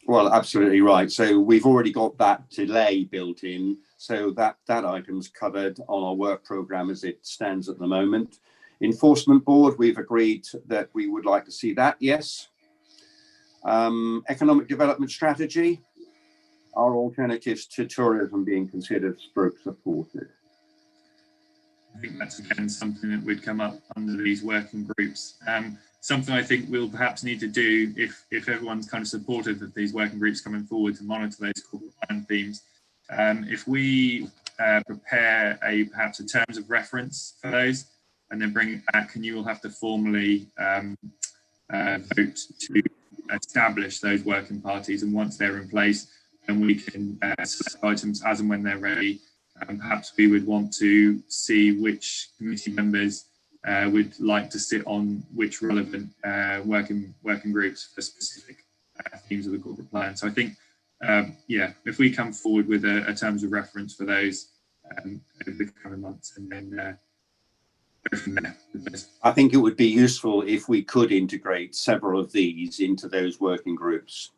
Well, absolutely right. So we've already got that delay built in. So that item's covered on our work programme as it stands at the moment. Enforcement Board, we've agreed that we would like to see that, yes. Economic Development Strategy, are alternatives to tourism being considered stroke supported? I think that's again something that would come up under these working groups. Something I think we'll perhaps need to do if everyone's kind of supportive of these working groups coming forward to monitor those corporate plan themes. If we prepare perhaps a terms of reference for those and then bring it back, and you will have to formally vote to establish those working parties, and once they're in place, then we can select items as and when they're ready. Perhaps we would want to see which committee members would like to sit on which relevant working groups for specific themes of the corporate plan. So I think, yeah, if we come forward with a terms of reference for those over the coming months, and then go from there. I think it would be useful if we could integrate several of these into those working groups.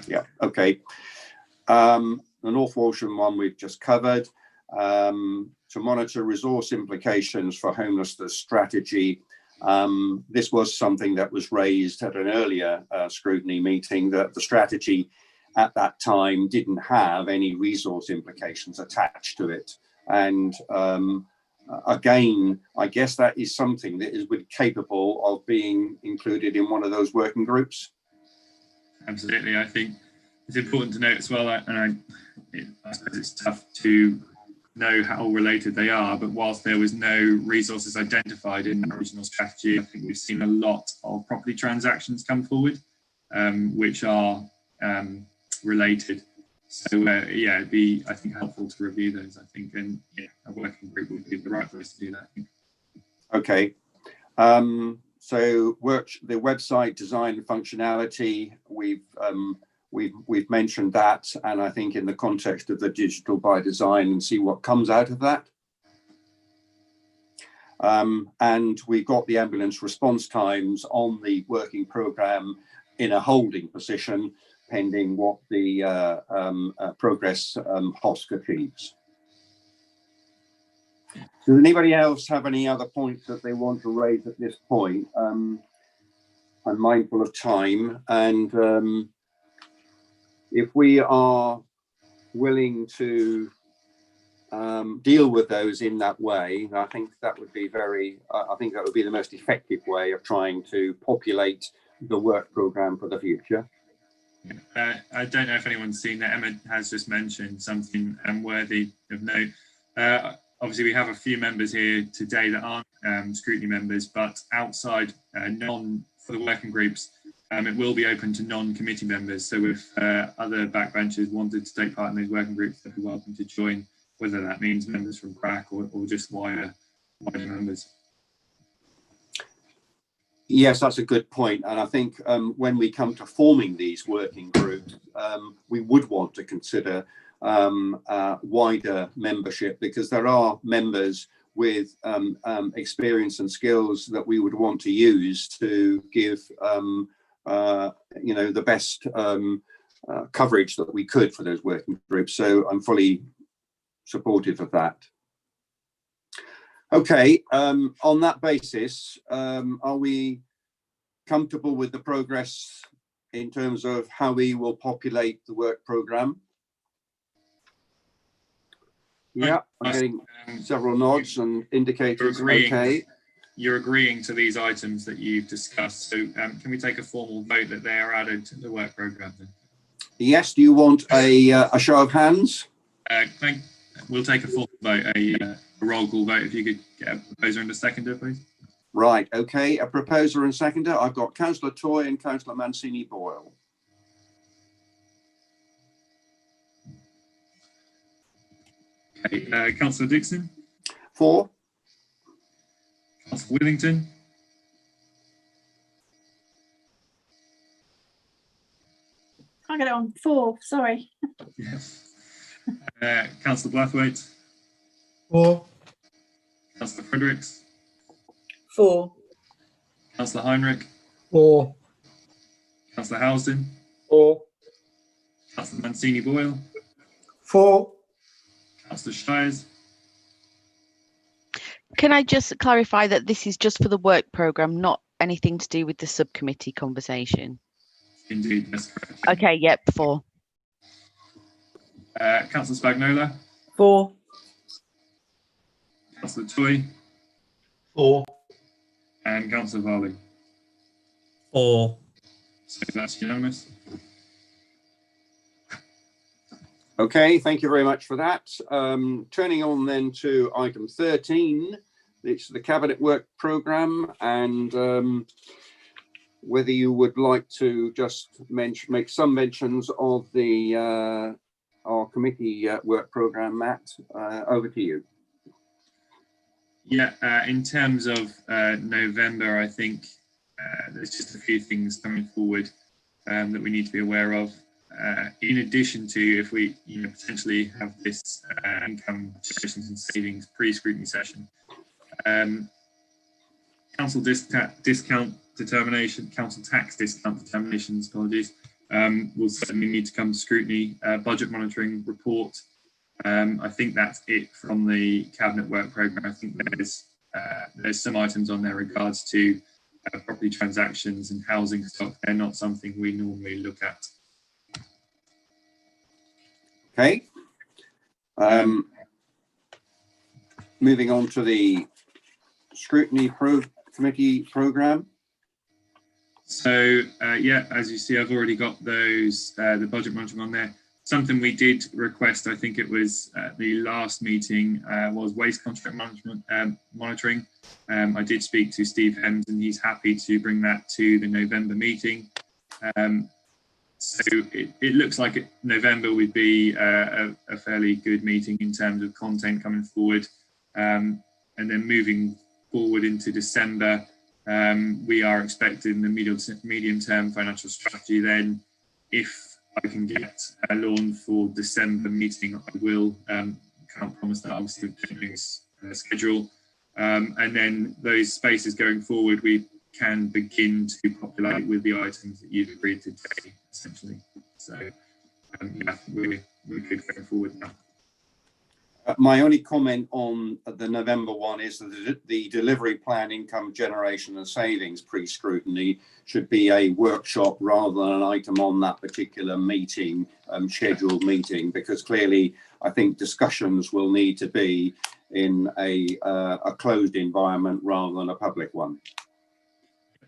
Yeah, okay. The North Walsham one we've just covered. To monitor resource implications for homelessness strategy. This was something that was raised at an earlier scrutiny meeting, that the strategy at that time didn't have any resource implications attached to it. And again, I guess that is something that is capable of being included in one of those working groups. Absolutely. I think it's important to note as well, and I suppose it's tough to know how related they are, but whilst there was no resources identified in the original strategy, I think we've seen a lot of property transactions come forward, which are related. So yeah, it'd be, I think, helpful to review those, I think, and yeah, a working group would be the right place to do that, I think. Okay. So the website design and functionality, we've mentioned that, and I think in the context of the digital by design, and see what comes out of that. And we've got the ambulance response times on the working programme in a holding position, pending what the progress HOSC achieves. Does anybody else have any other points that they want to raise at this point? I'm mindful of time, and if we are willing to deal with those in that way, I think that would be the most effective way of trying to populate the work programme for the future. I don't know if anyone's seen that. Emma has just mentioned something worthy of note. Obviously, we have a few members here today that aren't scrutiny members, but outside for the working groups, it will be open to non-committee members. So if other backbenchers wanted to take part in those working groups, they'd be welcome to join, whether that means members from CRAC or just wider members. Yes, that's a good point. And I think when we come to forming these working groups, we would want to consider wider membership, because there are members with experience and skills that we would want to use to give the best coverage that we could for those working groups. So I'm fully supportive of that. Okay, on that basis, are we comfortable with the progress in terms of how we will populate the work programme? Yeah, I'm getting several nods and indicators. Okay. You're agreeing to these items that you've discussed. So can we take a formal vote that they are added to the work programme then? Yes, do you want a show of hands? We'll take a formal vote, a roll call vote. If you could get a proposer and a seconder, please. Right, okay, a proposer and seconder. I've got Councillor Toy and Councillor Mancini-Boyle. Okay, Councillor Dixon. 4. Councillor Withington. I got it on 4, sorry. Yes. Councillor Blathwaite. 4. Councillor Fredericks. 4. Councillor Heinrich. 4. Councillor Housden. 4. Councillor Mancini Boyle. 4. Councillor Shires. Can I just clarify that this is just for the work programme, not anything to do with the subcommittee conversation? Indeed, that's correct. Okay, yep, 4. Councillor Spagnola. 4. Councillor Toy. 4. And Councillor Varley. 4. So that's unanimous. Okay, thank you very much for that. Turning on then to item 13, it's the Cabinet Work Programme, and whether you would like to just make some mentions of the our committee work programme, Matt. Over to you. Yeah, in terms of November, I think there's just a few things coming forward that we need to be aware of. In addition to if we potentially have this income generations and savings pre-scrutiny session, council tax discount determinations, apologies, will certainly need to come to scrutiny. Budget monitoring report. I think that's it from the Cabinet Work Programme. I think there's some items on there regards to property transactions and housing stock. They're not something we normally look at. Okay. Moving on to the Scrutiny Committee Programme. So yeah, as you see, I've already got those, the budget monitoring on there. Something we did request, I think it was at the last meeting, was waste contract management monitoring. I did speak to Steve Hems and he's happy to bring that to the November meeting. So it looks like November would be a fairly good meeting in terms of content coming forward. And then moving forward into December, we are expecting the medium-term financial strategy. Then if I can get a lawn for December meeting, I will. Can't promise that, obviously, with schedule. And then those spaces going forward, we can begin to populate with the items that you've agreed to today, essentially. So yeah, we're good going forward now. My only comment on the November one is that the delivery plan, income generation and savings pre-scrutiny should be a workshop rather than an item on that particular meeting, scheduled meeting, because clearly I think discussions will need to be in a closed environment rather than a public one.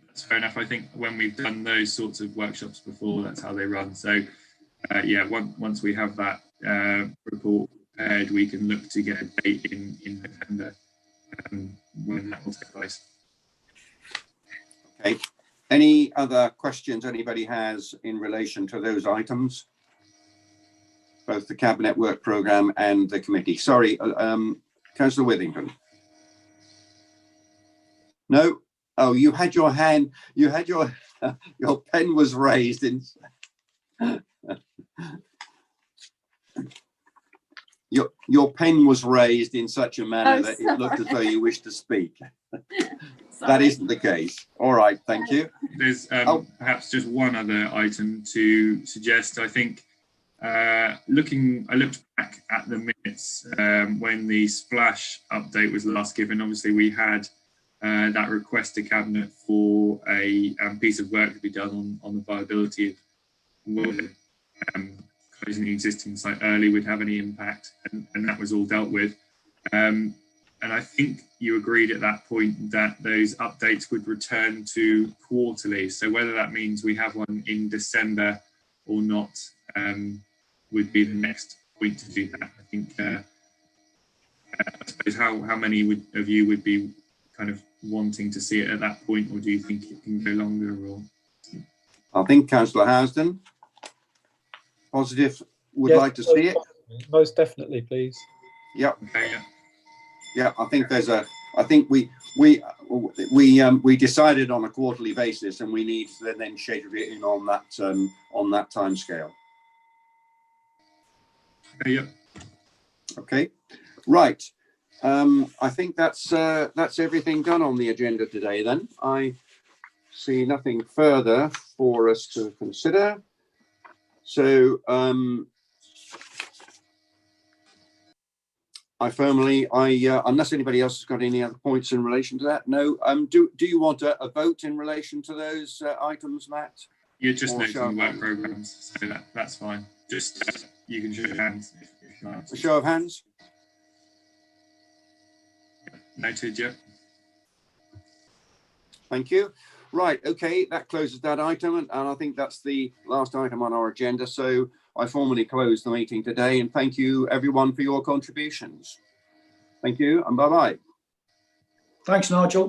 That's fair enough. I think when we've done those sorts of workshops before, that's how they run. So yeah, once we have that report prepared, we can look to get a date in November when that will take place. Okay. Any other questions anybody has in relation to those items? Both the Cabinet Work Programme and the committee. Sorry, Councillor Withington. No? Oh, you had your hand, you had your pen was raised in. Your pen was raised in such a manner that it looked as though you wished to speak. That isn't the case. All right, thank you. There's perhaps just one other item to suggest. I think I looked back at the minutes when the splash update was last given. Obviously, we had that request to Cabinet for a piece of work to be done on the viability of whether closing the existing site early would have any impact, and that was all dealt with. And I think you agreed at that point that those updates would return to quarterly. So whether that means we have one in December or not would be the next point to do that. I think I suppose how many of you would be kind of wanting to see it at that point, or do you think it can go longer? Or I think Councillor Housden, positive, would like to see it. Most definitely, please. Yep. Okay, yeah. Yeah, I think there's a. I think we decided on a quarterly basis, and we need to then schedule it in on that time scale. Okay, yeah. Okay, right. I think that's everything done on the agenda today. Then I see nothing further for us to consider. So unless anybody else has got any other points in relation to that, no. Do you want a vote in relation to those items, Matt? You're just Or noting work programs, so that's fine. Just you can show your hands if you like. A show of hands. Noted, yeah. Thank you. Right, okay, that closes that item, and I think that's the last item on our agenda. So I formally close the meeting today, and thank you everyone for your contributions. Thank you, and bye-bye. Thanks, Nigel.